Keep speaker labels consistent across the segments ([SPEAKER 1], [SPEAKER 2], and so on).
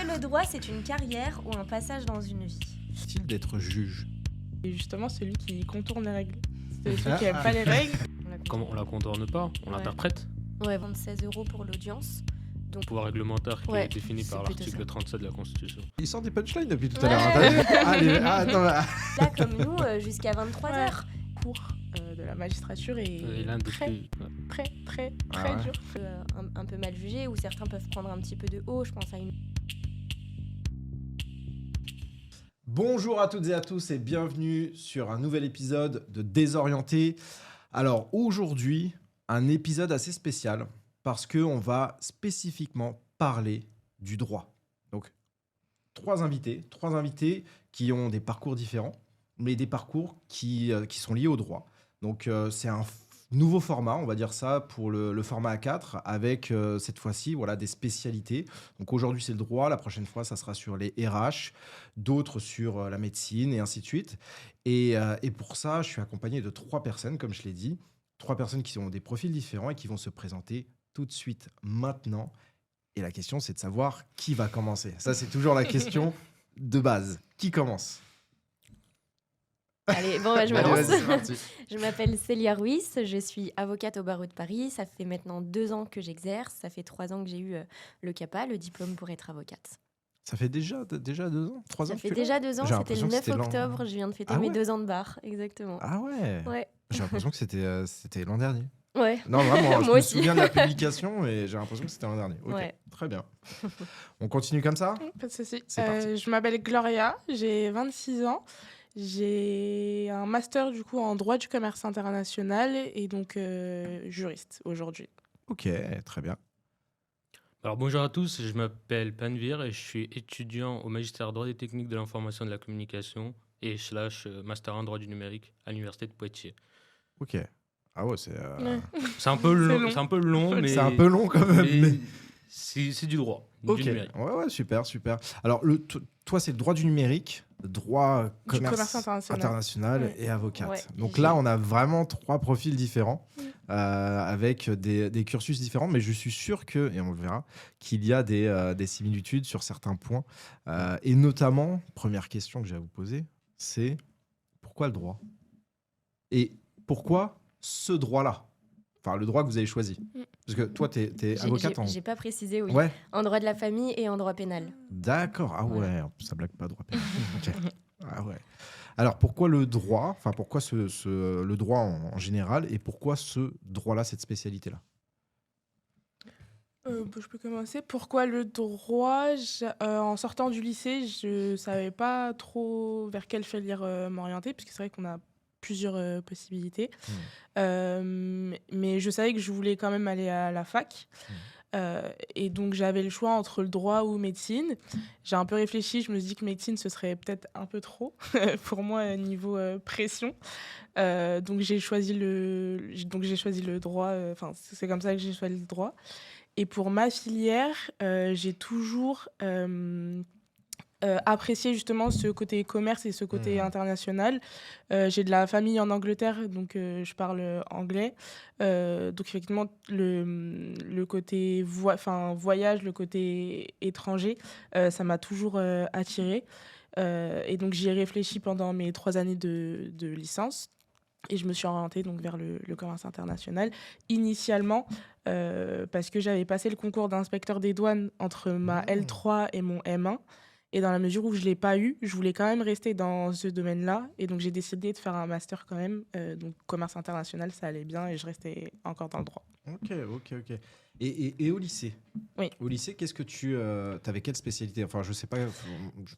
[SPEAKER 1] que le droit, c'est une carrière ou un passage dans une vie?
[SPEAKER 2] Style d'être juge.
[SPEAKER 3] Et justement, celui qui contourne les règles. C'est celui qui n'aime pas les règles.
[SPEAKER 4] Comment on la contourne pas, on
[SPEAKER 1] Ouais.
[SPEAKER 4] l'interprète.
[SPEAKER 1] Ouais, 26 € pour l'audience.
[SPEAKER 4] Le pouvoir réglementaire qui
[SPEAKER 1] Ouais,
[SPEAKER 4] est défini
[SPEAKER 1] c'est
[SPEAKER 4] par
[SPEAKER 1] plutôt
[SPEAKER 4] l'article
[SPEAKER 1] ça.
[SPEAKER 4] 37 de la Constitution.
[SPEAKER 2] Il sort des punchlines depuis tout à
[SPEAKER 1] Ouais.
[SPEAKER 2] l'heure. Hein, t'as vu attends, là.
[SPEAKER 1] Là, comme nous, jusqu'à 23h.
[SPEAKER 3] Cours de la magistrature est
[SPEAKER 4] Et l'un des
[SPEAKER 3] très,
[SPEAKER 4] plus- ouais.
[SPEAKER 3] très
[SPEAKER 2] Ah ouais.
[SPEAKER 3] dur.
[SPEAKER 1] Un peu mal jugé, où certains peuvent prendre un petit peu de haut. Je pense à une.
[SPEAKER 2] Bonjour à toutes et à tous et bienvenue sur un nouvel épisode de Désorienté. Alors aujourd'hui, un épisode assez spécial parce qu'on va spécifiquement parler du droit. Donc, trois invités qui ont des parcours différents, mais des parcours qui sont liés au droit. Donc c'est un nouveau format, on va dire ça, pour le format A4, avec cette fois-ci voilà, des spécialités. Donc aujourd'hui c'est le droit, la prochaine fois ça sera sur les RH, d'autres sur la médecine et ainsi de suite. Et pour ça, je suis accompagné de trois personnes, comme je l'ai dit, trois personnes qui ont des profils différents et qui vont se présenter tout de suite maintenant. Et la question c'est de savoir qui va commencer. Ça c'est toujours la question de base. Qui commence?
[SPEAKER 1] Allez, bon, bah, je me
[SPEAKER 2] Allez,
[SPEAKER 1] lance.
[SPEAKER 2] vas-y, c'est parti.
[SPEAKER 1] Je m'appelle Célia Ruiz, je suis avocate au barreau de Paris. Ça fait maintenant 2 ans que j'exerce. Ça fait 3 ans que j'ai eu le CAPA, le diplôme pour être avocate.
[SPEAKER 2] Ça fait déjà 2 ans, 3 ans
[SPEAKER 1] Ça
[SPEAKER 2] que
[SPEAKER 1] fait
[SPEAKER 2] tu
[SPEAKER 1] déjà 2 ans,
[SPEAKER 2] J'ai
[SPEAKER 1] c'était le
[SPEAKER 2] l'impression que
[SPEAKER 1] 9
[SPEAKER 2] c'était l'an-
[SPEAKER 1] octobre. Je viens de fêter
[SPEAKER 2] Ah
[SPEAKER 1] mes
[SPEAKER 2] ouais
[SPEAKER 1] 2 ans de bar, exactement.
[SPEAKER 2] Ah ouais.
[SPEAKER 1] Ouais.
[SPEAKER 2] J'ai l'impression que c'était l'an dernier.
[SPEAKER 1] Ouais.
[SPEAKER 2] Non, vraiment, je
[SPEAKER 1] Moi
[SPEAKER 2] me
[SPEAKER 1] aussi.
[SPEAKER 2] souviens de la publication et j'ai l'impression que c'était l'an dernier. Ok,
[SPEAKER 1] Ouais.
[SPEAKER 2] très bien. On continue comme ça?
[SPEAKER 3] Pas de souci.
[SPEAKER 2] C'est parti.
[SPEAKER 3] Je m'appelle Gloria, j'ai 26 ans. J'ai un master du coup en droit du commerce international et donc juriste aujourd'hui.
[SPEAKER 2] Ok, très bien.
[SPEAKER 4] Alors bonjour à tous, je m'appelle Panvir et je suis étudiant au magistère droit des techniques de l'information et de la communication et / master en droit du numérique à l'université de Poitiers.
[SPEAKER 2] Ok. Ah ouais, c'est
[SPEAKER 3] Ouais.
[SPEAKER 4] C'est un peu long,
[SPEAKER 3] long.
[SPEAKER 4] c'est un peu long, mais
[SPEAKER 2] c'est un peu long quand même.
[SPEAKER 4] mais
[SPEAKER 2] mais-
[SPEAKER 4] c'est du droit,
[SPEAKER 2] Ok,
[SPEAKER 4] du numérique.
[SPEAKER 2] ouais, super, super. Alors, toi, c'est le droit du numérique, le droit
[SPEAKER 3] Du
[SPEAKER 2] commerce
[SPEAKER 3] commerce
[SPEAKER 2] international
[SPEAKER 3] Ouais.
[SPEAKER 2] et avocate.
[SPEAKER 1] Ouais,
[SPEAKER 2] Donc
[SPEAKER 1] j'ai-
[SPEAKER 2] là, on a vraiment trois profils différents,
[SPEAKER 3] Mm.
[SPEAKER 2] avec des cursus différents, mais je suis sûr que, et on le verra, qu'il y a des similitudes sur certains points. Et notamment, première question que j'ai à vous poser, c'est pourquoi le droit? Et pourquoi ce droit-là? Enfin, le droit que vous avez choisi.
[SPEAKER 3] Mm.
[SPEAKER 2] Parce que toi, t'es
[SPEAKER 1] J'ai-
[SPEAKER 2] avocate
[SPEAKER 1] J'ai pas précisé, oui.
[SPEAKER 2] Ouais,
[SPEAKER 1] En droit de la famille et en droit pénal.
[SPEAKER 2] d'accord. Ah ouais,
[SPEAKER 1] Voilà.
[SPEAKER 2] ça blague pas, droit pénal. Ok. Ah ouais. Alors, pourquoi le droit? Enfin, pourquoi le droit en général et pourquoi ce droit-là, cette spécialité-là?
[SPEAKER 3] Je peux commencer. Pourquoi le droit? En sortant du lycée, je savais pas trop vers quelle filière m'orienter, puisque c'est vrai qu'on a plusieurs possibilités. Mais je savais que je voulais quand même aller à la fac. Et donc j'avais le choix entre le droit ou médecine. J'ai un peu réfléchi, je me suis dit que médecine ce serait peut-être un peu trop pour moi niveau pression. Donc j'ai choisi le droit. Enfin c'est comme ça que j'ai choisi le droit. Et pour ma filière, j'ai toujours apprécié justement ce côté commerce et ce côté international. J'ai de la famille en Angleterre, donc je parle anglais. Donc effectivement, le côté voyage, le côté étranger, ça m'a toujours attirée. Et donc j'y ai réfléchi pendant mes 3 années de licence. Et je me suis orientée donc vers le commerce international, initialement parce que j'avais passé le concours d'inspecteur des douanes entre ma L3 et mon M1. Et dans la mesure où je ne l'ai pas eu, je voulais quand même rester dans ce domaine-là. Et donc j'ai décidé de faire un master quand même. Donc commerce international, ça allait bien et je restais encore dans le droit.
[SPEAKER 2] Ok. Et au lycée?
[SPEAKER 3] Oui.
[SPEAKER 2] Au lycée, qu'est-ce que t'avais quelle spécialité? Enfin, je sais pas,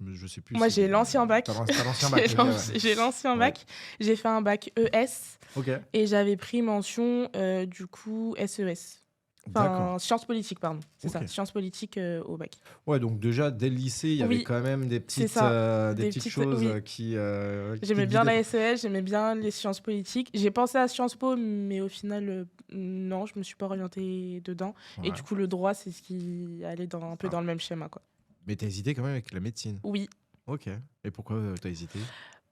[SPEAKER 2] je sais plus.
[SPEAKER 3] Moi,
[SPEAKER 2] si-
[SPEAKER 3] j'ai l'ancien bac.
[SPEAKER 2] T'as l'ancien bac. ok, ouais.
[SPEAKER 3] J'ai l'ancien bac. J'ai fait un bac ES
[SPEAKER 2] Ok,
[SPEAKER 3] et j'avais pris mention du coup SES.
[SPEAKER 2] d'accord.
[SPEAKER 3] Enfin, sciences politiques, pardon. C'est ça,
[SPEAKER 2] Ok.
[SPEAKER 3] sciences politiques au bac.
[SPEAKER 2] Ouais, donc déjà, dès le lycée, il y avait
[SPEAKER 3] Oui,
[SPEAKER 2] quand même des
[SPEAKER 3] c'est
[SPEAKER 2] petites,
[SPEAKER 3] ça.
[SPEAKER 2] des
[SPEAKER 3] Des
[SPEAKER 2] petites
[SPEAKER 3] petites-
[SPEAKER 2] choses
[SPEAKER 3] oui.
[SPEAKER 2] qui
[SPEAKER 3] J'aimais
[SPEAKER 2] te
[SPEAKER 3] bien
[SPEAKER 2] guidaient.
[SPEAKER 3] la SES, j'aimais bien les sciences politiques. J'ai pensé à Sciences Po, mais au final, non, je me suis pas orientée dedans. Et
[SPEAKER 2] Ouais.
[SPEAKER 3] du coup, le droit, c'est ce qui allait un peu
[SPEAKER 2] Ah.
[SPEAKER 3] dans le même schéma, quoi.
[SPEAKER 2] Mais t'as hésité quand même avec la médecine.
[SPEAKER 3] Oui,
[SPEAKER 2] Ok. Et pourquoi t'as hésité?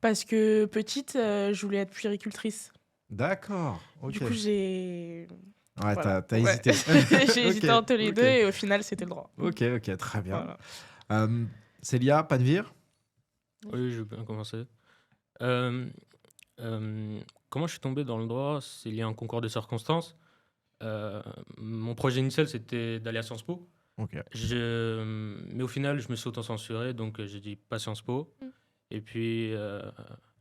[SPEAKER 3] parce que petite, je voulais être puéricultrice.
[SPEAKER 2] D'accord. Ok.
[SPEAKER 3] Du coup, j'ai...
[SPEAKER 2] Ouais,
[SPEAKER 3] voilà.
[SPEAKER 2] t'as
[SPEAKER 3] Ouais.
[SPEAKER 2] hésité.
[SPEAKER 3] J'ai hésité
[SPEAKER 2] Ok,
[SPEAKER 3] entre les
[SPEAKER 2] ok.
[SPEAKER 3] deux et au final, c'était le droit.
[SPEAKER 2] Ok, très bien.
[SPEAKER 3] Voilà.
[SPEAKER 2] Célia, Panvir?
[SPEAKER 4] Oui, je veux bien commencer. Euh, Comment je suis tombé dans le droit? C'est lié à un concours de circonstances. Mon projet initial, c'était d'aller à Sciences Po.
[SPEAKER 2] Ok.
[SPEAKER 4] Mais au final, je me suis auto-censuré, donc j'ai dit pas Sciences Po.
[SPEAKER 1] Mm.
[SPEAKER 4] Et puis,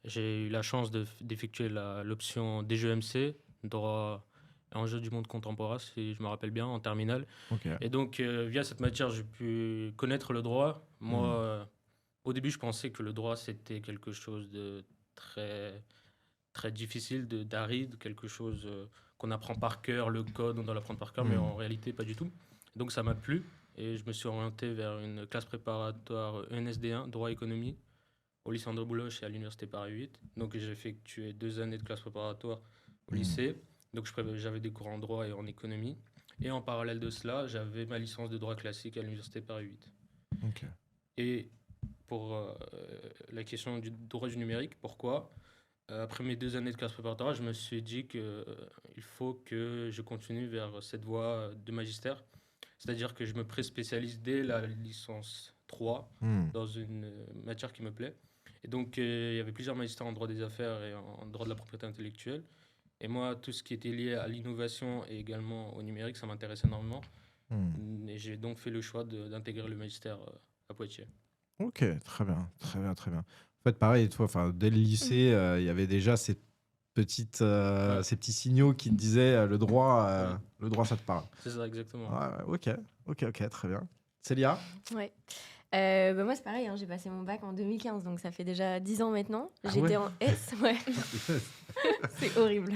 [SPEAKER 4] j'ai eu la chance d'effectuer l'option DGEMC, droit et enjeux du monde contemporain, si je me rappelle bien, en terminale.
[SPEAKER 2] Ok.
[SPEAKER 4] Et donc, via cette matière, j'ai pu connaître le droit. Moi, au début, je pensais que le droit, c'était quelque chose de très, très difficile, d'aride, quelque chose qu'on apprend par cœur, le code, on doit l'apprendre par cœur, mais en réalité, pas du tout. Donc, ça m'a plu et je me suis orienté vers une classe préparatoire ENSD1, droit économie, au lycée André Bouloche et à l'université Paris 8. Donc, j'ai effectué 2 années de classe préparatoire au lycée. Donc, j'avais des cours en droit et en économie. Et en parallèle de cela, j'avais ma licence de droit classique à l'université Paris 8.
[SPEAKER 2] Ok.
[SPEAKER 4] Et pour la question du droit du numérique, pourquoi après mes 2 années de classe préparatoire, je me suis dit qu'il faut que je continue vers cette voie de magistère. C'est-à-dire que je me pré-spécialise dès la licence 3 dans une matière qui me plaît. Et donc, il y avait plusieurs magistères en droit des affaires et en droit de la propriété intellectuelle. Et moi, tout ce qui était lié à l'innovation et également au numérique, ça m'intéresse énormément. Et j'ai donc fait le choix d'intégrer le magistère à Poitiers.
[SPEAKER 2] Ok, très bien, très bien, très bien. En fait, pareil, toi, dès le lycée, il y avait déjà ces petits signaux qui te disaient le droit, ça te parle.
[SPEAKER 4] C'est ça, exactement.
[SPEAKER 2] Ouais, ok, très bien. Célia?
[SPEAKER 1] Ouais. Moi, c'est pareil, hein, j'ai passé mon bac en 2015, donc ça fait déjà 10 ans maintenant.
[SPEAKER 2] Ah
[SPEAKER 1] J'étais
[SPEAKER 2] ouais
[SPEAKER 1] en S, ouais. C'est horrible.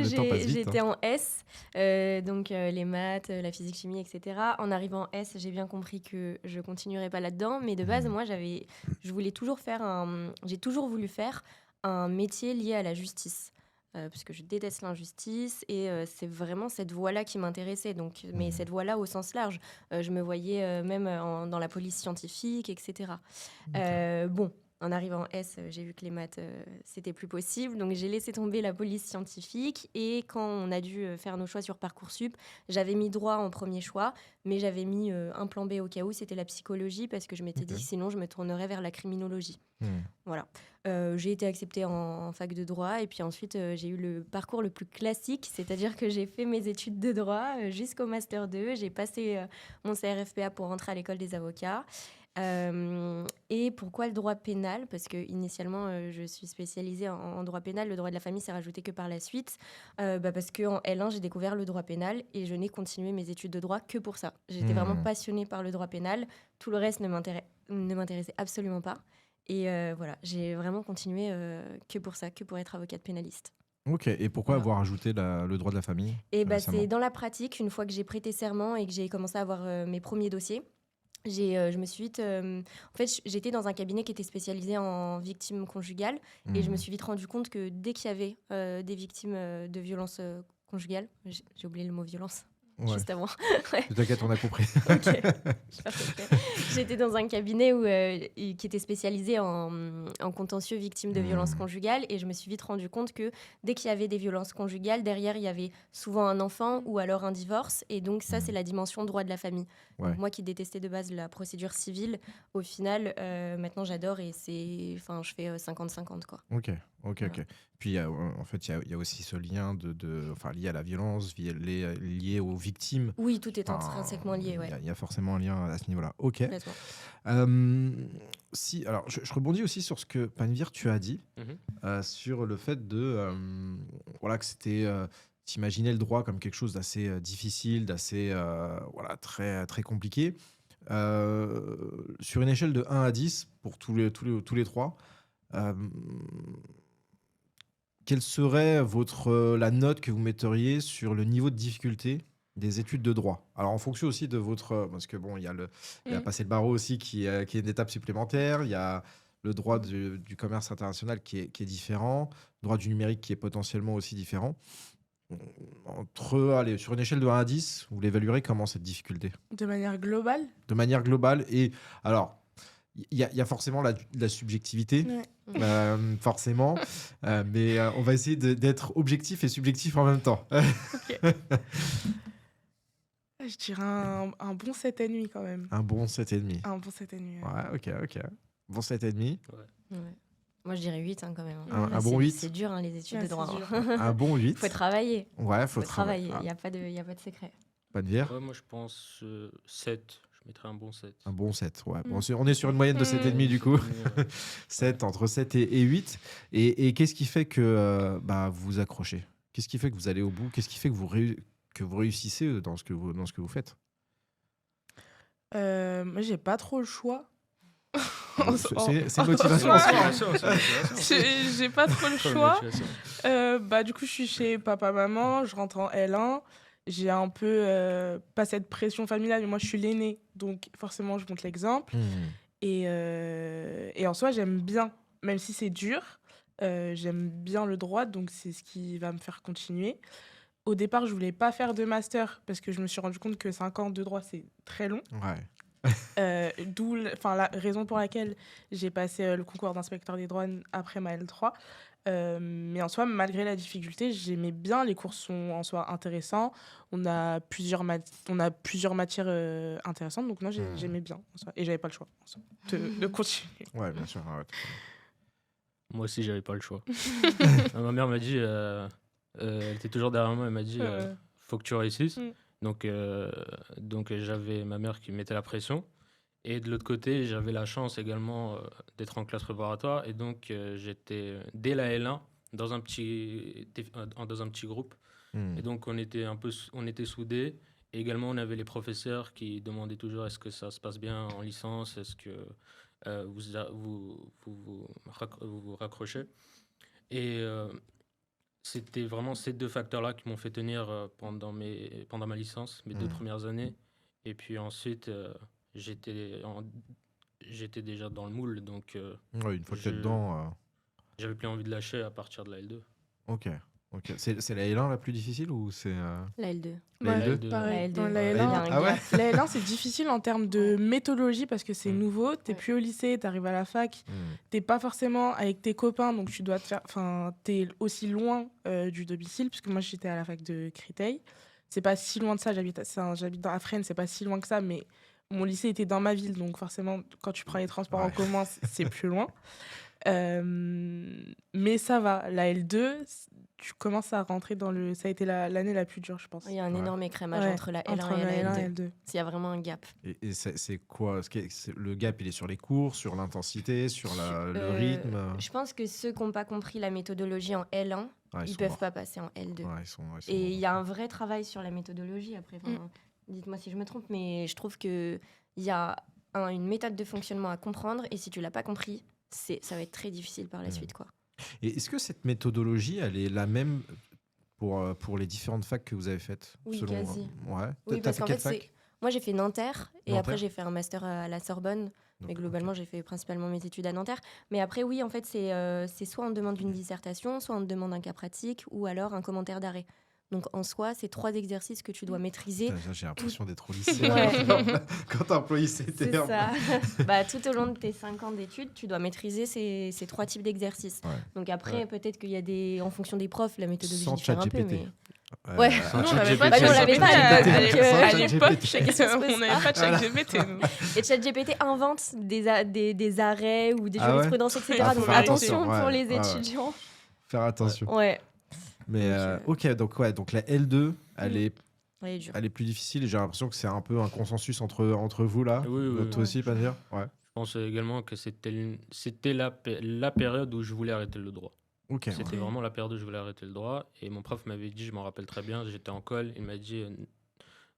[SPEAKER 2] Le temps passe vite,
[SPEAKER 1] J'étais en S, donc les maths, la physique, chimie, etc. En arrivant en S, j'ai bien compris que je continuerais pas là-dedans, mais de base, moi, je voulais toujours j'ai toujours voulu faire un métier lié à la justice. Parce que je déteste l'injustice et c'est vraiment cette voie-là qui m'intéressait. Donc, mais cette voie-là au sens large. Je me voyais même dans la police scientifique, etc. Bon, en arrivant en S, j'ai vu que les maths, c'était plus possible. Donc, j'ai laissé tomber la police scientifique. Et quand on a dû faire nos choix sur Parcoursup, j'avais mis droit en premier choix, mais j'avais mis un plan B au cas où, c'était la psychologie, parce que je m'étais dit sinon, je me tournerais vers la criminologie. Voilà. J'ai été acceptée en fac de droit et puis ensuite j'ai eu le parcours le plus classique, c'est-à-dire que j'ai fait mes études de droit jusqu'au Master 2, j'ai passé mon CRFPA pour rentrer à l'école des avocats. Et pourquoi le droit pénal? Parce que initialement je suis spécialisée en droit pénal, le droit de la famille s'est rajouté que par la suite, parce qu'en L1 j'ai découvert le droit pénal et je n'ai continué mes études de droit que pour ça. J'étais vraiment passionnée par le droit pénal, tout le reste ne m'intéressait absolument pas. Et voilà, j'ai vraiment continué que pour ça, que pour être avocate pénaliste.
[SPEAKER 2] Ok, et pourquoi avoir ajouté le droit de la famille?
[SPEAKER 1] Et c'est dans la pratique, une fois que j'ai prêté serment et que j'ai commencé à avoir mes premiers dossiers, je me suis vite... en fait, j'étais dans un cabinet qui était spécialisé en victimes conjugales et je me suis vite rendu compte que dès qu'il y avait des victimes de violences conjugales, j'ai oublié le mot violence. Juste avant.
[SPEAKER 2] T'inquiète, on a compris.
[SPEAKER 1] Ok. J'étais dans un cabinet qui était spécialisé en contentieux victimes de violences conjugales et je me suis vite rendu compte que dès qu'il y avait des violences conjugales, derrière, il y avait souvent un enfant ou alors un divorce. Et donc ça, c'est la dimension droit de la famille. Donc, moi qui détestais de base la procédure civile, au final, maintenant, j'adore et je fais 50-50, quoi.
[SPEAKER 2] Ok. Puis, en fait, il y a aussi ce lien lié à la violence, lié aux victimes.
[SPEAKER 1] Oui, tout est intrinsèquement lié, ouais.
[SPEAKER 2] Il y a forcément un lien à ce niveau-là. Ok. Alors, je rebondis aussi sur ce que Panvir, tu as dit, sur le fait que c'était... t'imaginais le droit comme quelque chose d'assez difficile, d'assez très, très compliqué. Sur une échelle de 1 à 10, pour tous les trois, quelle serait la note que vous metteriez sur le niveau de difficulté des études de droit? Alors, en fonction aussi de votre... Parce que il y a passer le barreau aussi qui est une étape supplémentaire. Il y a le droit du commerce international qui est différent. Le droit du numérique qui est potentiellement aussi différent. Sur une échelle de 1 à 10, vous l'évaluerez comment, cette difficulté?
[SPEAKER 3] De manière globale?
[SPEAKER 2] De manière globale. Et alors... Il y a forcément la subjectivité, forcément, mais on va essayer d'être objectif et subjectif en même temps.
[SPEAKER 3] Je dirais un bon 7,5 quand même.
[SPEAKER 2] Un bon 7,5.
[SPEAKER 3] Un bon 7,5.
[SPEAKER 2] Ouais, ok. Bon 7,5.
[SPEAKER 1] Ouais. Moi, je dirais 8 quand même.
[SPEAKER 2] Un bon 8.
[SPEAKER 1] C'est dur, les études
[SPEAKER 3] Ouais,
[SPEAKER 1] de droit.
[SPEAKER 3] c'est dur.
[SPEAKER 2] Un bon 8.
[SPEAKER 1] Faut travailler.
[SPEAKER 2] Ouais,
[SPEAKER 1] Faut travailler. Il n'y
[SPEAKER 2] Ah,
[SPEAKER 1] a pas de secret.
[SPEAKER 2] pas de dire.
[SPEAKER 4] Ouais, moi, je pense 7. Je mettrais un bon 7.
[SPEAKER 2] Un bon 7, ouais. Bon, on est sur une moyenne de 7,5 du coup.
[SPEAKER 4] Ouais.
[SPEAKER 2] 7, entre 7 et 8. Et qu'est-ce qui fait que vous vous accrochez? Qu'est-ce qui fait que vous allez au bout? Qu'est-ce qui fait que vous réussissez dans ce que vous faites?
[SPEAKER 3] Moi, j'ai pas trop le choix.
[SPEAKER 2] C'est une motivation en soi.
[SPEAKER 3] J'ai pas trop le
[SPEAKER 4] Trop de
[SPEAKER 3] choix.
[SPEAKER 4] motivation.
[SPEAKER 3] Du coup, je suis chez papa-maman, je rentre en L1. J'ai un peu, pas cette pression familiale, mais moi, je suis l'aînée. Donc, forcément, je montre l'exemple. Et en soi, j'aime bien, même si c'est dur, j'aime bien le droit, donc c'est ce qui va me faire continuer. Au départ, je voulais pas faire de master parce que je me suis rendu compte que 5 ans de droit, c'est très long.
[SPEAKER 2] Ouais.
[SPEAKER 3] D'où la raison pour laquelle j'ai passé le concours d'inspecteur des douanes après ma L3. Mais en soi, malgré la difficulté, j'aimais bien. Les cours sont en soi intéressants. On a plusieurs matières intéressantes. Donc, non, j'aimais bien. En soi. Et j'avais pas le choix en soi, de continuer.
[SPEAKER 2] Ouais, bien sûr. Ouais.
[SPEAKER 4] Moi aussi, j'avais pas le choix. Ma mère m'a dit, elle était toujours derrière moi, elle m'a dit, faut que tu réussisses.
[SPEAKER 3] Mm.
[SPEAKER 4] Donc j'avais ma mère qui mettait la pression. Et de l'autre côté, j'avais la chance également d'être en classe préparatoire. Et donc, j'étais dès la L1 dans un petit groupe. Et donc, on était soudés. Et également, on avait les professeurs qui demandaient toujours est-ce que ça se passe bien en licence, est-ce que vous raccrochez. Et c'était vraiment ces deux facteurs-là qui m'ont fait tenir pendant ma licence, mes 2 premières années. Et puis ensuite, j'étais déjà dans le moule, donc
[SPEAKER 2] Ouais, une fois que tu es dedans.
[SPEAKER 4] j'avais plus envie de lâcher à partir de la L2.
[SPEAKER 2] Ok. C'est la L1 la plus difficile ou c'est.
[SPEAKER 1] La L2.
[SPEAKER 2] La
[SPEAKER 3] Ouais,
[SPEAKER 2] L2?
[SPEAKER 3] pareil.
[SPEAKER 1] La L2.
[SPEAKER 3] Dans la
[SPEAKER 1] Il y a
[SPEAKER 3] L1,
[SPEAKER 1] un
[SPEAKER 2] Ah ouais?
[SPEAKER 1] gap.
[SPEAKER 3] La L1, c'est difficile en termes de méthodologie parce que c'est nouveau. T'es
[SPEAKER 1] Ouais.
[SPEAKER 3] plus au lycée, t'arrives à la fac. T'es pas forcément avec tes copains, donc tu dois te faire. Enfin, t'es aussi loin du domicile, puisque moi j'étais à la fac de Créteil. C'est pas si loin de ça, j'habite dans la Fresnes, c'est pas si loin que ça, mais mon lycée était dans ma ville, donc forcément, quand tu prends les transports en commun, c'est plus loin. Mais ça va, la L2, tu commences à rentrer dans le. Ça a été l'année la plus dure, je pense.
[SPEAKER 1] Il y a un énorme écrémage
[SPEAKER 3] Ouais,
[SPEAKER 1] entre la L1
[SPEAKER 3] entre
[SPEAKER 1] et
[SPEAKER 3] la
[SPEAKER 1] la
[SPEAKER 3] L1 et
[SPEAKER 1] L2.
[SPEAKER 3] L2.
[SPEAKER 1] Il y a vraiment un gap.
[SPEAKER 2] Et c'est quoi le gap, il est sur les cours, sur l'intensité, sur le rythme?
[SPEAKER 1] Je pense que ceux qui n'ont pas compris la méthodologie en L1, ils peuvent pas passer en L2.
[SPEAKER 2] Ouais, ils sont
[SPEAKER 1] Et il y a un vrai travail sur la méthodologie après. Dites-moi si je me trompe, mais je trouve qu'il y a une méthode de fonctionnement à comprendre et si tu l'as pas compris, ça va être très difficile par la suite, quoi.
[SPEAKER 2] Et est-ce que cette méthodologie, elle est la même pour les différentes facs que vous avez faites?
[SPEAKER 1] Oui, quasi.
[SPEAKER 2] Ouais.
[SPEAKER 1] Oui,
[SPEAKER 2] T'as
[SPEAKER 1] parce
[SPEAKER 2] fait
[SPEAKER 1] qu'en
[SPEAKER 2] quelle
[SPEAKER 1] fait,
[SPEAKER 2] fac?
[SPEAKER 1] moi j'ai fait Nanterre et
[SPEAKER 2] Nanterre.
[SPEAKER 1] après j'ai fait un master à la Sorbonne. Mais globalement, j'ai fait principalement mes études à Nanterre. Mais après, oui, en fait, c'est soit on te demande une dissertation, soit on te demande un cas pratique ou alors un commentaire d'arrêt. Donc en soi, c'est 3 exercices que tu dois maîtriser.
[SPEAKER 2] Putain, j'ai l'impression d'être au lycée.
[SPEAKER 1] Ouais.
[SPEAKER 2] Quand t'as employé ces
[SPEAKER 1] C'est
[SPEAKER 2] termes.
[SPEAKER 1] ça. Tout au long de tes 5 ans d'études, tu dois maîtriser ces 3 types d'exercices.
[SPEAKER 2] Ouais.
[SPEAKER 1] Donc après, peut-être qu'il y a en fonction des profs, la méthodologie
[SPEAKER 2] Sans
[SPEAKER 1] diffère un peu.
[SPEAKER 2] ChatGPT.
[SPEAKER 1] Mais... Ouais.
[SPEAKER 3] Nous, on n'avait pas
[SPEAKER 1] Bah, nous, on l'avait pas à
[SPEAKER 3] à
[SPEAKER 1] l'époque,
[SPEAKER 3] l'époque,
[SPEAKER 1] Qu'est-ce qui se passe
[SPEAKER 3] on n'avait pas de ChatGPT. nous.
[SPEAKER 1] Et ChatGPT invente des arrêts ou des
[SPEAKER 2] Ah ouais
[SPEAKER 1] jurisprudences, etc.
[SPEAKER 3] Ah,
[SPEAKER 1] Donc
[SPEAKER 3] faut
[SPEAKER 1] attention
[SPEAKER 2] vérifier.
[SPEAKER 1] pour
[SPEAKER 2] Ouais,
[SPEAKER 1] les
[SPEAKER 2] ouais, ouais.
[SPEAKER 1] étudiants.
[SPEAKER 2] Faire attention.
[SPEAKER 1] Ouais.
[SPEAKER 2] Mais
[SPEAKER 1] Donc,
[SPEAKER 2] ok, donc la L2, elle est
[SPEAKER 1] Elle est dure.
[SPEAKER 2] Elle est plus difficile et j'ai l'impression que c'est un peu un consensus entre vous là.
[SPEAKER 4] Oui.
[SPEAKER 2] Toi aussi, pas dire. Ouais.
[SPEAKER 4] Je pense également que c'était la période où je voulais arrêter le droit.
[SPEAKER 2] Ok.
[SPEAKER 4] C'était vraiment la période où je voulais arrêter le droit. Et mon prof m'avait dit, je m'en rappelle très bien, j'étais en colle, il m'a dit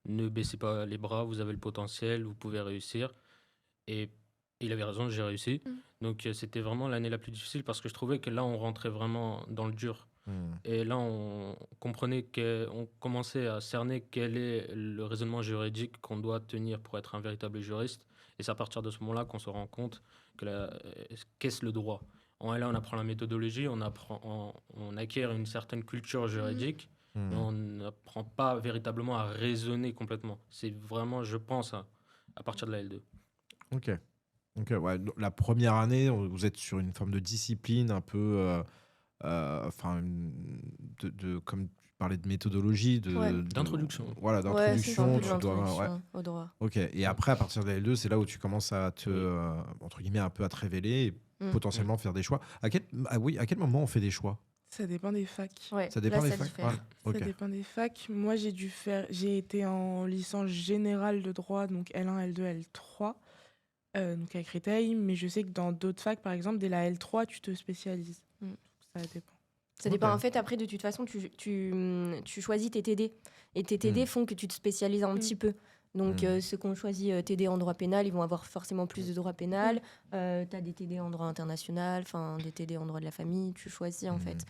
[SPEAKER 4] ne baissez pas les bras, vous avez le potentiel, vous pouvez réussir. Et il avait raison, j'ai réussi. Donc c'était vraiment l'année la plus difficile parce que je trouvais que là, on rentrait vraiment dans le dur. Et là, on commençait à cerner quel est le raisonnement juridique qu'on doit tenir pour être un véritable juriste. Et c'est à partir de ce moment-là qu'on se rend compte qu'est-ce le droit. En L1, on apprend la méthodologie, on acquiert une certaine culture juridique, mais on n'apprend pas véritablement à raisonner complètement. C'est vraiment, je pense, à partir de la L2.
[SPEAKER 2] Ok, ouais. La première année, vous êtes sur une forme de discipline un peu enfin, comme tu parlais de méthodologie,
[SPEAKER 1] Ouais.
[SPEAKER 4] D'introduction.
[SPEAKER 2] Voilà,
[SPEAKER 1] Ouais, c'est ça, un
[SPEAKER 2] d'introduction.
[SPEAKER 1] peu de
[SPEAKER 2] Tu dois, ouais.
[SPEAKER 1] l'introduction au droit.
[SPEAKER 2] Ok. Et après, à partir de la L2, c'est là où tu commences à te,
[SPEAKER 4] Oui.
[SPEAKER 2] entre guillemets, un peu à te révéler et
[SPEAKER 1] Mm.
[SPEAKER 2] potentiellement faire des choix. À quel moment on fait des choix?
[SPEAKER 3] Ça dépend des facs.
[SPEAKER 1] Ouais,
[SPEAKER 2] Ça dépend
[SPEAKER 1] là,
[SPEAKER 2] des
[SPEAKER 1] ça
[SPEAKER 2] facs.
[SPEAKER 1] diffère.
[SPEAKER 2] Ouais. Ok.
[SPEAKER 3] Ça dépend des facs. Moi, j'ai été en licence générale de droit, donc L1, L2, L3, donc avec Créteil. Mais je sais que dans d'autres facs, par exemple, dès la L3, tu te spécialises.
[SPEAKER 1] Mm.
[SPEAKER 3] Ça dépend.
[SPEAKER 1] Ça dépend.
[SPEAKER 2] Ok.
[SPEAKER 1] En fait, après, de toute façon, tu choisis tes TD. Et tes TD font que tu te spécialises un petit peu. Donc, ceux qui ont choisi TD en droit pénal, ils vont avoir forcément plus de droit pénal. Tu as des TD en droit international, des TD en droit de la famille. Tu choisis, en fait.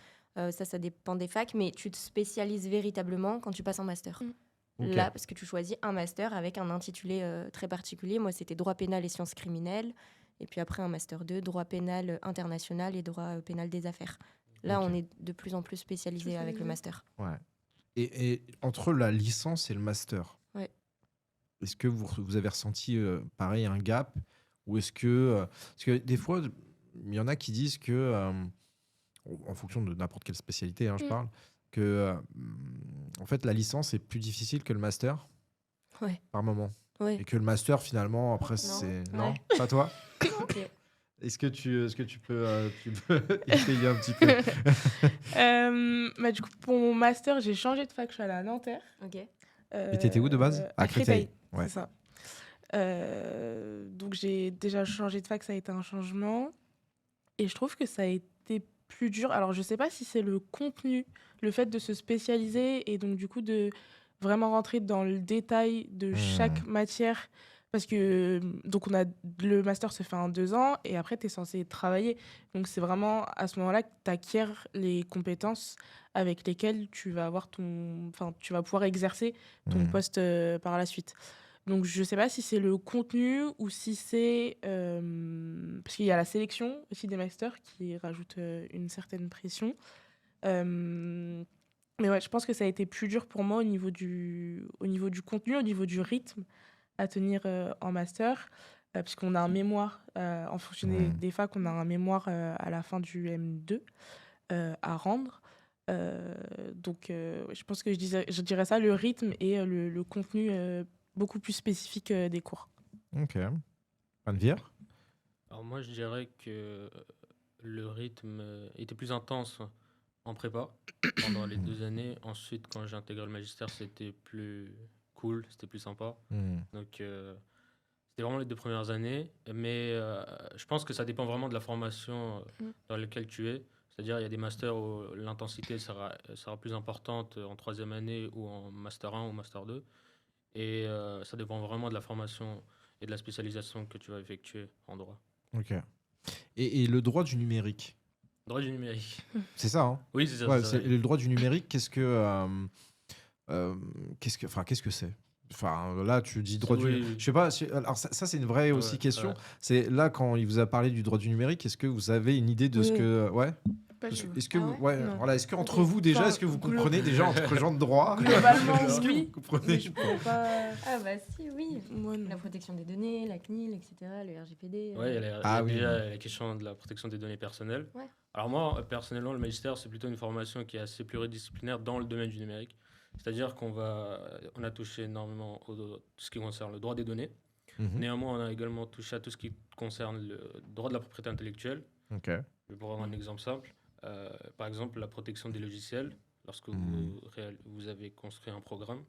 [SPEAKER 1] Ça dépend des facs. Mais tu te spécialises véritablement quand tu passes en master.
[SPEAKER 2] Ok.
[SPEAKER 1] Là, parce que tu choisis un master avec un intitulé très particulier. Moi, c'était droit pénal et sciences criminelles. Et puis après, un master 2, droit pénal international et droit pénal des affaires. Là,
[SPEAKER 2] Ok.
[SPEAKER 1] on est de plus en plus spécialisé avec le master.
[SPEAKER 2] Ouais. Et entre la licence et le master,
[SPEAKER 1] Ouais.
[SPEAKER 2] est-ce que vous avez ressenti pareil un gap, ou est-ce que parce que des fois il y en a qui disent que en fonction de n'importe quelle spécialité, hein, je parle, que en fait la licence est plus difficile que le master
[SPEAKER 1] Ouais.
[SPEAKER 2] par moment,
[SPEAKER 1] Ouais.
[SPEAKER 2] et que le master finalement après c'est non,
[SPEAKER 1] Ouais.
[SPEAKER 2] pas toi.
[SPEAKER 1] Ok.
[SPEAKER 2] Est-ce que tu peux étayer un petit peu?
[SPEAKER 3] Du coup, pour mon master, j'ai changé de fac. Je suis allée à Nanterre.
[SPEAKER 1] Ok.
[SPEAKER 2] Et t'étais où de base?
[SPEAKER 3] À Créteil.
[SPEAKER 2] Ouais.
[SPEAKER 3] C'est ça. Donc j'ai déjà changé de fac, ça a été un changement. Et je trouve que ça a été plus dur. Alors je sais pas si c'est le contenu, le fait de se spécialiser et donc du coup de vraiment rentrer dans le détail de chaque matière. Parce que donc le master se fait en 2 ans et après tu es censé travailler. Donc c'est vraiment à ce moment-là que tu acquiers les compétences avec lesquelles tu vas tu vas pouvoir exercer ton poste par la suite. Donc, je sais pas si c'est le contenu ou si c'est... parce qu'il y a la sélection aussi des masters qui rajoute une certaine pression. Mais ouais, je pense que ça a été plus dur pour moi au niveau du contenu, au niveau du rythme à tenir en master. Puisqu'on a un mémoire, en fonction des facs, on a un mémoire à la fin du M2 à rendre. Donc, je pense que je dirais ça, le rythme et le contenu beaucoup plus spécifique des cours.
[SPEAKER 2] Ok. Panvier?
[SPEAKER 4] Alors moi, je dirais que le rythme était plus intense en prépa pendant les 2 années. Ensuite, quand j'ai intégré le magistère, c'était plus cool, c'était plus sympa. Donc, c'était vraiment les 2 premières années. Mais je pense que ça dépend vraiment de la formation dans laquelle tu es. C'est-à-dire, il y a des masters où l'intensité sera plus importante en 3e année ou en master 1 ou master 2. Et ça dépend vraiment de la formation et de la spécialisation que tu vas effectuer en droit.
[SPEAKER 2] Ok. Et le droit du numérique,
[SPEAKER 4] Droit du numérique.
[SPEAKER 2] c'est ça, hein?
[SPEAKER 4] Oui, c'est ça.
[SPEAKER 2] Ouais,
[SPEAKER 4] c'est ça,
[SPEAKER 2] c'est le droit du numérique. Qu'est-ce que c'est? Enfin, là, tu dis droit du
[SPEAKER 4] Oui,
[SPEAKER 2] numérique.
[SPEAKER 4] oui.
[SPEAKER 2] Je sais pas. Alors ça, c'est une vraie aussi
[SPEAKER 4] Ouais,
[SPEAKER 2] question.
[SPEAKER 4] ouais.
[SPEAKER 2] C'est là quand il vous a parlé du droit du numérique. Est-ce que vous avez une idée de ce
[SPEAKER 1] Oui.
[SPEAKER 2] que, ouais?
[SPEAKER 3] Pas
[SPEAKER 2] Est-ce
[SPEAKER 3] sûr.
[SPEAKER 2] que
[SPEAKER 1] Ah
[SPEAKER 2] vous,
[SPEAKER 1] ouais?
[SPEAKER 2] ouais,
[SPEAKER 3] Non.
[SPEAKER 2] voilà, est-ce que entre
[SPEAKER 1] Ok.
[SPEAKER 2] vous déjà,
[SPEAKER 3] Enfin,
[SPEAKER 2] est-ce que vous
[SPEAKER 3] glo-
[SPEAKER 2] comprenez déjà entre gens de droit?
[SPEAKER 3] Globalement,
[SPEAKER 2] Est-ce que
[SPEAKER 3] oui.
[SPEAKER 2] vous comprenez?
[SPEAKER 3] Mais je pourrais pas...
[SPEAKER 1] Ah bah si, oui.
[SPEAKER 3] Moi, non.
[SPEAKER 1] La protection des données, la CNIL, etc., le RGPD.
[SPEAKER 4] Ouais, il y a
[SPEAKER 2] Ah oui.
[SPEAKER 4] déjà la question de la protection des données personnelles.
[SPEAKER 1] Ouais.
[SPEAKER 4] Alors moi, personnellement, le magistère, c'est plutôt une formation qui est assez pluridisciplinaire dans le domaine du numérique. C'est-à-dire on a touché énormément tout ce qui concerne le droit des données.
[SPEAKER 2] Mhm.
[SPEAKER 4] Néanmoins, on a également touché à tout ce qui concerne le droit de la propriété intellectuelle.
[SPEAKER 2] Ok.
[SPEAKER 4] Je vais prendre un exemple simple. Par exemple, la protection des logiciels. Lorsque vous avez construit un programme,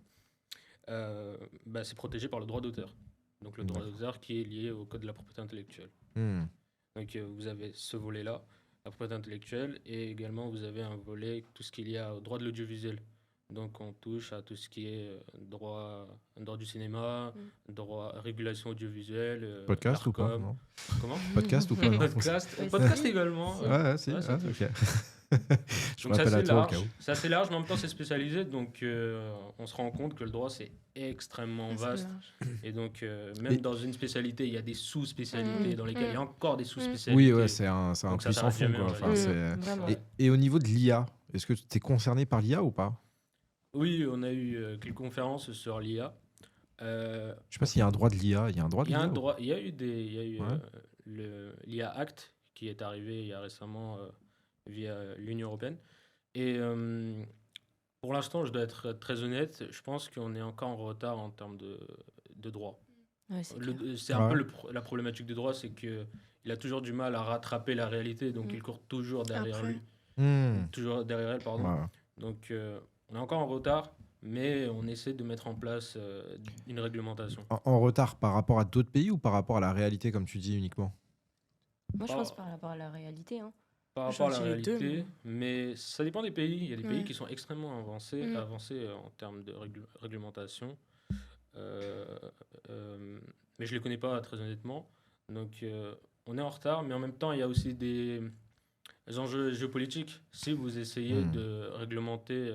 [SPEAKER 4] c'est protégé par le droit d'auteur. Donc le droit d'auteur qui est lié au code de la propriété intellectuelle. Donc vous avez ce volet-là, la propriété intellectuelle, et également vous avez un volet, tout ce qu'il y a au droit de l'audiovisuel. Donc on touche à tout ce qui est droit du cinéma, droit régulation audiovisuelle,
[SPEAKER 2] Podcast ou pas?
[SPEAKER 4] l'ARCOM.
[SPEAKER 2] Non.
[SPEAKER 4] Comment?
[SPEAKER 2] Podcast ou pas? Non.
[SPEAKER 4] Podcast également.
[SPEAKER 2] Ouais, si.
[SPEAKER 4] Ouais, ça
[SPEAKER 2] Ah,
[SPEAKER 4] touche.
[SPEAKER 2] ok. Je
[SPEAKER 4] Donc c'est
[SPEAKER 2] m'appelle à
[SPEAKER 4] assez
[SPEAKER 2] toi au
[SPEAKER 4] large,
[SPEAKER 2] cas où.
[SPEAKER 4] c'est assez large, mais en même temps c'est spécialisé, donc on se rend compte que le droit c'est extrêmement vaste. Et donc même dans une spécialité, il y a des sous-spécialités dans lesquelles il y a encore des sous-spécialités.
[SPEAKER 2] Oui, ouais, c'est un
[SPEAKER 4] Donc ça
[SPEAKER 2] puits sans
[SPEAKER 4] s'arrête
[SPEAKER 2] fond,
[SPEAKER 4] jamais,
[SPEAKER 2] quoi.
[SPEAKER 4] on va
[SPEAKER 2] Enfin,
[SPEAKER 4] dire.
[SPEAKER 1] Vraiment.
[SPEAKER 2] et au niveau de l'IA, est-ce que tu es concerné par l'IA ou pas?
[SPEAKER 4] Oui, on a eu quelques conférences sur l'IA.
[SPEAKER 2] Je sais pas s'il y a un droit de l'IA. Il y a un droit de
[SPEAKER 4] Il y a
[SPEAKER 2] l'IA?
[SPEAKER 4] un droit, il y a eu
[SPEAKER 2] Ouais.
[SPEAKER 4] l'IA Act qui est arrivé il y a récemment via l'Union européenne. Et pour l'instant, je dois être très honnête, je pense qu'on est encore en retard en termes de droit.
[SPEAKER 1] Ouais, c'est clair.
[SPEAKER 4] C'est un
[SPEAKER 2] Ouais.
[SPEAKER 4] peu la problématique du droit, c'est qu'il a toujours du mal à rattraper la réalité, donc
[SPEAKER 1] Mm.
[SPEAKER 4] il court toujours derrière
[SPEAKER 3] Après.
[SPEAKER 4] lui,
[SPEAKER 2] Hmm.
[SPEAKER 4] toujours derrière elle, pardon.
[SPEAKER 2] Ouais.
[SPEAKER 4] Donc on est encore en retard, mais on essaie de mettre en place une réglementation.
[SPEAKER 2] En retard par rapport à d'autres pays ou par rapport à la réalité, comme tu dis uniquement?
[SPEAKER 1] Moi, je
[SPEAKER 4] Par-
[SPEAKER 1] pense par rapport à la réalité. Hein.
[SPEAKER 4] Par
[SPEAKER 3] Je
[SPEAKER 4] rapport à la
[SPEAKER 3] dirais les deux,
[SPEAKER 4] réalité, mais ça dépend des pays. Il y a des pays
[SPEAKER 3] Ouais.
[SPEAKER 4] qui sont extrêmement avancés,
[SPEAKER 3] Mm.
[SPEAKER 4] en termes de réglementation. Euh, mais je ne les connais pas très honnêtement. Donc on est en retard, mais en même temps, il y a aussi des enjeux géopolitiques. Si vous essayez
[SPEAKER 2] Mm.
[SPEAKER 4] de réglementer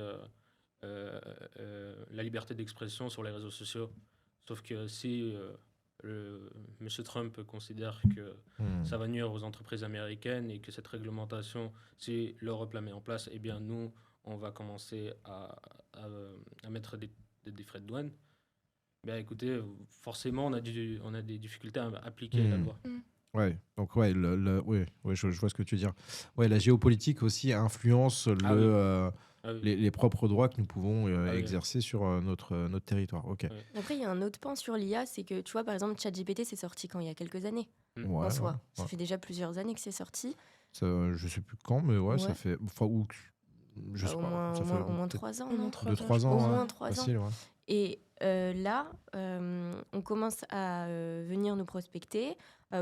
[SPEAKER 4] la liberté d'expression sur les réseaux sociaux, sauf que si M. Trump considère que
[SPEAKER 2] Hmm.
[SPEAKER 4] ça va nuire aux entreprises américaines et que cette réglementation, si l'Europe la met en place, eh bien nous, on va commencer à mettre des frais de douane. Ben écoutez, forcément, on a des difficultés à appliquer la
[SPEAKER 2] Mm.
[SPEAKER 4] loi.
[SPEAKER 2] Ouais, donc ouais, je vois ce que tu veux dire. Ouais, la géopolitique aussi influence
[SPEAKER 4] Ah oui. Ah oui.
[SPEAKER 2] les propres droits que nous pouvons
[SPEAKER 4] Ah oui.
[SPEAKER 2] exercer sur notre territoire. Ok.
[SPEAKER 4] Ouais.
[SPEAKER 1] Après, il y a un autre point sur l'IA, c'est que, tu vois, par exemple, ChatGPT, c'est sorti quand il y a quelques années,
[SPEAKER 2] Ouais,
[SPEAKER 1] en soi.
[SPEAKER 2] ouais,
[SPEAKER 1] Ça
[SPEAKER 2] ouais.
[SPEAKER 1] fait déjà plusieurs années que c'est sorti.
[SPEAKER 2] Je sais plus quand, mais ouais, ça
[SPEAKER 1] Ouais.
[SPEAKER 2] fait. Enfin, je sais
[SPEAKER 1] Au
[SPEAKER 2] pas.
[SPEAKER 1] moins,
[SPEAKER 2] Ça
[SPEAKER 1] au
[SPEAKER 2] fait
[SPEAKER 1] moins, au moins
[SPEAKER 2] peut-être
[SPEAKER 1] 3 ans,
[SPEAKER 3] Au moins
[SPEAKER 1] non
[SPEAKER 3] 3
[SPEAKER 2] 2-3
[SPEAKER 3] ans.
[SPEAKER 2] ans.
[SPEAKER 1] Au
[SPEAKER 2] ouais.
[SPEAKER 1] moins 3 ans.
[SPEAKER 2] Facile, ouais.
[SPEAKER 1] Et là, on commence à venir nous prospecter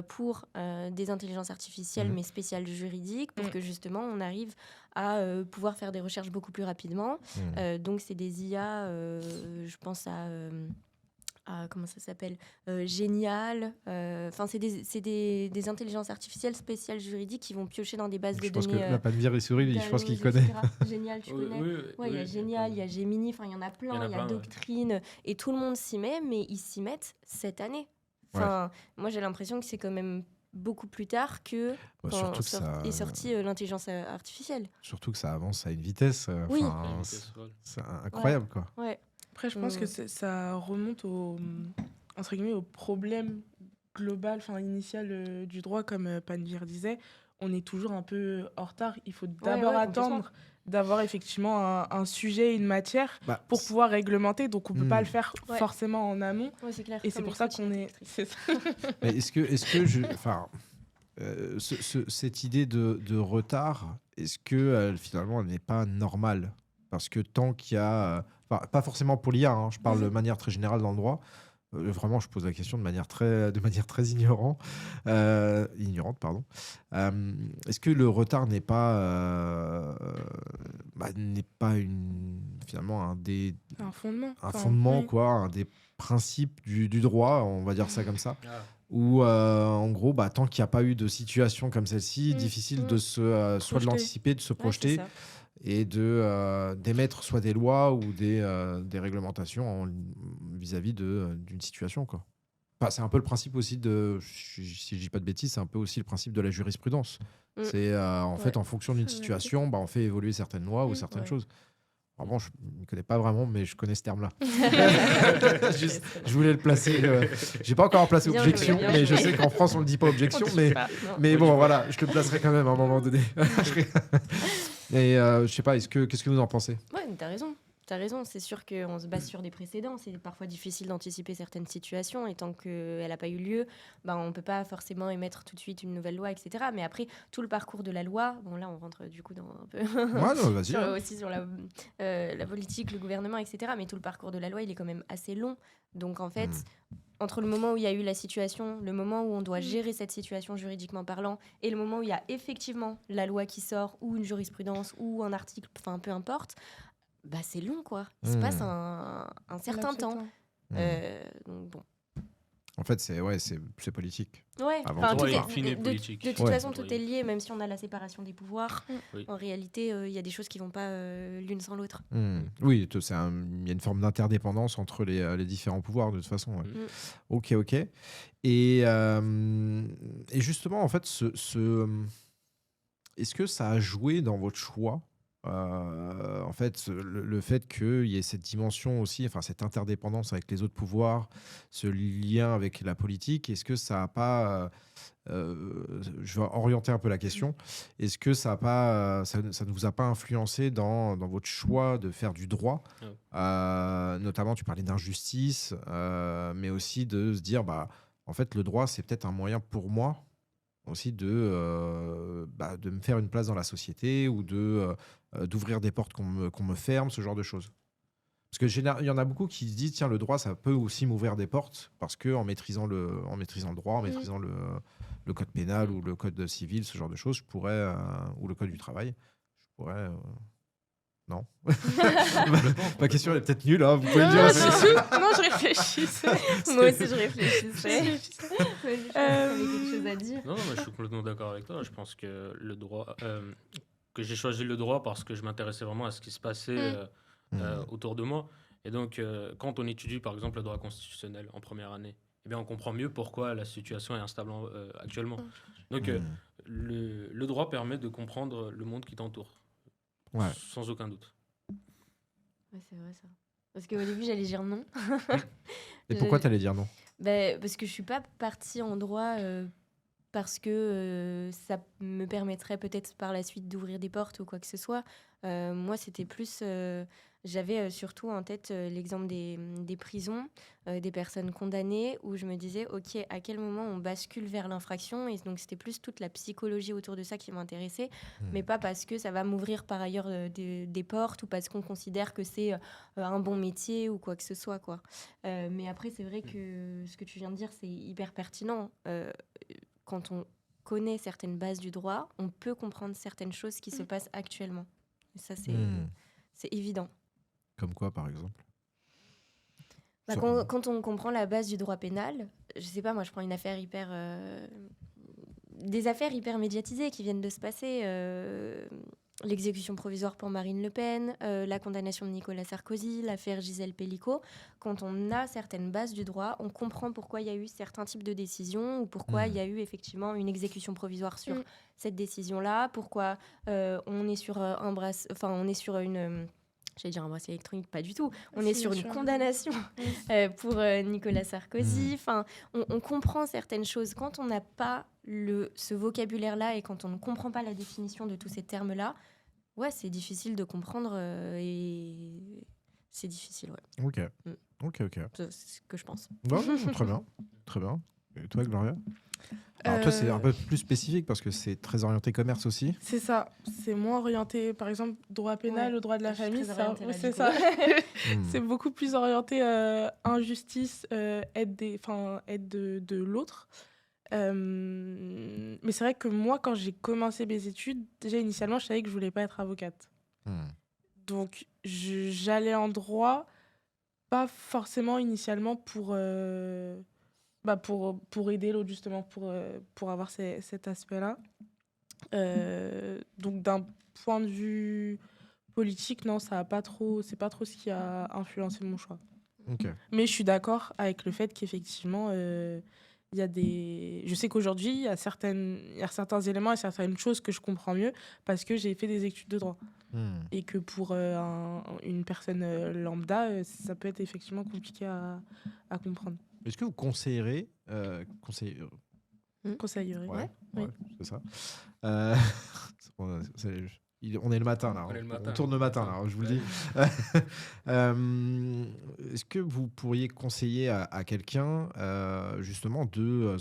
[SPEAKER 1] pour des intelligences artificielles,
[SPEAKER 2] Mhm.
[SPEAKER 1] mais spéciales juridiques, pour
[SPEAKER 3] Mm.
[SPEAKER 1] que justement on arrive à pouvoir faire des recherches beaucoup plus rapidement.
[SPEAKER 2] Hmm.
[SPEAKER 1] Donc c'est des IA, je pense à comment ça s'appelle, Génial. Enfin, c'est des intelligences artificielles spéciales juridiques qui vont piocher dans des bases
[SPEAKER 2] Je
[SPEAKER 1] de
[SPEAKER 2] pense que
[SPEAKER 1] données.
[SPEAKER 2] la Panvir et Souris, je pense qu'il
[SPEAKER 1] Dalloz,
[SPEAKER 2] connaît.
[SPEAKER 1] etc. Génial, tu connais. Ouais, il y a Génial, il y a Gemini, enfin il y en a plein, il y a
[SPEAKER 4] plein, ouais.
[SPEAKER 1] Doctrine, et tout le monde s'y met, mais ils s'y mettent cette année. Enfin, moi j'ai l'impression que c'est quand même beaucoup plus tard que
[SPEAKER 2] Ouais,
[SPEAKER 1] quand
[SPEAKER 2] surtout, que ça,
[SPEAKER 1] est sortie l'intelligence artificielle.
[SPEAKER 2] surtout que ça avance à une vitesse.
[SPEAKER 1] Oui.
[SPEAKER 2] enfin,
[SPEAKER 4] À une
[SPEAKER 2] c'est
[SPEAKER 4] vitesse folle.
[SPEAKER 2] c'est incroyable, quoi.
[SPEAKER 1] Ouais.
[SPEAKER 3] Après, je pense
[SPEAKER 1] Mm.
[SPEAKER 3] que ça remonte entre guillemets, au problème global, enfin initial du droit, comme Panvir disait. On est toujours un peu en retard. Il faut d'abord
[SPEAKER 1] ouais,
[SPEAKER 3] attendre d'avoir effectivement un sujet, une matière
[SPEAKER 2] Bah,
[SPEAKER 3] pour pouvoir réglementer. Donc, on ne peut pas le faire
[SPEAKER 1] Ouais.
[SPEAKER 3] forcément en amont.
[SPEAKER 1] Ouais, c'est clair.
[SPEAKER 3] Et c'est
[SPEAKER 1] Comme
[SPEAKER 3] pour ça
[SPEAKER 1] l'électricité
[SPEAKER 3] qu'on est...
[SPEAKER 1] électrique.
[SPEAKER 3] c'est ça.
[SPEAKER 2] mais enfin, cette idée de retard, est-ce que finalement elle n'est pas normale? Parce que tant qu'il y a, enfin, pas forcément pour l'IA, hein, je parle de manière très générale dans le droit. Vraiment, je pose la question de manière très ignorante, pardon. Est-ce que le retard n'est pas finalement
[SPEAKER 3] Un fondement.
[SPEAKER 2] un
[SPEAKER 3] Enfin,
[SPEAKER 2] fondement,
[SPEAKER 3] oui.
[SPEAKER 2] quoi, un des principes du droit, on va dire ça comme ça,
[SPEAKER 4] Ah,
[SPEAKER 2] où en gros, tant qu'il n'y a pas eu de situation comme celle-ci,
[SPEAKER 3] Mm,
[SPEAKER 2] difficile de soit de
[SPEAKER 3] Projeter.
[SPEAKER 2] l'anticiper, de se
[SPEAKER 1] Ouais,
[SPEAKER 2] projeter
[SPEAKER 1] c'est ça.
[SPEAKER 2] et d'émettre soit des lois ou des réglementations vis-à-vis d'une situation, quoi. Enfin, c'est un peu le principe aussi si je dis pas de bêtises, c'est un peu aussi le principe de la jurisprudence.
[SPEAKER 1] Mm.
[SPEAKER 2] C'est en fait, en fonction d'une
[SPEAKER 3] Ça,
[SPEAKER 2] situation, on fait évoluer certaines lois ou
[SPEAKER 3] Mm.
[SPEAKER 2] certaines
[SPEAKER 1] Ouais.
[SPEAKER 2] choses. Vraiment, je ne connais pas vraiment, mais je connais ce terme-là. Juste, je voulais le placer. J'ai pas encore placé
[SPEAKER 1] Bien
[SPEAKER 2] objection,
[SPEAKER 1] joué, bien
[SPEAKER 2] mais je
[SPEAKER 1] joué.
[SPEAKER 2] sais qu'en France, on le dit pas objection, mais
[SPEAKER 1] Non.
[SPEAKER 2] mais
[SPEAKER 4] Ouais,
[SPEAKER 2] bon,
[SPEAKER 4] je
[SPEAKER 2] voilà, je le placerai quand même à un moment donné. Et je sais pas, qu'est-ce que vous en pensez?
[SPEAKER 1] Ouais, mais t'as raison. T'as raison, c'est sûr qu'on se base sur des précédents. C'est parfois difficile d'anticiper certaines situations et tant qu'elle n'a pas eu lieu, on ne peut pas forcément émettre tout de suite une nouvelle loi, etc. Mais après, tout le parcours de la loi, bon là on rentre du coup dans un peu
[SPEAKER 2] Ouais, non, vas-y.
[SPEAKER 1] sur,
[SPEAKER 2] hein.
[SPEAKER 1] aussi sur la politique, le gouvernement, etc. Mais tout le parcours de la loi, il est quand même assez long. Donc en fait, entre le moment où il y a eu la situation, le moment où on doit gérer cette situation juridiquement parlant, et le moment où il y a effectivement la loi qui sort, ou une jurisprudence, ou un article, enfin peu importe, c'est long, quoi. Il se passe un certain
[SPEAKER 3] Laps de
[SPEAKER 1] temps.
[SPEAKER 2] Mm.
[SPEAKER 1] Donc bon.
[SPEAKER 2] En fait, c'est politique.
[SPEAKER 1] Ouais,
[SPEAKER 2] Avant
[SPEAKER 1] enfin,
[SPEAKER 2] tout,
[SPEAKER 1] tout
[SPEAKER 2] ouais,
[SPEAKER 1] est-
[SPEAKER 4] in fine,
[SPEAKER 1] de
[SPEAKER 4] politique.
[SPEAKER 1] toute
[SPEAKER 2] Ouais.
[SPEAKER 1] façon, tout est lié, même si on a la séparation des pouvoirs.
[SPEAKER 4] Oui.
[SPEAKER 1] En réalité, il y a des choses qui vont pas l'une sans l'autre.
[SPEAKER 2] Oui, il y a une forme d'interdépendance entre les différents pouvoirs, de toute façon. Ouais. Ok. Et justement, en fait, est-ce que ça a joué dans votre choix En fait, le fait qu'il y ait cette dimension aussi, enfin cette interdépendance avec les autres pouvoirs, ce lien avec la politique, est-ce que ça n'a pas, je vais orienter un peu la question, est-ce que ça a pas, ça ne vous a pas influencé dans votre choix de faire du droit?
[SPEAKER 4] Ouais.
[SPEAKER 2] Notamment, tu parlais d'injustice, mais aussi de se dire, bah, en fait, le droit, c'est peut-être un moyen pour moi aussi de me faire une place dans la société ou d'ouvrir des portes qu'on me ferme, ce genre de choses. Parce que il y en a beaucoup qui se disent, tiens, le droit, ça peut aussi m'ouvrir des portes parce que en maîtrisant le droit, en maîtrisant le code pénal ou le code civil, ce genre de choses, je pourrais, ou le code du travail, je pourrais. Non. Ma question elle est peut-être nulle, hein, vous pouvez le dire
[SPEAKER 3] Non,
[SPEAKER 2] aussi.
[SPEAKER 3] non, je réfléchissais.
[SPEAKER 1] Moi aussi, je réfléchissais. J'avais quelque chose à dire.
[SPEAKER 4] Non, mais je suis complètement d'accord avec toi. Je pense que le droit, que j'ai choisi le droit parce que je m'intéressais vraiment à ce qui se passait autour de moi. Et donc, quand on étudie par exemple le droit constitutionnel en première année, eh bien, on comprend mieux pourquoi la situation est instable actuellement. Donc, le droit permet de comprendre le monde qui t'entoure,
[SPEAKER 2] Ouais.
[SPEAKER 4] sans aucun doute.
[SPEAKER 1] Ouais, c'est vrai ça. Parce qu'au début, j'allais dire non.
[SPEAKER 2] Et pourquoi t'allais dire non?
[SPEAKER 1] Parce que je suis pas partie en droit parce que ça me permettrait peut-être par la suite d'ouvrir des portes ou quoi que ce soit. Moi, c'était plus... j'avais surtout en tête l'exemple des prisons, des personnes condamnées, où je me disais, OK, à quel moment on bascule vers l'infraction? Et donc, c'était plus toute la psychologie autour de ça qui m'intéressait, mais pas parce que ça va m'ouvrir par ailleurs des portes ou parce qu'on considère que c'est un bon métier ou quoi que ce soit, quoi. Mais après, c'est vrai que ce que tu viens de dire, c'est hyper pertinent. Quand on connaît certaines bases du droit, on peut comprendre certaines choses qui se passent actuellement. Et ça, c'est évident.
[SPEAKER 2] Comme quoi, par exemple?
[SPEAKER 1] Quand on comprend la base du droit pénal, je sais pas, moi, je prends une affaire des affaires hyper médiatisées qui viennent de se passer. L'exécution provisoire pour Marine Le Pen, la condamnation de Nicolas Sarkozy, l'affaire Gisèle Pellico. Quand on a certaines bases du droit, on comprend pourquoi il y a eu certains types de décisions ou pourquoi il y a eu effectivement une exécution provisoire sur cette décision-là, pourquoi on est sur on est sur une... J'allais dire un bracelet électronique, pas du tout. On est sur une condamnation pour Nicolas Sarkozy. Enfin, on comprend certaines choses. Quand on n'a pas ce vocabulaire-là et quand on ne comprend pas la définition de tous ces termes-là, ouais, c'est difficile de comprendre et c'est difficile, ouais.
[SPEAKER 2] Ok.
[SPEAKER 1] C'est ce que je pense.
[SPEAKER 2] Non, très bien. Très bien. Et toi, Gloria? Alors toi, c'est un peu plus spécifique parce que c'est très orienté commerce aussi.
[SPEAKER 3] C'est ça. C'est moins orienté, par exemple, droit pénal ou droit de la famille. C'est ça. C'est beaucoup plus orienté injustice, aide de l'autre. Mais c'est vrai que moi, quand j'ai commencé mes études, déjà initialement, je savais que je voulais pas être avocate. Donc, j'allais en droit, pas forcément initialement pour aider l'autre, justement, pour avoir cet aspect-là. Donc, d'un point de vue politique, non, c'est pas trop ce qui a influencé mon choix. Mais je suis d'accord avec le fait qu'effectivement, il y a je sais qu'aujourd'hui, il y a certains éléments et certaines choses que je comprends mieux parce que j'ai fait des études de droit. Et que pour une personne lambda, ça peut être effectivement compliqué à comprendre.
[SPEAKER 2] Est-ce que vous conseillerez
[SPEAKER 3] Conseillerais.
[SPEAKER 2] Ouais,
[SPEAKER 3] Oui.
[SPEAKER 2] c'est ça. On est le matin là. On tourne le matin là, je vous le dis. Est-ce que vous pourriez conseiller à quelqu'un justement de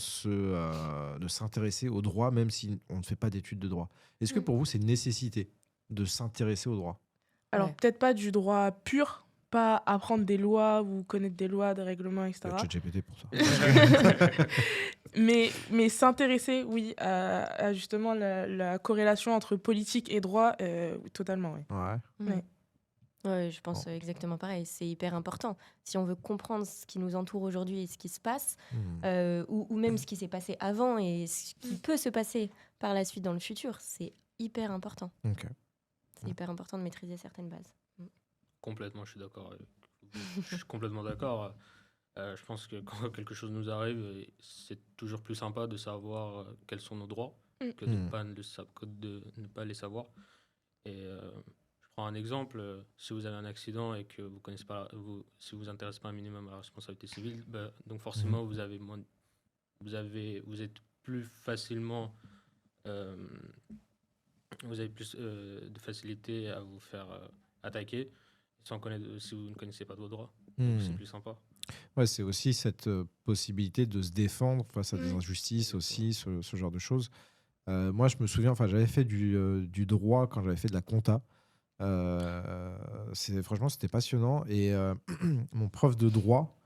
[SPEAKER 2] s'intéresser au droit même si on ne fait pas d'études de droit? Est-ce que pour vous c'est une nécessité de s'intéresser au droit?
[SPEAKER 3] Alors peut-être pas du droit pur, pas apprendre des lois ou connaître des lois, des règlements, etc.
[SPEAKER 2] ChatGPT pour ça.
[SPEAKER 3] mais s'intéresser, oui, à justement la corrélation entre politique et droit, totalement, oui.
[SPEAKER 1] Ouais, je pense exactement pareil. C'est hyper important. Si on veut comprendre ce qui nous entoure aujourd'hui et ce qui se passe, ou même ce qui s'est passé avant et ce qui peut se passer par la suite dans le futur, c'est hyper important. C'est hyper important de maîtriser certaines bases.
[SPEAKER 4] Complètement, je suis d'accord. Je suis complètement d'accord. Je pense que quand quelque chose nous arrive, c'est toujours plus sympa de savoir quels sont nos droits que de ne pas les savoir. Et prends un exemple. Si vous avez un accident et que vous connaissez pas, si vous intéressez pas un minimum à la responsabilité civile, donc forcément vous avez moins, vous êtes plus facilement, euh, vous avez plus de facilité à vous faire attaquer sans connaître, si vous ne connaissez pas vos droits. Donc c'est plus sympa.
[SPEAKER 2] Ouais, c'est aussi cette possibilité de se défendre face à des injustices aussi, ce genre de choses. Moi, je me souviens, j'avais fait du droit quand j'avais fait de la compta. Franchement, c'était passionnant. Et mon prof de droit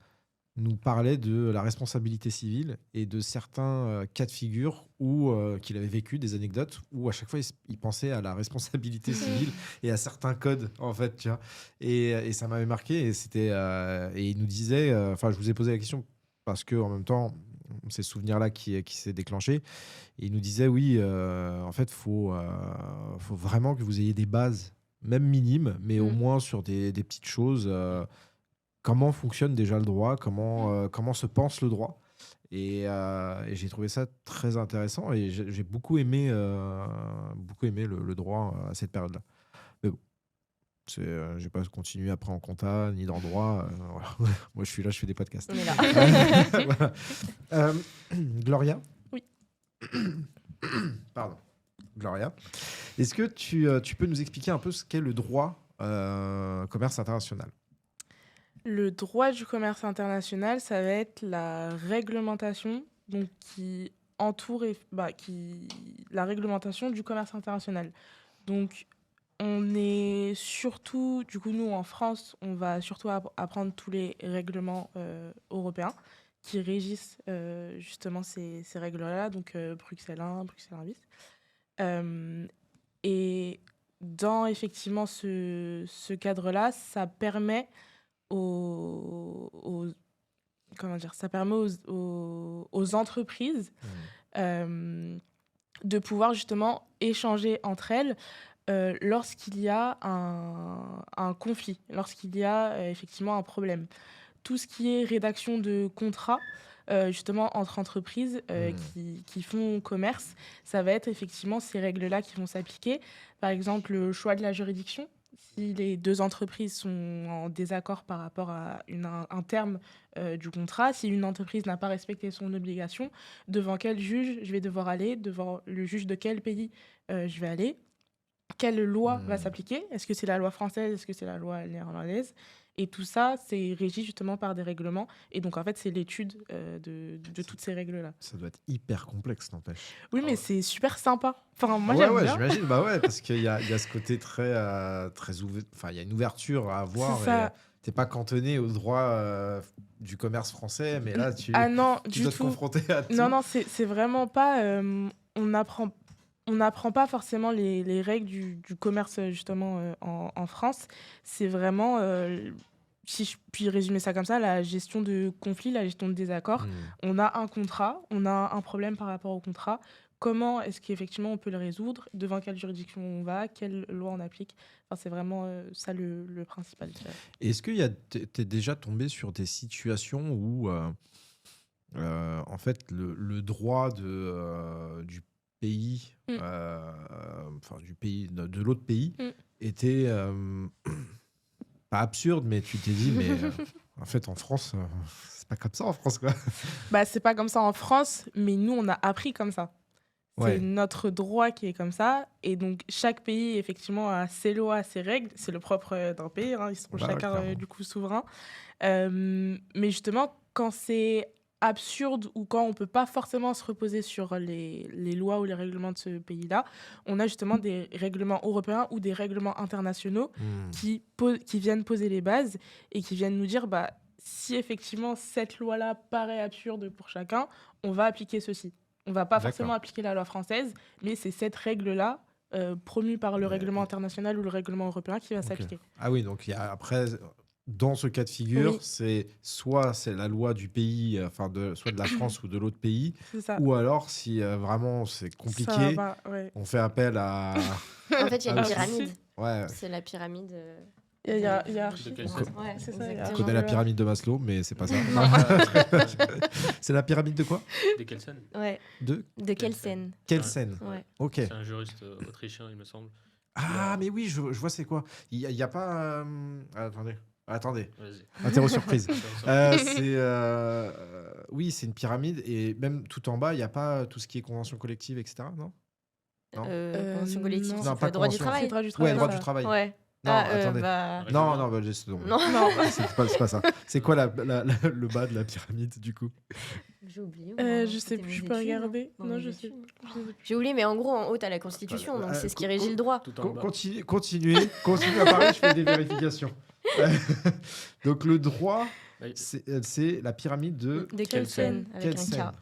[SPEAKER 2] nous parlait de la responsabilité civile et de certains cas de figure où qu'il avait vécu, des anecdotes où à chaque fois il pensait à la responsabilité civile et à certains codes en fait, tu vois. Et ça m'avait marqué et et il nous disait, je vous ai posé la question parce que en même temps c'est ce souvenir-là qui s'est déclenché. Et il nous disait oui, en fait faut vraiment que vous ayez des bases même minimes, mais au moins sur des petites choses. Comment fonctionne déjà le droit, comment se pense le droit. Et j'ai trouvé ça très intéressant et j'ai beaucoup aimé le droit à cette période-là. Mais bon, je ne vais pas continuer après en compta ni dans le droit. Voilà. Moi, je suis là, je fais des podcasts.
[SPEAKER 1] On est là.
[SPEAKER 2] Voilà. Gloria ?
[SPEAKER 3] Oui.
[SPEAKER 2] Pardon. Gloria, est-ce que tu peux nous expliquer un peu ce qu'est le droit commerce international ?
[SPEAKER 3] Le droit du commerce international, ça va être la réglementation donc, qui entoure la réglementation du commerce international. Donc, on est surtout, du coup, nous, en France, on va surtout apprendre tous les règlements européens qui régissent justement ces règles-là, donc Bruxelles 1, Bruxelles 1 bis. Et dans, effectivement, ce cadre-là, ça permet ça permet aux entreprises de pouvoir justement échanger entre elles lorsqu'il y a un conflit, lorsqu'il y a effectivement un problème. Tout ce qui est rédaction de contrats, justement entre entreprises qui font commerce, ça va être effectivement ces règles-là qui vont s'appliquer. Par exemple, le choix de la juridiction. Si les deux entreprises sont en désaccord par rapport à un terme du contrat, si une entreprise n'a pas respecté son obligation, devant quel juge je vais devoir aller, devant le juge de quel pays je vais aller, quelle loi va s'appliquer, est-ce que c'est la loi française, est-ce que c'est la loi néerlandaise, et tout ça, c'est régi justement par des règlements. Et donc, en fait, c'est l'étude de toutes ces règles-là.
[SPEAKER 2] Ça doit être hyper complexe, n'empêche.
[SPEAKER 3] Oui, mais c'est super sympa. Enfin, moi,
[SPEAKER 2] ouais,
[SPEAKER 3] j'aime bien.
[SPEAKER 2] j'imagine. Parce qu'il y a ce côté très ouvert. Enfin, il y a une ouverture à avoir.
[SPEAKER 3] C'est ça.
[SPEAKER 2] T'es pas cantonné au droit du commerce français, mais là, tu
[SPEAKER 3] non,
[SPEAKER 2] tu dois te confronter à tout.
[SPEAKER 3] Non, c'est vraiment pas... on n'apprend pas forcément les règles du commerce, justement, en France. C'est vraiment... si je puis résumer ça comme ça, la gestion de conflits, la gestion de désaccords. On a un contrat, on a un problème par rapport au contrat. Comment est-ce qu'effectivement on peut le résoudre ? Devant quelle juridiction on va ? Quelle loi on applique ? Enfin, c'est vraiment ça le principal.
[SPEAKER 2] Est-ce que t'es déjà tombé sur des situations où, en fait, le droit du pays, du pays de l'autre pays, était pas absurde, mais tu t'es dit, mais en fait, en France, c'est pas comme ça en France, quoi.
[SPEAKER 3] C'est pas comme ça en France, mais nous, on a appris comme ça. C'est notre droit qui est comme ça. Et donc, chaque pays, effectivement, a ses lois, ses règles. C'est le propre d'un pays. Ils sont chacun, du coup, souverains. Mais justement, quand c'est absurde ou quand on ne peut pas forcément se reposer sur les lois ou les règlements de ce pays-là, on a justement des règlements européens ou des règlements internationaux qui viennent poser les bases et qui viennent nous dire si effectivement cette loi-là paraît absurde pour chacun, on va appliquer ceci. On ne va pas forcément appliquer la loi française, mais c'est cette règle-là, promue par le règlement international ou le règlement européen, qui va s'appliquer.
[SPEAKER 2] Ah oui, donc après, dans ce cas de figure, c'est la loi du pays, soit de la France ou de l'autre pays, ou alors si vraiment c'est compliqué, on fait appel à...
[SPEAKER 1] En fait, il y a une pyramide.
[SPEAKER 2] Ouais.
[SPEAKER 1] C'est la pyramide...
[SPEAKER 3] Il y a hiérarchie.
[SPEAKER 1] C'est ça.
[SPEAKER 2] Je connais la pyramide de Maslow, mais c'est pas ça. C'est la pyramide de quoi ?
[SPEAKER 4] De Kelsen.
[SPEAKER 1] Ouais. De Kelsen.
[SPEAKER 2] Kelsen.
[SPEAKER 1] Ouais.
[SPEAKER 2] Ok.
[SPEAKER 4] C'est un juriste autrichien, il me semble.
[SPEAKER 2] Ah, mais oui, je vois c'est quoi. Il y a pas... Attendez.
[SPEAKER 4] Vas-y.
[SPEAKER 2] Interro surprise.
[SPEAKER 4] Attention.
[SPEAKER 2] Oui, c'est une pyramide et même tout en bas, il n'y a pas tout ce qui est convention collective, etc. Non.
[SPEAKER 1] Convention collective,
[SPEAKER 3] non.
[SPEAKER 1] c'est
[SPEAKER 2] Non,
[SPEAKER 1] quoi,
[SPEAKER 2] pas
[SPEAKER 1] droit du
[SPEAKER 2] convention.
[SPEAKER 1] travail.
[SPEAKER 3] C'est droit du
[SPEAKER 2] Ouais,
[SPEAKER 3] travail.
[SPEAKER 2] droit
[SPEAKER 3] ça.
[SPEAKER 2] du travail.
[SPEAKER 1] Ouais.
[SPEAKER 2] Non, attendez.
[SPEAKER 1] Bah...
[SPEAKER 2] Non,
[SPEAKER 4] Règlement.
[SPEAKER 2] non, laisse donc.
[SPEAKER 1] Non.
[SPEAKER 3] Non.
[SPEAKER 2] C'est pas ça. C'est quoi le bas de la pyramide, du coup?
[SPEAKER 1] J'ai oublié.
[SPEAKER 3] Je sais plus, je peux regarder. Non, je sais. Je sais plus.
[SPEAKER 1] J'ai oublié, mais en gros, en haut, t'as la Constitution, donc c'est ce qui régit le droit.
[SPEAKER 4] Tout en bas.
[SPEAKER 2] Continuez à parler, je fais des vérifications. Donc, le droit,
[SPEAKER 4] Ouais.
[SPEAKER 2] c'est la pyramide de...
[SPEAKER 1] De
[SPEAKER 4] Kelsen.
[SPEAKER 1] Kelsen, avec un
[SPEAKER 2] Kelsen.
[SPEAKER 1] K.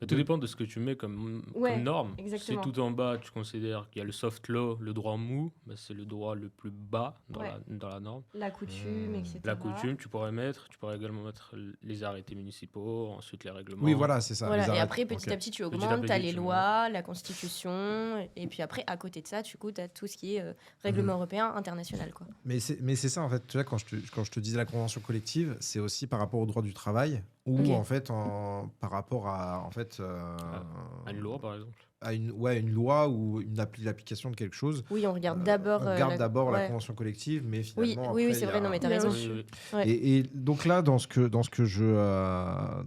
[SPEAKER 4] Mais tout dépend de ce que tu mets comme
[SPEAKER 1] Ouais,
[SPEAKER 4] norme.
[SPEAKER 1] exactement.
[SPEAKER 4] Si tout en bas, tu considères qu'il y a le soft law, le droit mou, bah, c'est le droit le plus bas
[SPEAKER 1] Ouais.
[SPEAKER 4] dans la norme.
[SPEAKER 1] La coutume, etc.
[SPEAKER 4] La coutume, tu pourrais également mettre les arrêtés municipaux, ensuite les règlements.
[SPEAKER 2] Oui, voilà, c'est ça.
[SPEAKER 1] Voilà,
[SPEAKER 2] les
[SPEAKER 1] et
[SPEAKER 2] arrêts.
[SPEAKER 1] après, petit
[SPEAKER 2] Ok.
[SPEAKER 1] à petit, tu
[SPEAKER 4] à
[SPEAKER 1] augmentes,
[SPEAKER 4] petit,
[SPEAKER 1] t'as les
[SPEAKER 4] tu
[SPEAKER 1] lois, la Constitution, et puis après, à côté de ça, tu as tout ce qui est règlement européen, international, quoi.
[SPEAKER 2] Mais c'est ça, en fait. Tu vois, quand je te disais la convention collective, c'est aussi par rapport au droit du travail ou
[SPEAKER 1] Ok.
[SPEAKER 2] en fait, par rapport à, en fait,
[SPEAKER 4] À une loi, par exemple.
[SPEAKER 2] à une loi ou l'application de quelque chose.
[SPEAKER 1] Oui, on regarde d'abord...
[SPEAKER 2] On regarde d'abord la
[SPEAKER 1] ouais.
[SPEAKER 2] convention collective, mais
[SPEAKER 1] Oui,
[SPEAKER 2] finalement.
[SPEAKER 1] oui,
[SPEAKER 2] après,
[SPEAKER 1] c'est
[SPEAKER 2] il y
[SPEAKER 1] vrai,
[SPEAKER 2] a-
[SPEAKER 1] non, mais t'as
[SPEAKER 3] Il y a
[SPEAKER 1] raison.
[SPEAKER 3] aussi-
[SPEAKER 4] Oui.
[SPEAKER 1] Ouais.
[SPEAKER 2] Et donc là, dans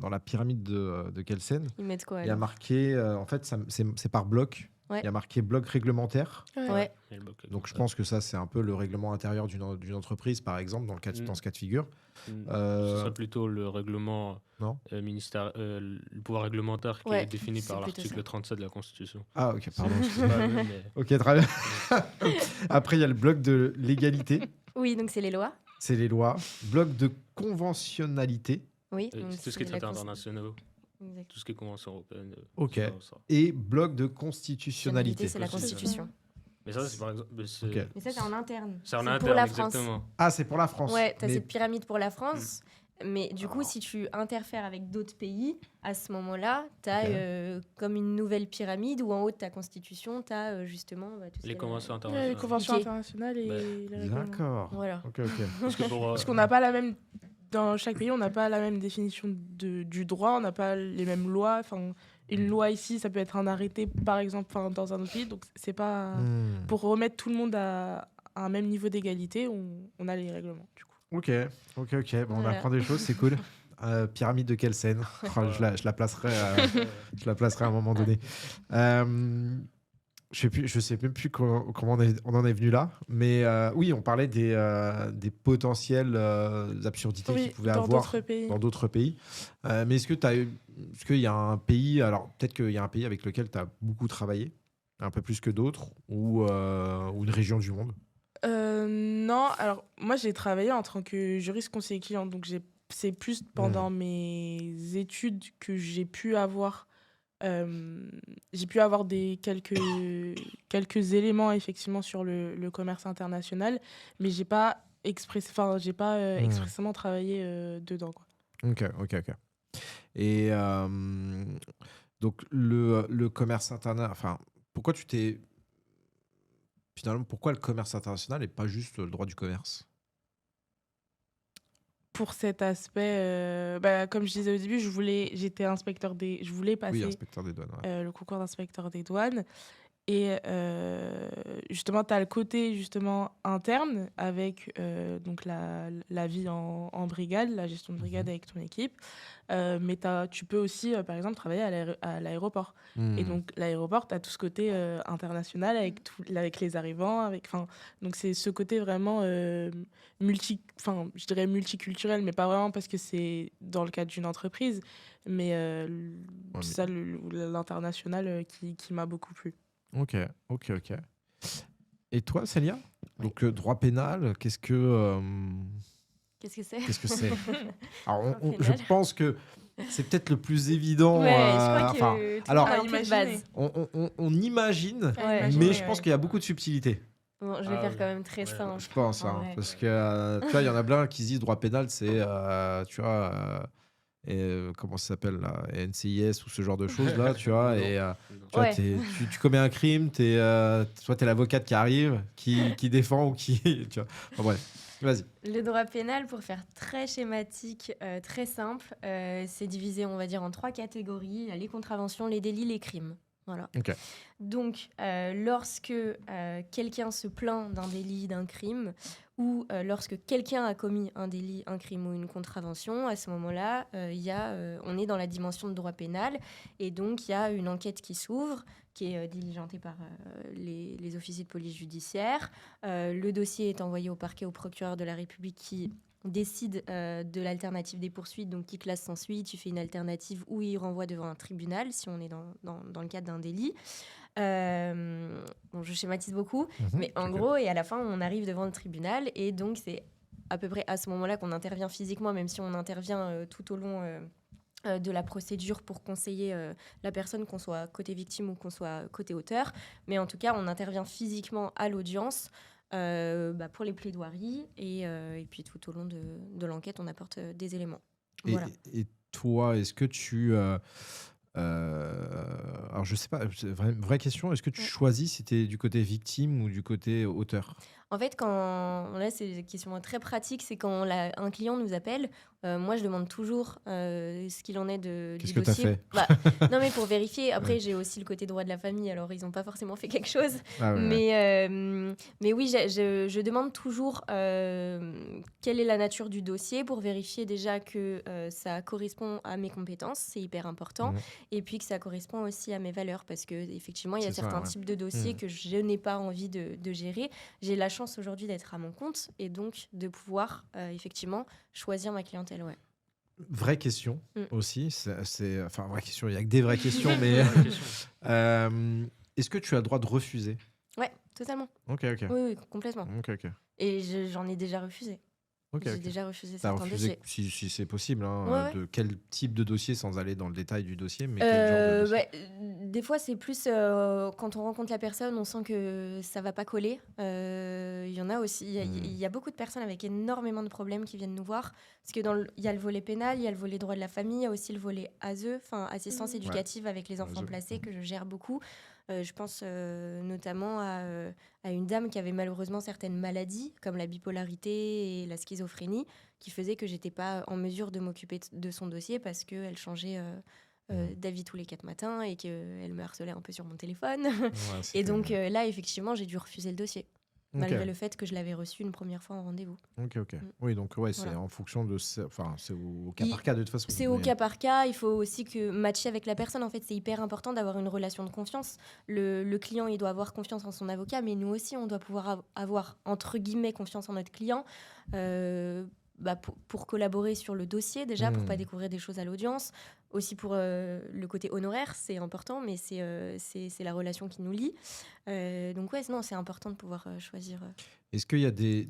[SPEAKER 2] la pyramide de Kelsen,
[SPEAKER 1] Ils mettent quoi,
[SPEAKER 2] il y a
[SPEAKER 1] alors?
[SPEAKER 2] marqué, en fait, c'est par bloc.
[SPEAKER 1] Ouais.
[SPEAKER 2] Il y a marqué bloc réglementaire.
[SPEAKER 1] Ouais.
[SPEAKER 4] Et le bloc
[SPEAKER 2] Donc je pense que ça, c'est un peu le règlement intérieur d'une entreprise, par exemple, dans ce cas de figure.
[SPEAKER 4] Ce
[SPEAKER 2] Euh,
[SPEAKER 4] serait plutôt le règlement
[SPEAKER 2] Non.
[SPEAKER 4] le pouvoir réglementaire qui
[SPEAKER 1] Ouais,
[SPEAKER 4] est défini
[SPEAKER 1] c'est
[SPEAKER 4] par
[SPEAKER 1] plutôt
[SPEAKER 4] l'article
[SPEAKER 1] ça.
[SPEAKER 4] 37 de la Constitution.
[SPEAKER 2] Ah, ok, pardon.
[SPEAKER 4] C'est pas le même, mais-
[SPEAKER 2] Ok, très bien. Après, il y a le bloc de l'égalité,
[SPEAKER 1] Oui, donc c'est les lois.
[SPEAKER 2] c'est les lois. Bloc de conventionnalité
[SPEAKER 1] Oui,
[SPEAKER 4] Oui,
[SPEAKER 1] donc
[SPEAKER 4] c'est tout ce qui est
[SPEAKER 1] la
[SPEAKER 4] traités
[SPEAKER 1] cons-
[SPEAKER 4] internationaux,
[SPEAKER 1] Exact.
[SPEAKER 4] tout ce qui est convention européenne.
[SPEAKER 2] Ok.
[SPEAKER 4] Ça.
[SPEAKER 2] et bloc de constitutionnalité.
[SPEAKER 1] C'est la Constitution.
[SPEAKER 4] Mais ça, c'est par exemple. C'est
[SPEAKER 2] Ok.
[SPEAKER 1] Mais ça, c'est en interne.
[SPEAKER 4] c'est en
[SPEAKER 1] C'est
[SPEAKER 4] interne,
[SPEAKER 1] pour la France.
[SPEAKER 4] exactement.
[SPEAKER 2] Ah, c'est pour la France.
[SPEAKER 1] Ouais, t'as
[SPEAKER 2] Mais-
[SPEAKER 1] cette pyramide pour la France. Mais du coup,
[SPEAKER 2] Alors.
[SPEAKER 1] si tu interfères avec d'autres pays, à ce moment-là, tu as
[SPEAKER 2] Ok.
[SPEAKER 1] comme une nouvelle pyramide où en haut de ta constitution, tu as justement tout ce qui
[SPEAKER 4] Les
[SPEAKER 1] est
[SPEAKER 4] conventions
[SPEAKER 3] Ouais,
[SPEAKER 4] internationales.
[SPEAKER 3] les conventions
[SPEAKER 1] Ok.
[SPEAKER 3] internationales et
[SPEAKER 4] Bah,
[SPEAKER 3] les règlements.
[SPEAKER 2] D'accord.
[SPEAKER 1] Voilà.
[SPEAKER 2] Ok, ok.
[SPEAKER 4] Parce que pour,
[SPEAKER 3] Parce qu'on n'a pas la même. Dans chaque pays, on n'a pas la même définition du droit, on n'a pas les mêmes lois. Enfin, une loi ici, ça peut être un arrêté, par exemple, dans un autre pays. Donc, c'est pas.
[SPEAKER 2] Hmm.
[SPEAKER 3] Pour remettre tout le monde à un même niveau d'égalité, on a les règlements, du coup.
[SPEAKER 2] Ok. Bon, on
[SPEAKER 1] Voilà.
[SPEAKER 2] apprend des choses, c'est cool. Pyramide de Kelsen. Oh, je la placerai. Je la placerai à un moment donné. Je sais même plus comment on en est venu là, mais oui, on parlait des potentielles absurdités
[SPEAKER 3] Oui,
[SPEAKER 2] qu'il pouvait
[SPEAKER 3] dans
[SPEAKER 2] avoir
[SPEAKER 3] d'autres pays.
[SPEAKER 2] dans d'autres pays. Mais est-ce qu'il y a un pays, alors peut-être qu'il y a un pays avec lequel tu as beaucoup travaillé, un peu plus que d'autres, ou une région du monde?
[SPEAKER 3] Non, alors moi j'ai travaillé en tant que juriste conseiller client, donc c'est plus pendant mes études que j'ai pu avoir quelques éléments effectivement sur le commerce international, mais j'ai pas expressément travaillé dedans, quoi.
[SPEAKER 2] Ok. Et donc le commerce international, enfin, pourquoi le commerce international et pas juste le droit du commerce?
[SPEAKER 3] Pour cet aspect, comme je disais au début, je voulais passer
[SPEAKER 2] Oui, inspecteur des douanes. Ouais.
[SPEAKER 3] le concours d'inspecteur des douanes. Et justement, tu as le côté justement interne avec donc la vie en brigade, la gestion de brigade avec ton équipe. Mais tu peux aussi, par exemple, travailler à l'aéroport. Et donc, l'aéroport, tu as tout ce côté international avec les arrivants. Donc, c'est ce côté vraiment je dirais multiculturel, mais pas vraiment parce que c'est dans le cadre d'une entreprise. Mais
[SPEAKER 2] mais-
[SPEAKER 3] c'est ça, l'international qui m'a beaucoup plu.
[SPEAKER 2] Ok. Et toi, Célia? Donc, droit pénal, qu'est-ce que
[SPEAKER 1] Qu'est-ce que c'est?
[SPEAKER 2] qu'est-ce que c'est? Alors,
[SPEAKER 1] Droit
[SPEAKER 2] je
[SPEAKER 1] pénal.
[SPEAKER 2] pense que c'est peut-être le plus évident.
[SPEAKER 1] Ouais, je crois que
[SPEAKER 2] enfin,
[SPEAKER 1] tout
[SPEAKER 2] alors,
[SPEAKER 1] le monde a un peu de
[SPEAKER 3] imaginer.
[SPEAKER 1] base.
[SPEAKER 2] on imagine,
[SPEAKER 3] Ouais,
[SPEAKER 1] imagine,
[SPEAKER 2] mais
[SPEAKER 3] ouais,
[SPEAKER 2] je pense
[SPEAKER 3] ouais.
[SPEAKER 2] qu'il y a beaucoup de subtilités.
[SPEAKER 1] Bon, je vais
[SPEAKER 4] Ah
[SPEAKER 1] faire
[SPEAKER 4] oui.
[SPEAKER 1] quand même très
[SPEAKER 4] Ouais.
[SPEAKER 1] simple.
[SPEAKER 2] Je pense,
[SPEAKER 1] Ah
[SPEAKER 2] hein,
[SPEAKER 1] ouais.
[SPEAKER 2] parce que tu vois, il y en a plein qui se disent droit pénal, c'est, tu vois, comment ça s'appelle là, NCIS ou ce genre de choses là, tu vois,
[SPEAKER 4] Non.
[SPEAKER 2] et
[SPEAKER 4] Non.
[SPEAKER 2] tu vois,
[SPEAKER 1] Ouais.
[SPEAKER 2] tu commets un crime, soit t'es l'avocate qui arrive, qui défend ou qui, tu vois. Enfin, bref, vas-y.
[SPEAKER 1] Le droit pénal, pour faire très schématique, très simple, c'est divisé, on va dire, en 3 catégories. Il y a les contraventions, les délits, les crimes. Voilà.
[SPEAKER 2] Ok.
[SPEAKER 1] Donc, lorsque quelqu'un se plaint d'un délit, d'un crime, ou lorsque quelqu'un a commis un délit, un crime ou une contravention, à ce moment-là, on est dans la dimension de droit pénal. Et donc, il y a une enquête qui s'ouvre, qui est diligentée par les officiers de police judiciaire. Le dossier est envoyé au parquet, au procureur de la République qui décide de l'alternative des poursuites, donc qui classe sans suite, tu fais une alternative ou il renvoie devant un tribunal si on est dans le cadre d'un délit. Bon, je schématise beaucoup, mais en gros, et à la fin, on arrive devant le tribunal et donc c'est à peu près à ce moment-là qu'on intervient physiquement, même si on intervient tout au long de la procédure pour conseiller la personne, qu'on soit côté victime ou qu'on soit côté auteur. Mais en tout cas, on intervient physiquement à l'audience pour les plaidoiries et puis tout au long de l'enquête, on apporte des éléments. Voilà.
[SPEAKER 2] Et toi, est-ce que tu... alors, je sais pas, c'est vraie question, est-ce que tu choisis si tu es du côté victime ou du côté auteur?
[SPEAKER 1] En fait, là, c'est une question très pratique, c'est quand un client nous appelle, moi, je demande toujours ce qu'il en est du
[SPEAKER 2] Qu'est-ce que tu as
[SPEAKER 1] dossier.
[SPEAKER 2] fait?
[SPEAKER 1] Non, mais pour vérifier. Après, j'ai aussi le côté droit de la famille, alors ils n'ont pas forcément fait quelque chose.
[SPEAKER 2] Ah ouais,
[SPEAKER 1] Mais oui, je demande toujours quelle est la nature du dossier pour vérifier déjà que ça correspond à mes compétences, c'est hyper important, et puis que ça correspond aussi à mes valeurs, parce qu'effectivement, il y a certains types de dossiers que je n'ai pas envie de gérer. J'ai la chance aujourd'hui d'être à mon compte et donc de pouvoir effectivement choisir ma clientèle. Ouais.
[SPEAKER 2] Vraie question aussi, enfin vraie question, il n'y a que des vraies questions, mais est-ce que tu as le droit de refuser?
[SPEAKER 1] Ouais, totalement.
[SPEAKER 2] Ok.
[SPEAKER 1] Oui, complètement.
[SPEAKER 2] Ok.
[SPEAKER 1] Et j'en ai déjà refusé. J'ai déjà refusé
[SPEAKER 2] T'as
[SPEAKER 1] certains
[SPEAKER 2] refusé,
[SPEAKER 1] dossiers.
[SPEAKER 2] si c'est possible,
[SPEAKER 1] Ouais.
[SPEAKER 2] de quel type de dossier, sans aller dans le détail du dossier, mais quel genre de dossier?
[SPEAKER 1] Des fois, c'est plus quand on rencontre la personne, on sent que ça va pas coller. Il y en a aussi. Il y a beaucoup de personnes avec énormément de problèmes qui viennent nous voir. Parce que il y a le volet pénal, il y a le volet droit de la famille, il y a aussi le volet ASE, assistance éducative avec les enfants placés, que je gère beaucoup. Je pense notamment à une dame qui avait malheureusement certaines maladies, comme la bipolarité et la schizophrénie, qui faisait que j'étais pas en mesure de m'occuper de son dossier parce qu'elle changeait d'avis tous les 4 matins et qu'elle me harcelait un peu sur mon téléphone. Et donc là, effectivement, j'ai dû refuser le dossier, malgré le fait que je l'avais reçu une première fois en rendez-vous.
[SPEAKER 2] Ok. Oui, donc c'est en fonction de... Enfin, c'est au cas par cas de toute façon.
[SPEAKER 1] C'est au cas par cas. Il faut aussi matcher avec la personne. En fait, c'est hyper important d'avoir une relation de confiance. Le client, il doit avoir confiance en son avocat, mais nous aussi, on doit pouvoir avoir, entre guillemets, confiance en notre client. Pour collaborer sur le dossier déjà, pour pas découvrir des choses à l'audience, aussi pour le côté honoraire, c'est important, mais c'est la relation qui nous lie. Donc c'est important de pouvoir choisir.
[SPEAKER 2] Est-ce qu'il y a des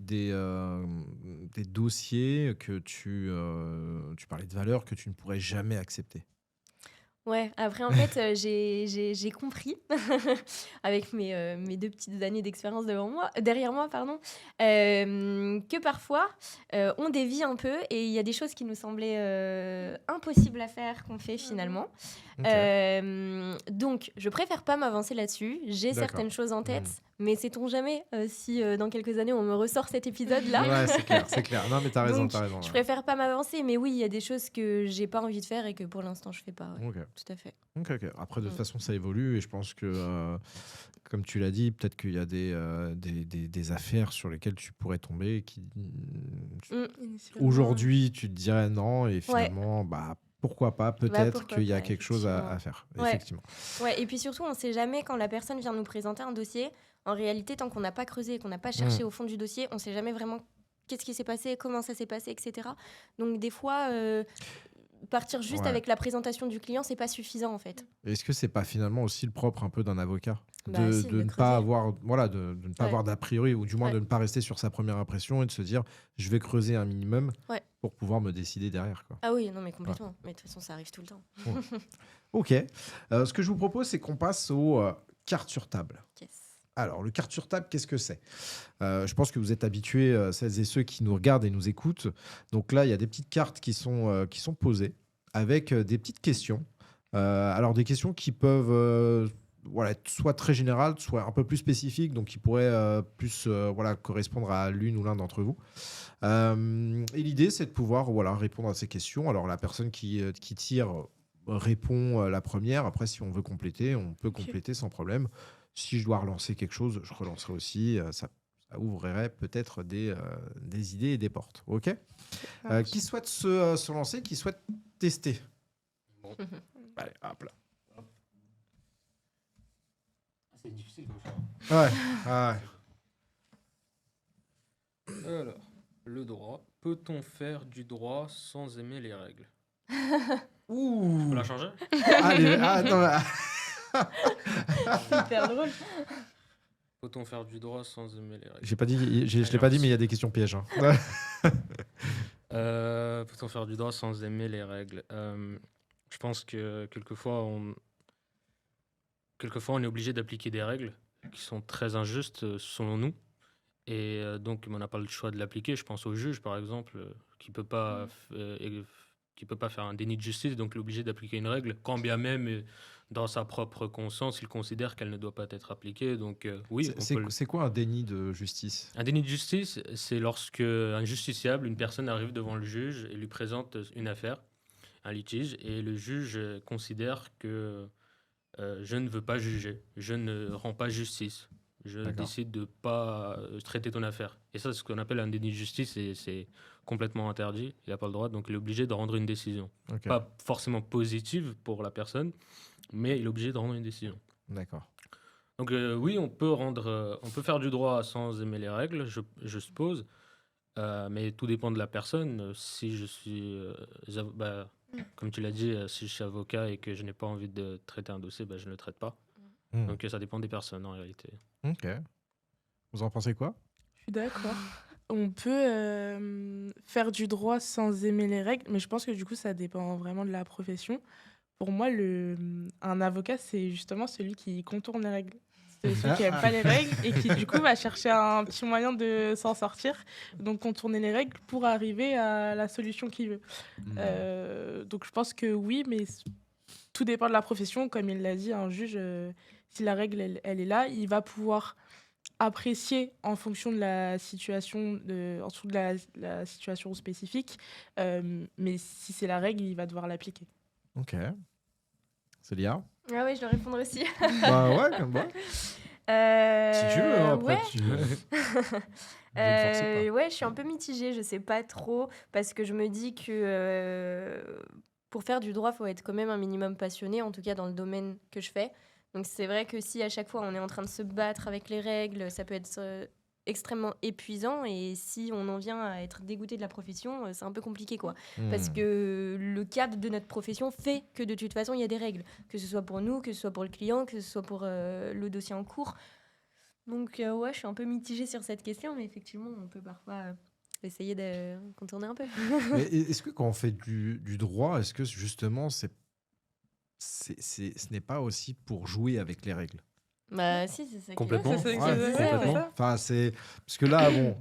[SPEAKER 2] dossiers que tu parlais de valeurs que tu ne pourrais jamais accepter?
[SPEAKER 1] Ouais, après en fait, j'ai compris avec mes 2 petites années d'expérience derrière moi, que parfois on dévie un peu et il y a des choses qui nous semblaient impossibles à faire qu'on fait finalement. Donc je préfère pas m'avancer là-dessus. J'ai certaines choses en tête, mais sait-on jamais si dans quelques années on me ressort cet épisode-là.
[SPEAKER 2] Ouais, c'est clair. Non, mais t'as raison.
[SPEAKER 1] Je préfère pas m'avancer, mais oui, il y a des choses que j'ai pas envie de faire et que pour l'instant je fais pas. Ouais.
[SPEAKER 2] Ok.
[SPEAKER 1] Tout à fait.
[SPEAKER 2] Ok. Après, de toute façon, ça évolue et je pense que, comme tu l'as dit, peut-être qu'il y a des affaires sur lesquelles tu pourrais tomber qui, aujourd'hui, tu te dirais non et finalement, pourquoi pas, peut-être qu'il y a quelque chose à faire, effectivement.
[SPEAKER 1] Ouais, et puis surtout, on ne sait jamais quand la personne vient nous présenter un dossier. En réalité, tant qu'on n'a pas creusé et qu'on n'a pas cherché au fond du dossier, on ne sait jamais vraiment qu'est-ce qui s'est passé, comment ça s'est passé, etc. Donc des fois, partir juste avec la présentation du client, c'est pas suffisant en fait.
[SPEAKER 2] Est-ce que c'est pas finalement aussi le propre un peu d'un avocat de ne
[SPEAKER 1] creuser.
[SPEAKER 2] pas avoir, de ne pas avoir d'a priori, ou du moins de ne pas rester sur sa première impression et de se dire je vais creuser un minimum pour pouvoir me décider derrière, quoi.
[SPEAKER 1] Ah oui, non mais complètement. Mais de toute façon, ça arrive tout le temps.
[SPEAKER 2] Ok. Ce que je vous propose, c'est qu'on passe aux cartes sur table.
[SPEAKER 1] Yes.
[SPEAKER 2] Alors, le carte sur table, qu'est-ce que c'est? Je pense que vous êtes habitués, celles et ceux qui nous regardent et nous écoutent. Donc là, il y a des petites cartes qui sont posées avec des petites questions. Alors, des questions qui peuvent être soit très générales, soit un peu plus spécifiques, donc qui pourraient plus correspondre à l'une ou l'un d'entre vous. Et l'idée, c'est de pouvoir répondre à ces questions. Alors, la personne qui tire répond la première. Après, si on veut compléter, on peut
[SPEAKER 3] Ok.
[SPEAKER 2] compléter sans problème. Si je dois relancer quelque chose, je relancerai aussi. Ça ouvrirait peut-être des idées et des portes. OK.
[SPEAKER 3] Ça marche.
[SPEAKER 2] Qui souhaite se lancer, qui souhaite tester?
[SPEAKER 4] Bon.
[SPEAKER 2] Allez, hop là.
[SPEAKER 4] C'est difficile comme ça.
[SPEAKER 2] Ouais. Ah ouais.
[SPEAKER 4] Alors, le droit. Peut-on faire du droit sans aimer les règles?
[SPEAKER 2] Ouh.
[SPEAKER 4] On l'a changé?
[SPEAKER 2] Allez, attends.
[SPEAKER 1] Hyper drôle.
[SPEAKER 4] Peut-on faire du droit sans aimer les règles?
[SPEAKER 2] J'ai pas dit, je l'ai pas dit, mais il y a des questions pièges. Hein.
[SPEAKER 4] Peut-on faire du droit sans aimer les règles? Je pense que quelquefois on est obligé d'appliquer des règles qui sont très injustes selon nous. Et donc, on n'a pas le choix de l'appliquer. Je pense au juge, par exemple, qui peut pas, qui peut pas faire un déni de justice, donc il est obligé d'appliquer une règle, quand bien même, dans sa propre conscience, il considère qu'elle ne doit pas être appliquée. Donc, oui, on peut
[SPEAKER 2] C'est quoi un déni de justice?
[SPEAKER 4] un déni de justice, c'est lorsque un justiciable, une personne arrive devant le juge et lui présente une affaire, un litige, et le juge considère que je ne veux pas juger, je ne rends pas justice, je
[SPEAKER 2] D'accord.
[SPEAKER 4] décide de pas traiter ton affaire. Et ça, c'est ce qu'on appelle un déni de justice, et c'est complètement interdit. Il n'a pas le droit, donc il est obligé de rendre une décision.
[SPEAKER 2] Ok.
[SPEAKER 4] Pas forcément positive pour la personne, mais il est obligé de rendre une décision.
[SPEAKER 2] D'accord.
[SPEAKER 4] Donc oui, on peut faire du droit sans aimer les règles, je suppose, mais tout dépend de la personne. Si je suis, comme tu l'as dit, si je suis avocat et que je n'ai pas envie de traiter un dossier, je ne le traite pas.
[SPEAKER 2] Hmm.
[SPEAKER 4] Donc ça dépend des personnes en réalité.
[SPEAKER 2] Ok. Vous en pensez quoi?
[SPEAKER 3] Je suis d'accord. On peut faire du droit sans aimer les règles, mais je pense que du coup, ça dépend vraiment de la profession. Pour moi, un avocat, c'est justement celui qui contourne les règles. C'est celui qui n'aime pas les règles et qui, du coup, va chercher un petit moyen de s'en sortir. Donc, contourner les règles pour arriver à la solution qu'il veut. Donc, je pense que oui, mais tout dépend de la profession. Comme il l'a dit, un juge, si la règle, elle est là, il va pouvoir apprécier en fonction de la situation, en dessous de la situation spécifique. Mais si c'est la règle, il va devoir l'appliquer.
[SPEAKER 2] Ok. Célia?
[SPEAKER 1] Ah ouais, je dois répondre aussi.
[SPEAKER 2] Bah ouais, comme moi. Si tu veux, hein, après,
[SPEAKER 1] Ouais.
[SPEAKER 2] tu veux. Je ne force pas.
[SPEAKER 1] Ouais, je suis un peu mitigée, je sais pas trop, parce que je me dis que pour faire du droit, il faut être quand même un minimum passionné, en tout cas dans le domaine que je fais. Donc c'est vrai que si à chaque fois on est en train de se battre avec les règles, ça peut être extrêmement épuisant, et si on en vient à être dégoûté de la profession, c'est un peu compliqué, quoi. Parce que le cadre de notre profession fait que de toute façon il y a des règles, que ce soit pour nous, que ce soit pour le client, que ce soit pour le dossier en cours. Donc ouais, je suis un peu mitigée sur cette question, mais effectivement on peut parfois essayer de contourner un peu.
[SPEAKER 2] Mais est-ce que quand on fait du droit, est-ce que justement ce n'est pas aussi pour jouer avec les règles?
[SPEAKER 1] Bah si, c'est ça.
[SPEAKER 4] Complètement.
[SPEAKER 3] C'est
[SPEAKER 2] Ouais,
[SPEAKER 4] complètement.
[SPEAKER 2] Enfin, parce que là, bon,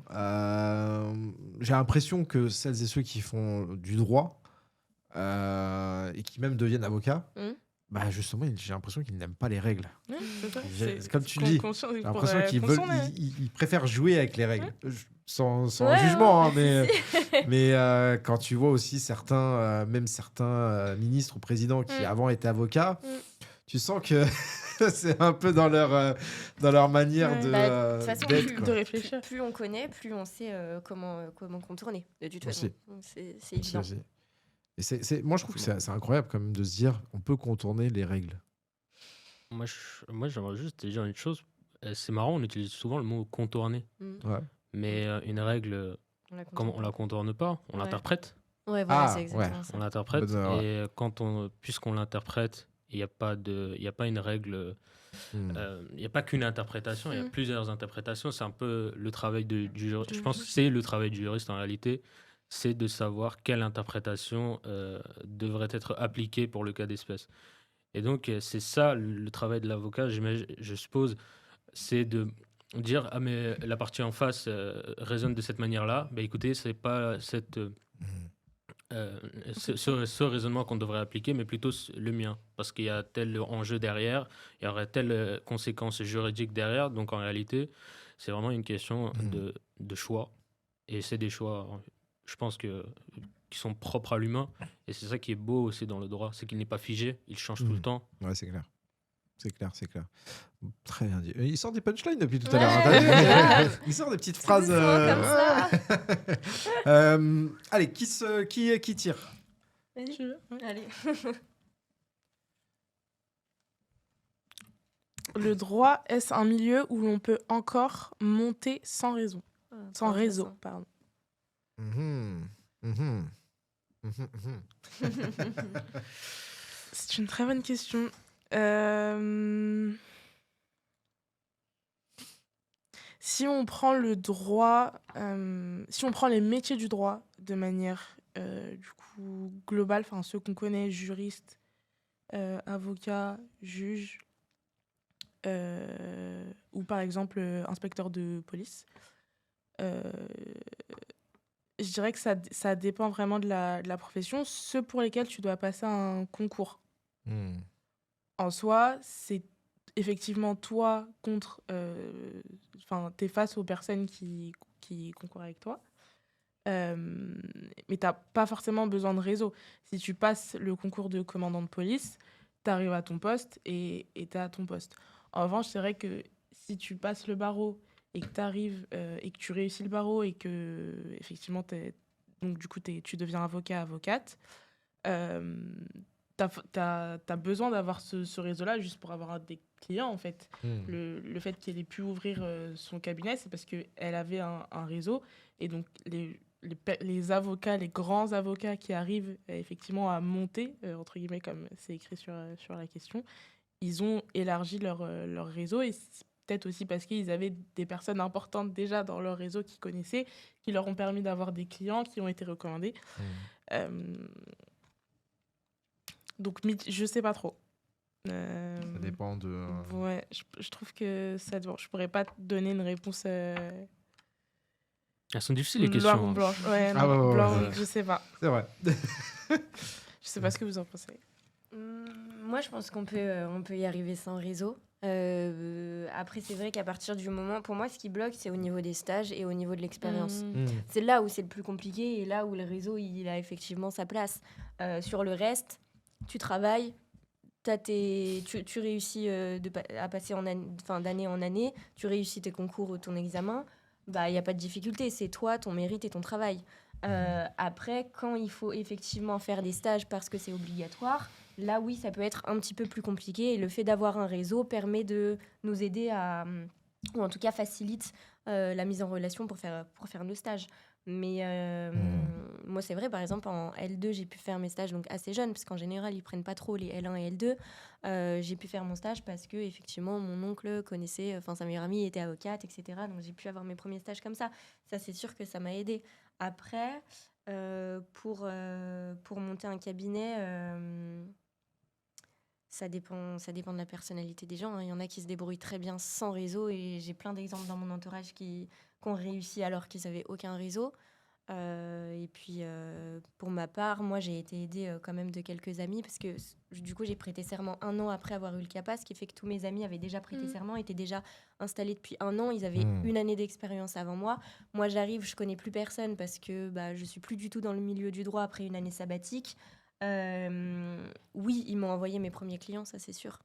[SPEAKER 2] j'ai l'impression que celles et ceux qui font du droit et qui même deviennent avocats, bah justement, j'ai l'impression qu'ils n'aiment pas les règles.
[SPEAKER 3] C'est ça.
[SPEAKER 2] C'est comme tu dis. J'ai l'impression qu'ils ils préfèrent jouer avec les règles. Sans
[SPEAKER 1] Ouais,
[SPEAKER 2] jugement,
[SPEAKER 1] ouais.
[SPEAKER 2] hein, mais quand tu vois aussi certains ministres ou présidents qui avant étaient avocats, tu sens que c'est un peu dans leur manière
[SPEAKER 3] Ouais.
[SPEAKER 1] De toute façon,
[SPEAKER 2] d'être, quoi.
[SPEAKER 3] de réfléchir.
[SPEAKER 1] plus on connaît, plus on sait comment contourner, de toute
[SPEAKER 2] Aussi.
[SPEAKER 1] façon. Donc, c'est évident.
[SPEAKER 2] Aussi. Et moi, je trouve que c'est incroyable quand même de se dire on peut contourner les règles.
[SPEAKER 4] Moi, j'aimerais juste te dire une chose. C'est marrant, on utilise souvent le mot contourner,
[SPEAKER 2] Ouais.
[SPEAKER 4] mais une règle, comme on la contourne pas, on
[SPEAKER 1] Ouais.
[SPEAKER 4] l'interprète.
[SPEAKER 1] Ouais, voilà,
[SPEAKER 2] Ah,
[SPEAKER 1] c'est exactement ça.
[SPEAKER 4] On l'interprète,
[SPEAKER 2] Ouais.
[SPEAKER 4] et puisqu'on l'interprète, il n'y a pas une règle, il n'y a pas qu'une interprétation, il y a plusieurs interprétations. C'est un peu le travail du juriste. Je pense que c'est le travail du juriste en réalité, c'est de savoir quelle interprétation devrait être appliquée pour le cas d'espèce. Et donc, c'est ça le travail de l'avocat, je suppose, c'est de dire ah mais la partie en face raisonne de cette manière-là. Bah écoutez, c'est pas ce raisonnement qu'on devrait appliquer, mais plutôt le mien, parce qu'il y a tel enjeu derrière, il y aurait telle conséquence juridique derrière. Donc en réalité, c'est vraiment une question de choix, et c'est des choix, je pense que qui sont propres à l'humain. Et c'est ça qui est beau aussi dans le droit, c'est qu'il n'est pas figé, il change tout le temps.
[SPEAKER 2] Ouais, c'est clair. C'est clair, c'est clair. Très bien dit. Il sort des punchlines depuis tout à
[SPEAKER 1] Ouais,
[SPEAKER 2] l'heure. T'as vu
[SPEAKER 1] grave.
[SPEAKER 2] Il sort des petites
[SPEAKER 1] Tout
[SPEAKER 2] phrases.
[SPEAKER 1] doucement, comme ça.
[SPEAKER 2] Allez, qui tire?
[SPEAKER 1] Vas-y.
[SPEAKER 3] Tu veux? Ouais.
[SPEAKER 1] Allez.
[SPEAKER 3] Le droit, est-ce un milieu où l'on peut encore monter sans raison? Sans réseau, pardon.
[SPEAKER 2] Mhm. Mhm. Mhm, mhm.
[SPEAKER 3] C'est une très bonne question. Si on prend le droit, si on prend les métiers du droit de manière du coup globale, enfin ceux qu'on connaît, juriste, avocat, juge, ou par exemple inspecteur de police, euh, je dirais que ça dépend vraiment de la profession. Ceux pour lesquels tu dois passer un concours.
[SPEAKER 2] Hmm.
[SPEAKER 3] En soi, c'est effectivement toi contre... Enfin, t'es face aux personnes qui concourent avec toi. Mais t'as pas forcément besoin de réseau. Si tu passes le concours de commandant de police, t'arrives à ton poste et t'es à ton poste. En revanche, c'est vrai que si tu passes le barreau et que t'arrives et que tu réussis le barreau et que effectivement donc du coup tu deviens avocat, avocate, euh, t'as besoin d'avoir ce réseau-là juste pour avoir des clients, en fait.
[SPEAKER 2] Hmm.
[SPEAKER 3] Le fait qu'elle ait pu ouvrir son cabinet, c'est parce qu'elle avait un réseau. Et donc, les avocats, les grands avocats qui arrivent effectivement à monter, entre guillemets, comme c'est écrit sur la question, ils ont élargi leur réseau. Et c'est peut-être aussi parce qu'ils avaient des personnes importantes déjà dans leur réseau qu'ils connaissaient, qui leur ont permis d'avoir des clients qui ont été recommandés.
[SPEAKER 2] Hmm.
[SPEAKER 3] Euh, donc, je sais pas trop.
[SPEAKER 2] Ça dépend de.
[SPEAKER 3] Ouais, je trouve que ça dépend. Je pourrais pas te donner une réponse
[SPEAKER 4] Elles sont difficiles les
[SPEAKER 3] noire
[SPEAKER 4] questions.
[SPEAKER 3] ou
[SPEAKER 4] Hein.
[SPEAKER 3] blanche. Ouais,
[SPEAKER 2] Ah
[SPEAKER 3] non,
[SPEAKER 2] ouais,
[SPEAKER 3] blanc,
[SPEAKER 4] ouais.
[SPEAKER 3] je sais pas.
[SPEAKER 2] C'est vrai.
[SPEAKER 3] Je sais pas ce que vous en pensez.
[SPEAKER 1] Moi, je pense qu'on peut y arriver sans réseau. Après, c'est vrai qu'à partir du moment... Pour moi, ce qui bloque, c'est au niveau des stages et au niveau de l'expérience.
[SPEAKER 2] Hmm.
[SPEAKER 1] C'est là où c'est le plus compliqué et là où le réseau, il a effectivement sa place. Sur le reste, tu travailles, tu réussis à passer d'année en année, tu réussis tes concours ou ton examen, bah, il n'y a pas de difficulté, c'est toi, ton mérite et ton travail. Après, quand il faut effectivement faire des stages parce que c'est obligatoire, là oui, ça peut être un petit peu plus compliqué et le fait d'avoir un réseau permet de nous aider ou en tout cas facilite la mise en relation pour faire nos stages. Mais moi, c'est vrai, par exemple, en L2, j'ai pu faire mes stages donc assez jeunes, parce qu'en général, ils prennent pas trop les L1 et L2. J'ai pu faire mon stage parce que, effectivement, mon oncle connaissait, enfin, sa meilleure amie était avocate, etc. Donc, j'ai pu avoir mes premiers stages comme ça. Ça, c'est sûr que ça m'a aidée. Après, pour monter un cabinet, ça dépend de la personnalité des gens. Hein. Il y en a qui se débrouillent très bien sans réseau, et j'ai plein d'exemples dans mon entourage qui ont réussi alors qu'ils n'avaient aucun réseau. Et puis, pour ma part, moi, j'ai été aidée quand même de quelques amis parce que du coup, j'ai prêté serment 1 an après avoir eu le CAPA, ce qui fait que tous mes amis avaient déjà prêté serment, étaient déjà installés depuis 1 an. Ils avaient 1 année d'expérience avant moi. Moi, j'arrive, je connais plus personne parce que je suis plus du tout dans le milieu du droit après une année sabbatique. Oui, ils m'ont envoyé mes premiers clients, ça c'est sûr.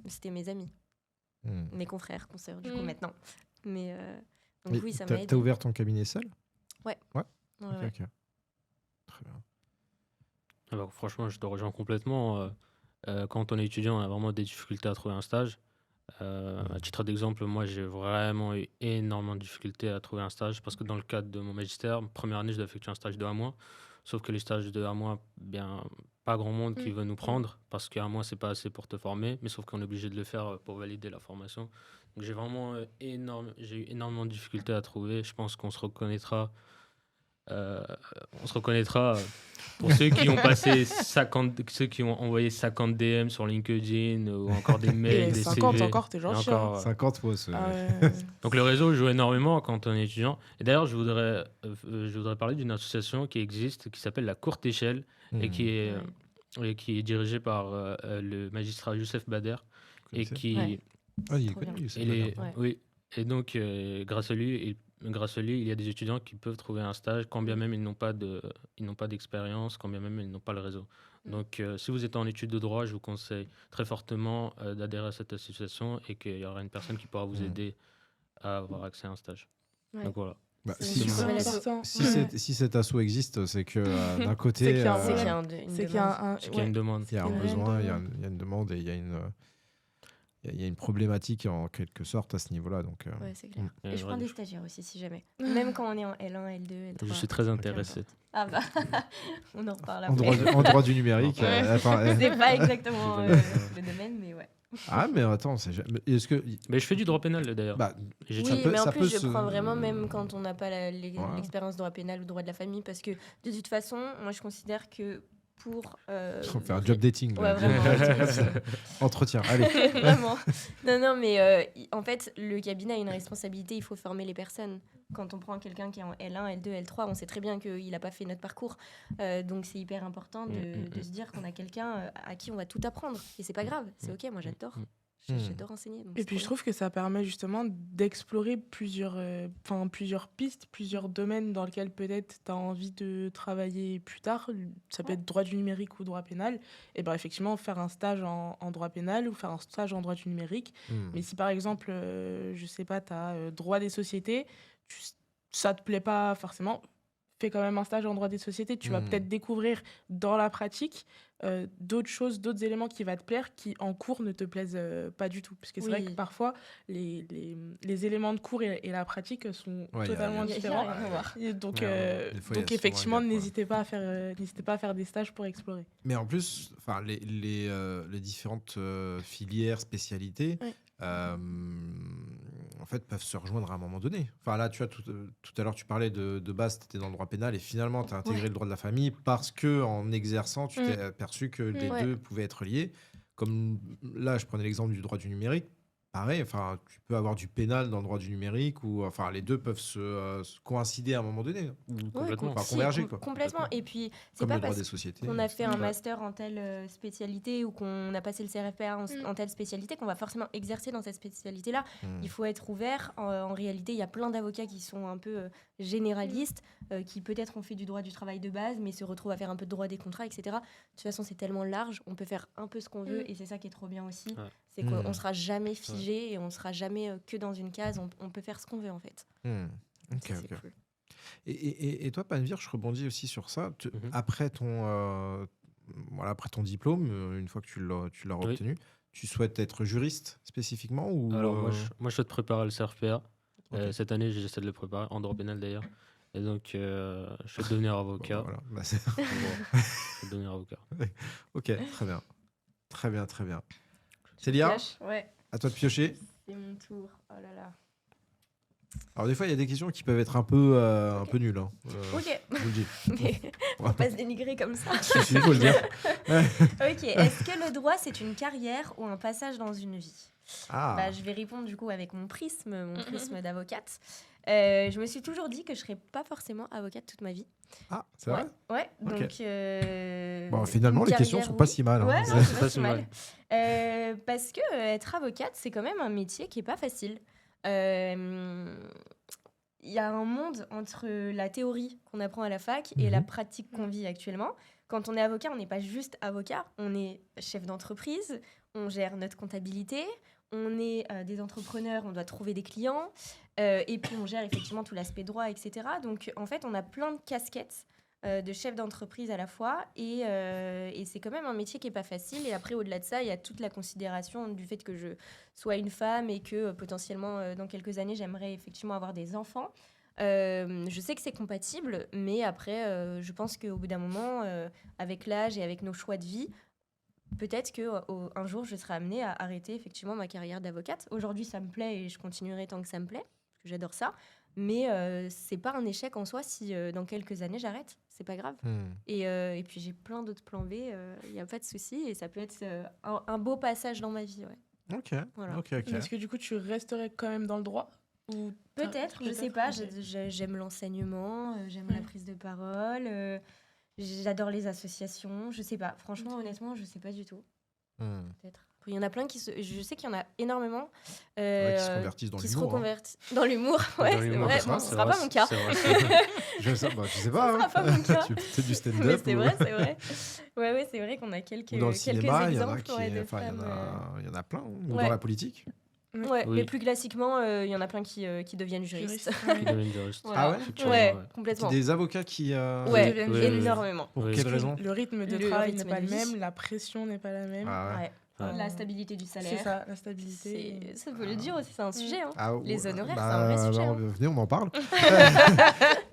[SPEAKER 1] C'était mes amis, mes confrères, consoeurs, du coup, maintenant. Mais donc oui, ça m'a aidé.
[SPEAKER 2] T'as ouvert ton cabinet seul?
[SPEAKER 1] Ouais.
[SPEAKER 2] Ouais.
[SPEAKER 1] Ouais.
[SPEAKER 2] Ok. Très bien.
[SPEAKER 4] Ah bah, franchement, je te rejoins complètement. Quand on est étudiant, on a vraiment des difficultés à trouver un stage. À titre d'exemple, moi, j'ai vraiment eu énormément de difficultés à trouver un stage parce que dans le cadre de mon magistère, première année, je dois effectuer un stage de 1 mois. Sauf que les stages de 1 mois, bien, pas grand monde qui veut nous prendre parce qu'1 mois, c'est pas assez pour te former. Mais sauf qu'on est obligé de le faire pour valider la formation. Donc, j'ai vraiment j'ai eu énormément de difficultés à trouver. Je pense qu'on se reconnaîtra. Pour ceux qui ont passé 50, ceux qui ont envoyé 50 DM sur LinkedIn ou encore des mails,
[SPEAKER 3] Et
[SPEAKER 4] des
[SPEAKER 3] 50
[SPEAKER 4] CV.
[SPEAKER 3] encore, t'es
[SPEAKER 4] Et
[SPEAKER 3] gentil.
[SPEAKER 4] encore,
[SPEAKER 2] 50 fois ce.
[SPEAKER 3] Ah ouais.
[SPEAKER 4] Donc le réseau joue énormément quand on est étudiant. Et d'ailleurs, je voudrais parler d'une association qui existe, qui s'appelle la Courte Échelle et qui est dirigée par le magistrat Youssef Bader. Et qui,
[SPEAKER 1] Ouais.
[SPEAKER 2] Ah, il est
[SPEAKER 1] Trop
[SPEAKER 2] connu,
[SPEAKER 1] bien.
[SPEAKER 2] c'est
[SPEAKER 4] il
[SPEAKER 2] pas
[SPEAKER 4] est-
[SPEAKER 2] grave.
[SPEAKER 1] Ouais.
[SPEAKER 4] oui. Et donc, grâce à lui, grâce à lui, il y a des étudiants qui peuvent trouver un stage, quand bien même ils n'ont pas d'expérience, quand bien même ils n'ont pas le réseau. Donc, si vous êtes en études de droit, je vous conseille très fortement d'adhérer à cette association et qu'il y aura une personne qui pourra vous aider à avoir accès à un stage.
[SPEAKER 1] Ouais.
[SPEAKER 4] Donc voilà.
[SPEAKER 2] Bah,
[SPEAKER 1] C'est
[SPEAKER 2] si,
[SPEAKER 1] une
[SPEAKER 3] super
[SPEAKER 1] belle asso.
[SPEAKER 3] important.
[SPEAKER 2] si cet assaut existe, c'est que d'un
[SPEAKER 3] C'est
[SPEAKER 2] côté,
[SPEAKER 3] qu'il y a un
[SPEAKER 1] C'est qu'il y
[SPEAKER 3] Ouais.
[SPEAKER 1] a une
[SPEAKER 3] C'est qu'il y
[SPEAKER 1] demande.
[SPEAKER 3] a un,
[SPEAKER 4] C'est qu'il y a une demande.
[SPEAKER 2] il y a un
[SPEAKER 3] une
[SPEAKER 2] besoin, il y a,
[SPEAKER 3] demande.
[SPEAKER 2] il y a une demande et il y a une problématique en quelque sorte à ce niveau-là. Donc,
[SPEAKER 1] Ouais, c'est clair.
[SPEAKER 4] Il y a
[SPEAKER 1] Et
[SPEAKER 4] une
[SPEAKER 1] je
[SPEAKER 4] vraie
[SPEAKER 1] prends des
[SPEAKER 4] diff-
[SPEAKER 1] stagiaires aussi, si jamais. Même quand on est en L1, L2, L3.
[SPEAKER 4] Je suis très intéressé.
[SPEAKER 1] Ah bah, on en reparle
[SPEAKER 2] en
[SPEAKER 1] après.
[SPEAKER 2] droit du numérique.
[SPEAKER 4] Ouais.
[SPEAKER 1] C'est pas exactement le domaine, mais ouais.
[SPEAKER 2] Ah, mais attends, est-ce que.
[SPEAKER 4] Mais je fais du droit pénal d'ailleurs.
[SPEAKER 2] Bah,
[SPEAKER 4] J'ai
[SPEAKER 1] Oui,
[SPEAKER 2] peut-
[SPEAKER 1] mais en
[SPEAKER 2] ça
[SPEAKER 1] plus,
[SPEAKER 2] peut
[SPEAKER 1] je
[SPEAKER 2] se-
[SPEAKER 1] prends vraiment même quand on n'a pas
[SPEAKER 2] Ouais.
[SPEAKER 1] l'expérience droit pénal ou droit de la famille, parce que de toute façon, moi je considère que pour...
[SPEAKER 2] on fait un job dating.
[SPEAKER 1] Ouais,
[SPEAKER 2] là.
[SPEAKER 1] vraiment.
[SPEAKER 2] Entretien, allez.
[SPEAKER 1] Vraiment. Non, mais en fait, le cabinet a une responsabilité, il faut former les personnes. Quand on prend quelqu'un qui est en L1, L2, L3, on sait très bien qu'il n'a pas fait notre parcours. Donc c'est hyper important de se dire qu'on a quelqu'un à qui on va tout apprendre. Et c'est pas grave, c'est ok, moi j'adore. J'adore enseigner. Donc
[SPEAKER 3] Et
[SPEAKER 1] c'est
[SPEAKER 3] puis
[SPEAKER 1] trop
[SPEAKER 3] je trouve que ça permet justement d'explorer plusieurs pistes, plusieurs domaines dans lesquels peut-être tu as envie de travailler plus tard. Ça peut être droit du numérique ou droit pénal. Et bien effectivement, faire un stage en droit pénal ou faire un stage en droit du numérique. Mais si par exemple, je sais pas, tu as droit des sociétés, ça te plaît pas forcément, fais quand même un stage en droit des sociétés. Tu vas peut-être découvrir dans la pratique d'autres choses, d'autres éléments qui vont te plaire, qui en cours ne te plaisent pas du tout. Parce que c'est vrai
[SPEAKER 1] Oui.
[SPEAKER 3] que parfois, les éléments de cours et la pratique sont
[SPEAKER 2] Ouais,
[SPEAKER 3] totalement
[SPEAKER 1] Il y a
[SPEAKER 3] différents.
[SPEAKER 1] rien à voir.
[SPEAKER 3] Et donc,
[SPEAKER 2] Ouais, des fois, il y a souvent
[SPEAKER 3] effectivement,
[SPEAKER 2] un gap, quoi.
[SPEAKER 3] n'hésitez pas à faire des stages pour explorer.
[SPEAKER 2] Mais en plus, enfin, les différentes filières, spécialités,
[SPEAKER 3] Ouais.
[SPEAKER 2] en fait, peuvent se rejoindre à un moment donné. Enfin, là, tu vois, tout à l'heure, tu parlais de base, tu étais dans le droit pénal et finalement, tu as intégré
[SPEAKER 1] Ouais.
[SPEAKER 2] le droit de la famille parce que en exerçant, tu t'es aperçu que les
[SPEAKER 1] Ouais.
[SPEAKER 2] deux pouvaient être liés. Comme là, je prenais l'exemple du droit du numérique. Pareil, enfin, tu peux avoir du pénal dans le droit du numérique ou enfin les deux peuvent se coïncider à un moment donné ou
[SPEAKER 4] Complètement.
[SPEAKER 2] enfin,
[SPEAKER 1] Si,
[SPEAKER 2] converger quoi.
[SPEAKER 1] complètement. Et puis, c'est
[SPEAKER 2] Comme
[SPEAKER 1] pas
[SPEAKER 2] le droit
[SPEAKER 1] parce
[SPEAKER 2] des sociétés.
[SPEAKER 1] qu'on a fait un
[SPEAKER 2] Ouais.
[SPEAKER 1] master en telle spécialité ou qu'on a passé le CRFPA en telle spécialité qu'on va forcément exercer dans cette spécialité-là. Il faut être ouvert. En réalité, il y a plein d'avocats qui sont un peu généralistes, qui peut-être ont fait du droit du travail de base, mais se retrouvent à faire un peu de droit des contrats, etc. De toute façon, c'est tellement large, on peut faire un peu ce qu'on veut, et c'est ça qui est trop bien aussi.
[SPEAKER 4] Ouais.
[SPEAKER 1] C'est qu'on sera jamais figé et on sera jamais que dans une case. On peut faire ce qu'on veut, en fait.
[SPEAKER 2] Ok,
[SPEAKER 1] Ça, c'est
[SPEAKER 2] ok.
[SPEAKER 1] cool.
[SPEAKER 2] Et toi, Panvir, je rebondis aussi sur ça.
[SPEAKER 4] Mhm.
[SPEAKER 2] Après ton diplôme, une fois que tu l'as
[SPEAKER 4] Oui.
[SPEAKER 2] obtenu, tu souhaites être juriste spécifiquement ou
[SPEAKER 4] Alors, moi, je souhaite préparer le CRFPA.
[SPEAKER 2] Ok.
[SPEAKER 4] Cette année, j'essaie de le préparer, en droit pénal d'ailleurs. Et donc, je souhaite devenir
[SPEAKER 2] Bon,
[SPEAKER 4] avocat.
[SPEAKER 2] voilà. Bah,
[SPEAKER 4] Je souhaite devenir avocat.
[SPEAKER 2] ok, très bien. Célia,
[SPEAKER 1] Cache, ouais,
[SPEAKER 2] à toi de piocher.
[SPEAKER 1] c'est mon tour. Oh là là.
[SPEAKER 2] Alors des fois, il y a des questions qui peuvent être un peu nulles. Hein.
[SPEAKER 1] Ok.
[SPEAKER 2] Je vous le dis.
[SPEAKER 1] Mais faut pas se dénigrer comme ça.
[SPEAKER 2] Il faut le dire.
[SPEAKER 1] Ok. Est-ce que le droit, c'est une carrière ou un passage dans une vie?
[SPEAKER 2] Ah.
[SPEAKER 1] Je vais répondre du coup avec mon prisme d'avocate. Je me suis toujours dit que je serais pas forcément avocate toute ma vie.
[SPEAKER 2] Ah, c'est vrai.
[SPEAKER 1] Ouais.
[SPEAKER 2] Ok.
[SPEAKER 1] Donc.
[SPEAKER 2] Bon, finalement,
[SPEAKER 1] une
[SPEAKER 2] les questions
[SPEAKER 1] carrière,
[SPEAKER 2] sont pas
[SPEAKER 1] oui.
[SPEAKER 2] si mal. Hein.
[SPEAKER 1] Ouais,
[SPEAKER 2] C'est-
[SPEAKER 1] non,
[SPEAKER 4] c'est pas si mal.
[SPEAKER 1] Parce que être avocate, c'est quand même un métier qui est pas facile. Il y a un monde entre la théorie qu'on apprend à la fac et la pratique qu'on vit actuellement. Quand on est avocat, on n'est pas juste avocat, on est chef d'entreprise, on gère notre comptabilité, on est des entrepreneurs, on doit trouver des clients, et puis on gère effectivement tout l'aspect droit, etc. Donc en fait, on a plein de casquettes de chef d'entreprise à la fois, et c'est quand même un métier qui n'est pas facile. Et après, au-delà de ça, il y a toute la considération du fait que je sois une femme et que potentiellement, dans quelques années, j'aimerais effectivement avoir des enfants. Je sais que c'est compatible, mais après, je pense qu'au bout d'un moment, avec l'âge et avec nos choix de vie, peut-être qu'un jour, je serai amenée à arrêter effectivement ma carrière d'avocate. Aujourd'hui, ça me plaît et je continuerai tant que ça me plaît, parce que j'adore ça. Mais c'est pas un échec en soi si dans quelques années, j'arrête. C'est pas grave. Et puis, j'ai plein d'autres plans B, il n'y a pas de souci. Et ça peut être un beau passage dans ma vie, ouais.
[SPEAKER 2] Ok.
[SPEAKER 1] Voilà.
[SPEAKER 2] Ok.
[SPEAKER 3] Est-ce que du coup, tu resterais quand même dans le droit ou
[SPEAKER 1] Peut-être, je sais pas. J'aime l'enseignement, j'aime la prise de parole, j'adore les associations. Je sais pas. Franchement, honnêtement, je sais pas du tout. Peut-être. Il y en a plein je sais qu'il y en a énormément
[SPEAKER 2] Ouais, qui se convertissent dans
[SPEAKER 1] qui se
[SPEAKER 2] l'humour. Hein.
[SPEAKER 1] reconvertissent dans l'humour. Ouais,
[SPEAKER 4] Dans
[SPEAKER 1] c'est
[SPEAKER 4] l'humour,
[SPEAKER 1] vrai.
[SPEAKER 2] c'est
[SPEAKER 1] Bon,
[SPEAKER 2] vrai,
[SPEAKER 1] ce sera pas mon cas.
[SPEAKER 2] Je sais pas.
[SPEAKER 1] sera pas mon cas.
[SPEAKER 2] Tu fais du
[SPEAKER 1] Mais
[SPEAKER 2] stand-up.
[SPEAKER 1] c'est
[SPEAKER 2] ou...
[SPEAKER 1] vrai, c'est vrai. Ouais, c'est vrai qu'on a quelques
[SPEAKER 2] ou dans le
[SPEAKER 1] quelques
[SPEAKER 2] cinéma, il y en a
[SPEAKER 1] exemples
[SPEAKER 2] qui.
[SPEAKER 1] ouais, de
[SPEAKER 2] Enfin,
[SPEAKER 1] femmes.
[SPEAKER 2] il y en a plein. Hein. Ou
[SPEAKER 1] Ouais.
[SPEAKER 2] dans la politique.
[SPEAKER 1] Ouais,
[SPEAKER 4] Oui.
[SPEAKER 1] mais plus classiquement, il y en a plein qui deviennent juristes.
[SPEAKER 4] Qui deviennent juristes.
[SPEAKER 1] Voilà.
[SPEAKER 2] Ah ouais
[SPEAKER 4] Effectivement,
[SPEAKER 1] Ouais,
[SPEAKER 4] ouais.
[SPEAKER 1] complètement.
[SPEAKER 2] Des avocats qui.
[SPEAKER 1] Ouais,
[SPEAKER 3] deviennent
[SPEAKER 4] Oui,
[SPEAKER 3] juristes.
[SPEAKER 1] énormément.
[SPEAKER 2] Pour
[SPEAKER 4] Oui.
[SPEAKER 2] quelle
[SPEAKER 3] Parce que
[SPEAKER 2] raison
[SPEAKER 3] le rythme de
[SPEAKER 1] Le
[SPEAKER 3] travail n'est
[SPEAKER 1] rythme
[SPEAKER 3] pas
[SPEAKER 1] de
[SPEAKER 3] le
[SPEAKER 1] vie.
[SPEAKER 3] même, la pression n'est pas la même.
[SPEAKER 2] Ah ouais.
[SPEAKER 1] Ouais.
[SPEAKER 3] Euh,
[SPEAKER 1] La stabilité du salaire.
[SPEAKER 3] C'est ça, la stabilité.
[SPEAKER 1] Ça peut le dire aussi, c'est un sujet. Hein.
[SPEAKER 2] Ah,
[SPEAKER 1] Les
[SPEAKER 2] ouais.
[SPEAKER 1] honoraires, c'est un vrai sujet,
[SPEAKER 2] alors,
[SPEAKER 1] hein.
[SPEAKER 2] venez, on en parle.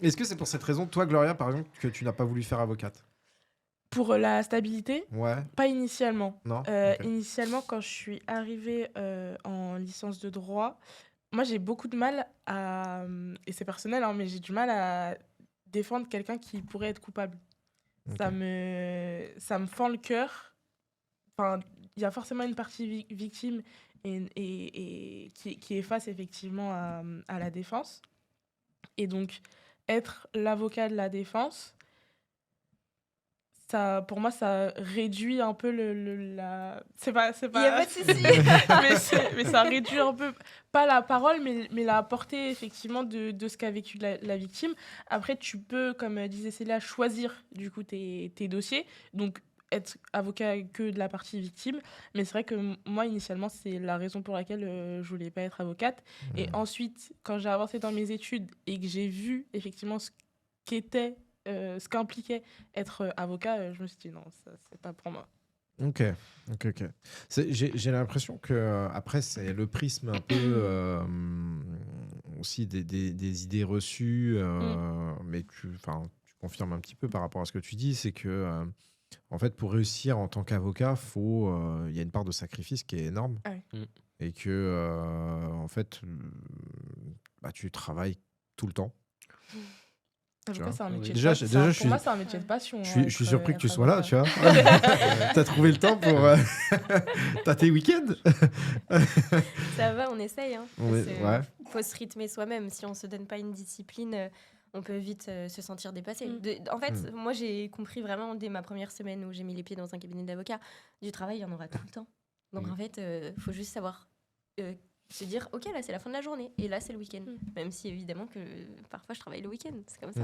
[SPEAKER 2] Est-ce que c'est pour cette raison, toi, Gloria, par exemple, que tu n'as pas voulu faire avocate?
[SPEAKER 3] Pour la stabilité,
[SPEAKER 2] Ouais,
[SPEAKER 3] pas initialement.
[SPEAKER 2] non. Ok.
[SPEAKER 3] Initialement, quand je suis arrivée en licence de droit, moi j'ai beaucoup de mal à, et c'est personnel, hein, mais j'ai du mal à défendre quelqu'un qui pourrait être coupable.
[SPEAKER 2] Ok.
[SPEAKER 3] Ça me fend le cœur. Enfin, il y a forcément une partie victime et qui est face effectivement à la défense. Et donc, être l'avocat de la défense, ça, pour moi, ça réduit un peu la... C'est pas...
[SPEAKER 1] Il y a pas de souci.
[SPEAKER 3] mais ça réduit un peu, pas la parole, mais la portée, effectivement, de ce qu'a vécu la victime. Après, tu peux, comme disait Célia, choisir, du coup, tes dossiers. Donc, être avocat que de la partie victime. Mais c'est vrai que moi, initialement, c'est la raison pour laquelle je voulais pas être avocate. Et ensuite, quand j'ai avancé dans mes études et que j'ai vu, effectivement, ce qu'impliquait être avocat, je me suis dit non, ça c'est pas pour moi.
[SPEAKER 2] Ok. J'ai l'impression que après c'est le prisme un peu aussi des idées reçues, mais tu confirmes un petit peu par rapport à ce que tu dis, c'est que en fait pour réussir en tant qu'avocat, il y a une part de sacrifice qui est énorme
[SPEAKER 3] Ah oui.
[SPEAKER 2] et que en fait tu travailles tout le temps.
[SPEAKER 3] Avocat,
[SPEAKER 2] vois.
[SPEAKER 3] c'est un
[SPEAKER 4] Oui.
[SPEAKER 3] métier
[SPEAKER 2] Déjà,
[SPEAKER 3] de
[SPEAKER 2] déjà,
[SPEAKER 3] passion. Pour moi, c'est un métier de passion.
[SPEAKER 2] Je suis surpris que tu sois là, tu vois. T'as trouvé le temps pour. T'as tes week-ends.
[SPEAKER 1] Ça va, on essaye. Hein,
[SPEAKER 2] Ouais,
[SPEAKER 1] parce que
[SPEAKER 2] ouais.
[SPEAKER 1] faut se rythmer soi-même. Si on se donne pas une discipline, on peut vite se sentir dépassé. En fait, moi, j'ai compris vraiment dès ma première semaine où j'ai mis les pieds dans un cabinet d'avocat, du travail, il y en aura tout le temps. Donc en fait, faut juste savoir se dire, ok, là, c'est la fin de la journée, et là, c'est le week-end. Même si évidemment que parfois, je travaille le week-end, c'est comme ça.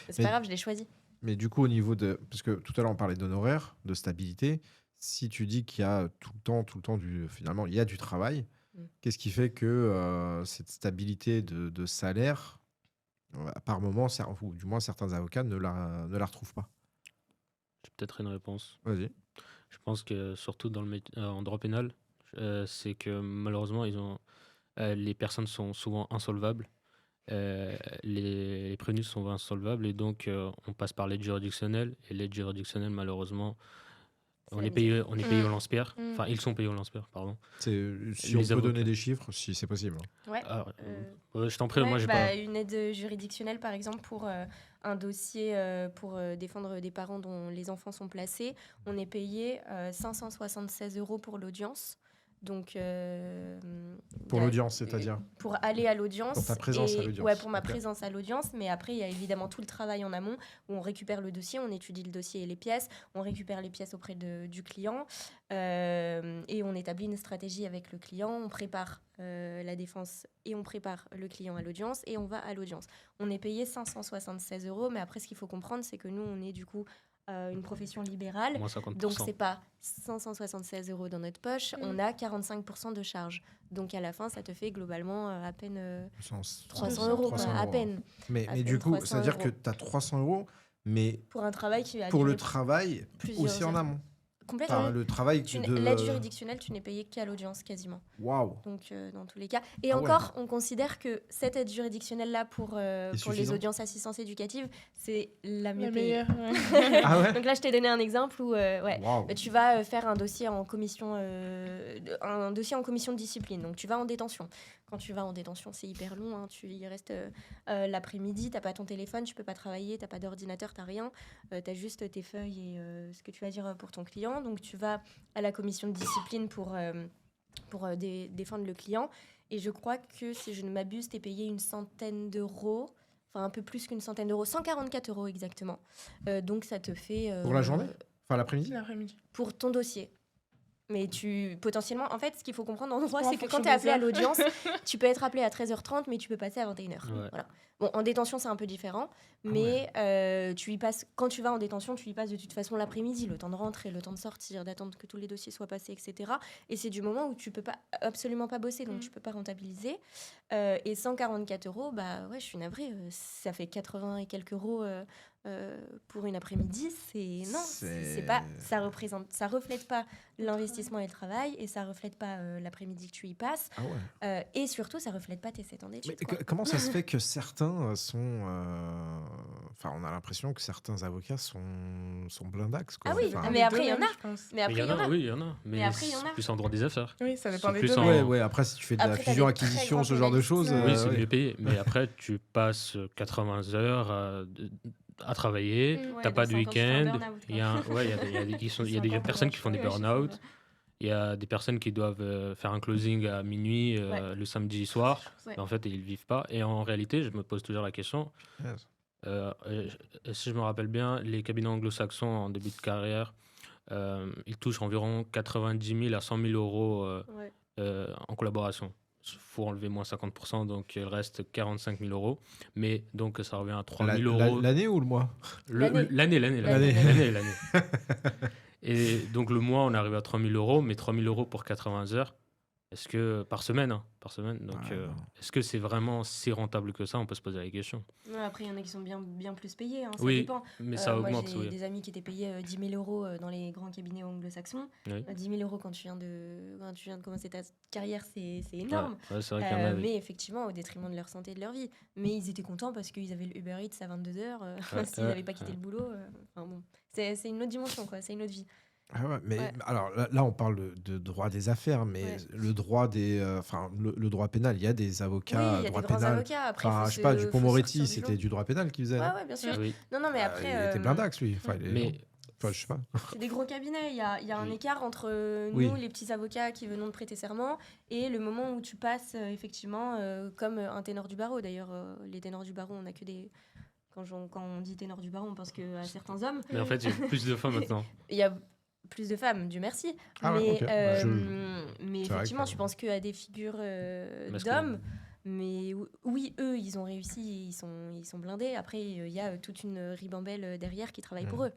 [SPEAKER 1] C'est
[SPEAKER 2] Mais-
[SPEAKER 1] pas grave, je l'ai choisi.
[SPEAKER 2] Mais du coup, au niveau de. Parce que tout à l'heure, on parlait d'honoraires, de stabilité. Si tu dis qu'il y a tout le temps finalement, il y a du travail, qu'est-ce qui fait que cette stabilité de salaire, par moment, ou du moins certains avocats ne la retrouvent pas?
[SPEAKER 4] J'ai peut-être une réponse.
[SPEAKER 2] Vas-y.
[SPEAKER 4] Je pense que surtout en droit pénal, c'est que malheureusement, les personnes sont souvent insolvables. Les prévenus sont insolvables et donc on passe par l'aide juridictionnelle. Et l'aide juridictionnelle, malheureusement, on est payé au lance-pierre. Enfin, ils sont payés au lance-pierre, pardon.
[SPEAKER 2] Si
[SPEAKER 4] Les
[SPEAKER 2] on peut
[SPEAKER 4] avocats.
[SPEAKER 2] donner des chiffres, si c'est possible.
[SPEAKER 1] Ouais.
[SPEAKER 4] Ah, ouais, je t'en prie, moi j'ai pas.
[SPEAKER 1] Une aide juridictionnelle, par exemple, pour un dossier pour défendre des parents dont les enfants sont placés, on est payé 576 € pour l'audience. Donc,
[SPEAKER 2] Pour l'audience, c'est-à-dire
[SPEAKER 1] pour aller à l'audience.
[SPEAKER 2] Pour ta présence à l'audience.
[SPEAKER 1] Ouais, pour ma
[SPEAKER 2] Ok.
[SPEAKER 1] présence à l'audience. Mais après, il y a évidemment tout le travail en amont où on récupère le dossier, on étudie le dossier et les pièces, on récupère les pièces auprès du client et on établit une stratégie avec le client, on prépare la défense et on prépare le client à l'audience et on va à l'audience. On est payé 576 €, mais après, ce qu'il faut comprendre, c'est que nous, on est du coup une profession libérale.
[SPEAKER 4] Moins 50%.
[SPEAKER 1] Donc, c'est pas 576 € dans notre poche, on a 45% de charge. Donc, à la fin, ça te fait globalement à peine 300 €,
[SPEAKER 2] 300
[SPEAKER 1] à
[SPEAKER 2] €.
[SPEAKER 1] peine.
[SPEAKER 2] Mais
[SPEAKER 1] peine
[SPEAKER 2] du coup,
[SPEAKER 1] 300
[SPEAKER 2] ça veut dire que
[SPEAKER 1] €.
[SPEAKER 2] tu as 300 €, mais
[SPEAKER 1] Pour un travail qui a
[SPEAKER 2] pour le
[SPEAKER 1] duré
[SPEAKER 2] travail
[SPEAKER 1] plusieurs
[SPEAKER 2] aussi en
[SPEAKER 1] heures.
[SPEAKER 2] amont.
[SPEAKER 1] Complètement.
[SPEAKER 2] Enfin, le travail de.
[SPEAKER 1] L'aide juridictionnelle, tu n'es payé qu'à l'audience quasiment.
[SPEAKER 2] Waouh.
[SPEAKER 1] Donc, dans tous les cas. Et
[SPEAKER 2] Ah ouais.
[SPEAKER 1] encore, on considère que cette aide juridictionnelle-là pour les
[SPEAKER 2] suffisante.
[SPEAKER 1] audiences assistances éducatives, c'est la mieux
[SPEAKER 3] La
[SPEAKER 1] payée.
[SPEAKER 3] meilleure. Ouais.
[SPEAKER 2] Ah ouais.
[SPEAKER 1] Donc là, je t'ai donné un exemple où
[SPEAKER 2] Waouh.
[SPEAKER 1] tu vas faire un dossier en commission de discipline. Donc, tu vas en détention. Quand tu vas en détention, c'est hyper long. Hein. Tu y restes l'après-midi, tu n'as pas ton téléphone, tu peux pas travailler, tu n'as pas d'ordinateur, tu n'as rien. Tu as juste tes feuilles et ce que tu vas dire pour ton client. Donc, tu vas à la commission de discipline pour défendre le client. Et je crois que, si je ne m'abuse, tu es payé une centaine d'euros. Enfin, un peu plus qu'une centaine d'euros. 144 € exactement. Donc, ça te fait...
[SPEAKER 2] Pour la journée? Enfin, l'après-midi?
[SPEAKER 3] L'après-midi.
[SPEAKER 1] Pour ton dossier. Mais potentiellement, en fait, ce qu'il faut comprendre en droit,
[SPEAKER 3] Ouais, en
[SPEAKER 1] c'est que
[SPEAKER 3] fonction
[SPEAKER 1] quand tu es appelé
[SPEAKER 3] des
[SPEAKER 1] à
[SPEAKER 3] heures.
[SPEAKER 1] l'audience, tu peux être appelé à 13h30, mais tu peux passer à 21h.
[SPEAKER 4] Ouais.
[SPEAKER 1] Voilà. Bon, en détention, c'est un peu différent,
[SPEAKER 2] Ah
[SPEAKER 1] mais tu y passes, quand tu vas en détention, tu y passes de toute façon l'après-midi, le temps de rentrer, le temps de sortir, d'attendre que tous les dossiers soient passés, etc. Et c'est du moment où tu peux absolument pas bosser, donc tu peux pas rentabiliser. Et 144 €, bah ouais, je suis navrée, ça fait 80 et quelques euros pour une après-midi. C'est pas, ça reflète pas l'investissement et le travail, et ça reflète pas l'après-midi que tu y passes,
[SPEAKER 2] Ah ouais.
[SPEAKER 1] et surtout ça reflète pas tes 7 ans
[SPEAKER 2] Mais
[SPEAKER 1] d'études, quoi.
[SPEAKER 2] comment ça se fait que certains sont. Enfin, on a l'impression que certains avocats sont blindax, quoi.
[SPEAKER 1] Ah oui,
[SPEAKER 2] Enfin,
[SPEAKER 1] mais après, il y en a.
[SPEAKER 3] je pense.
[SPEAKER 1] Mais après, il y en a.
[SPEAKER 4] Oui, il y en a. Mais
[SPEAKER 1] après, il y en a.
[SPEAKER 4] c'est plus en droit des affaires.
[SPEAKER 3] Oui, ça dépend
[SPEAKER 4] C'est
[SPEAKER 3] des
[SPEAKER 4] plus
[SPEAKER 3] domaines.
[SPEAKER 4] en-
[SPEAKER 2] ouais, après, si tu fais de la
[SPEAKER 1] Après, t'as des
[SPEAKER 2] fusion-acquisition,
[SPEAKER 1] très
[SPEAKER 2] ce genre de
[SPEAKER 1] grands
[SPEAKER 2] choses.
[SPEAKER 1] pénalistes.
[SPEAKER 4] Oui, c'est
[SPEAKER 2] ouais.
[SPEAKER 4] mieux payé. Mais après, tu passes 80 heures à travailler.
[SPEAKER 1] Ouais,
[SPEAKER 4] T'as pas
[SPEAKER 1] donc
[SPEAKER 4] de
[SPEAKER 1] c'est encore sur un
[SPEAKER 4] week-end.
[SPEAKER 1] burn-out,
[SPEAKER 4] Il y a, ouais, il y a
[SPEAKER 1] C'est
[SPEAKER 4] des
[SPEAKER 1] encore
[SPEAKER 4] personnes
[SPEAKER 1] pour
[SPEAKER 4] qui font des
[SPEAKER 1] achever,
[SPEAKER 4] burn-out. Il y a des personnes qui doivent faire un closing à minuit
[SPEAKER 1] Ouais.
[SPEAKER 4] le samedi soir.
[SPEAKER 1] Ouais.
[SPEAKER 4] Et en fait, ils vivent pas. Et en réalité, je me pose toujours la question.
[SPEAKER 2] Yes.
[SPEAKER 4] Si je me rappelle bien, les cabinets anglo-saxons en début de carrière, ils touchent environ 90 000 à 100 000 euros
[SPEAKER 1] Ouais.
[SPEAKER 4] en collaboration. Il faut enlever moins 50%, donc il reste 45 000 euros. Mais donc ça revient à 3 000 euros.
[SPEAKER 2] L'année ou le mois?
[SPEAKER 1] L'année.
[SPEAKER 4] L'année. Et donc le mois, on arrive à 3 000 euros, mais 3 000 euros pour 80 heures. Est-ce que par semaine, hein, par semaine. Donc,
[SPEAKER 2] Ouais, non.
[SPEAKER 4] est-ce que c'est vraiment si rentable que ça? On peut se poser la question.
[SPEAKER 1] Ouais, après, il y en a qui sont bien plus payés, hein, ça
[SPEAKER 4] Oui,
[SPEAKER 1] dépend.
[SPEAKER 4] mais ça
[SPEAKER 1] Moi,
[SPEAKER 4] augmente.
[SPEAKER 1] j'ai
[SPEAKER 4] Oui.
[SPEAKER 1] des amis qui étaient payés 10 000 euros dans les grands cabinets anglo-saxons.
[SPEAKER 4] Oui.
[SPEAKER 1] 10 000 euros quand tu viens de commencer ta carrière, c'est énorme.
[SPEAKER 4] Ouais, c'est vrai qu'il y en a.
[SPEAKER 1] Mais effectivement, au détriment de leur santé et de leur vie. Mais ils étaient contents parce qu'ils avaient le Uber Eats à 22h, s'ils n'avaient pas quitté le boulot. Enfin bon, c'est une autre dimension, quoi. C'est une autre vie.
[SPEAKER 2] Ah ouais, mais
[SPEAKER 1] Ouais.
[SPEAKER 2] alors là, on parle de droit des affaires, mais
[SPEAKER 1] Ouais.
[SPEAKER 2] le droit le droit pénal, il y a des
[SPEAKER 1] Oui,
[SPEAKER 2] avocats
[SPEAKER 1] il y a
[SPEAKER 2] droit
[SPEAKER 1] des grands
[SPEAKER 2] pénal.
[SPEAKER 1] avocats. Après,
[SPEAKER 2] Enfin,
[SPEAKER 1] faut
[SPEAKER 2] je sais pas,
[SPEAKER 1] faut
[SPEAKER 2] Dupond-Moretti,
[SPEAKER 1] sortir du
[SPEAKER 2] c'était
[SPEAKER 1] lot.
[SPEAKER 2] du droit pénal qu'il faisait.
[SPEAKER 1] Ouais,
[SPEAKER 2] non
[SPEAKER 1] ouais, bien sûr.
[SPEAKER 4] Oui.
[SPEAKER 1] Non, mais après,
[SPEAKER 2] Il était blindax, lui. Enfin,
[SPEAKER 4] Mais
[SPEAKER 2] enfin, je sais pas.
[SPEAKER 1] c'est des gros cabinets. Il y a un
[SPEAKER 4] Oui.
[SPEAKER 1] écart entre
[SPEAKER 2] Oui.
[SPEAKER 1] nous, les petits avocats qui venons de prêter serment, et le moment où tu passes effectivement comme un ténor du barreau. D'ailleurs, les ténors du barreau, on n'a que des. Quand on dit ténor du barreau, on pense qu'à certains hommes.
[SPEAKER 4] Mais en fait, il y a plus de femmes maintenant.
[SPEAKER 1] Il y a plus de femmes, Dieu merci.
[SPEAKER 2] Ah ouais,
[SPEAKER 1] mais
[SPEAKER 2] ok.
[SPEAKER 1] mais
[SPEAKER 2] C'est vrai
[SPEAKER 1] effectivement,
[SPEAKER 2] que-
[SPEAKER 1] tu penses qu'à des figures
[SPEAKER 4] Masculines.
[SPEAKER 1] d'hommes. Mais oui, eux, ils ont réussi, ils sont blindés. Après, il y a toute une ribambelle derrière qui travaille pour eux.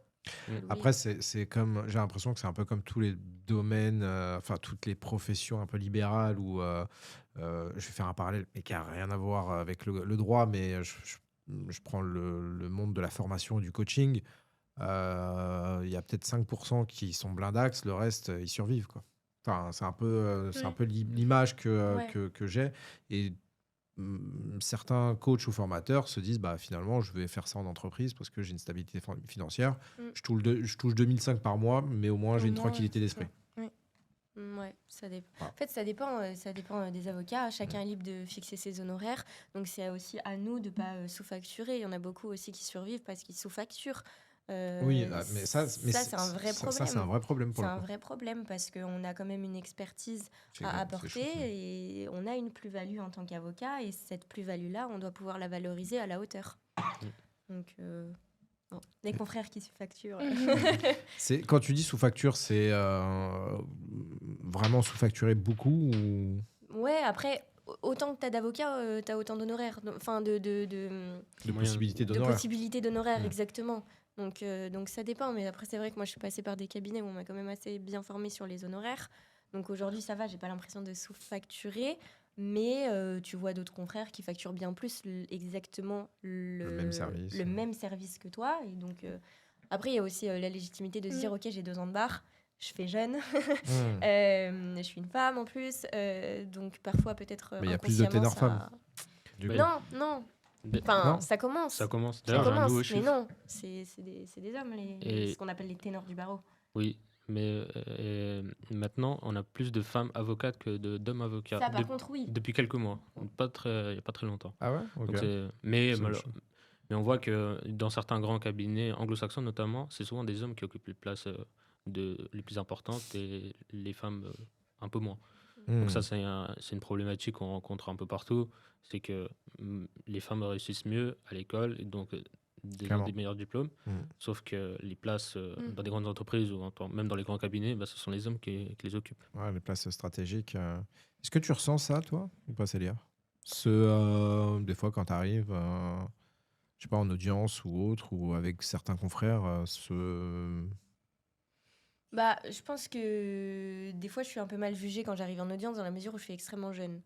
[SPEAKER 2] Après, c'est comme, j'ai l'impression que c'est un peu comme tous les domaines, enfin toutes les professions un peu libérales où je vais faire un parallèle, mais qui a rien à voir avec le droit, mais je prends le monde de la formation et du coaching. Il y a peut-être 5% qui sont blindax, le reste, ils survivent, quoi. Enfin, c'est un peu, c'est un peu l'image
[SPEAKER 1] Ouais.
[SPEAKER 2] que j'ai. Et certains coachs ou formateurs se disent bah finalement je vais faire ça en entreprise parce que j'ai une stabilité financière, je touche 2005 par mois, mais au moins j'ai une tranquillité d'esprit.
[SPEAKER 1] Ouais, ça dépend.
[SPEAKER 2] Voilà.
[SPEAKER 1] En fait, ça dépend des avocats. Chacun est libre de fixer ses honoraires. Donc, c'est aussi à nous de ne pas sous-facturer. Il y en a beaucoup aussi qui survivent parce qu'ils sous-facturent.
[SPEAKER 2] Oui, mais ça
[SPEAKER 1] c'est un vrai problème.
[SPEAKER 2] Ça, c'est un vrai problème pour
[SPEAKER 1] C'est
[SPEAKER 2] le
[SPEAKER 1] un
[SPEAKER 2] coup.
[SPEAKER 1] vrai problème parce qu'on a quand même une expertise
[SPEAKER 2] C'est
[SPEAKER 1] à
[SPEAKER 2] chaud,
[SPEAKER 1] apporter et on a une plus-value en tant qu'avocat, et cette plus-value-là, on doit pouvoir la valoriser à la hauteur. Donc, bon, les confrères qui sous-facturent.
[SPEAKER 2] Quand tu dis sous-facture, c'est vraiment sous-facturer beaucoup ou...
[SPEAKER 1] Ouais, après, autant que tu as d'avocats, tu as autant d'honoraires. Enfin, de
[SPEAKER 2] possibilités
[SPEAKER 1] de
[SPEAKER 2] d'honoraires.
[SPEAKER 1] possibilités d'honoraires,
[SPEAKER 2] Mm.
[SPEAKER 1] exactement. Donc ça dépend. Mais après, c'est vrai que moi, je suis passée par des cabinets où on m'a quand même assez bien formée sur les honoraires. Donc aujourd'hui, ça va, j'ai pas l'impression de sous-facturer. Mais tu vois d'autres confrères qui facturent bien plus exactement
[SPEAKER 2] Le même service.
[SPEAKER 1] le même service que toi. Et donc, après, il y a aussi la légitimité de se dire, OK, j'ai 2 ans de barre, je fais jeune, je suis une femme en plus. Donc parfois, peut-être
[SPEAKER 2] Mais il y a plus de ténors
[SPEAKER 1] inconsciemment,
[SPEAKER 2] femmes. Du coup.
[SPEAKER 1] Non.
[SPEAKER 4] Mais-
[SPEAKER 1] Enfin,
[SPEAKER 2] Non.
[SPEAKER 1] ça commence.
[SPEAKER 4] Ça commence.
[SPEAKER 1] Ça
[SPEAKER 4] D'ailleurs, j'ai un
[SPEAKER 1] commence,
[SPEAKER 4] nouveau
[SPEAKER 1] mais
[SPEAKER 4] chiffre.
[SPEAKER 1] non, c'est des hommes,
[SPEAKER 4] Et-
[SPEAKER 1] ce qu'on appelle les ténors du barreau.
[SPEAKER 4] Oui, mais maintenant, on a plus de femmes avocates que d'hommes avocats.
[SPEAKER 1] Ça, par contre, oui.
[SPEAKER 4] Depuis quelques mois. Il n'y a pas très longtemps.
[SPEAKER 2] Ah ouais, ok.
[SPEAKER 4] Donc, mais,
[SPEAKER 2] C'est
[SPEAKER 4] mal-
[SPEAKER 2] chaud.
[SPEAKER 4] mais on voit que dans certains grands cabinets anglo-saxons notamment, c'est souvent des hommes qui occupent les places les plus importantes et les femmes un peu moins. Donc ça, c'est une problématique qu'on rencontre un peu partout. C'est que les femmes réussissent mieux à l'école et donc
[SPEAKER 2] Clairement.
[SPEAKER 4] des meilleurs diplômes. Sauf que les places dans des grandes entreprises ou même dans les grands cabinets, bah, ce sont les hommes qui les occupent.
[SPEAKER 2] Ouais, les places stratégiques. Est-ce que tu ressens ça, toi, ou pas, Célia? Des fois, quand tu arrives, je sais pas, en audience ou autre, ou avec certains confrères,
[SPEAKER 1] Bah, je pense que des fois, je suis un peu mal jugée quand j'arrive en audience dans la mesure où je suis extrêmement jeune.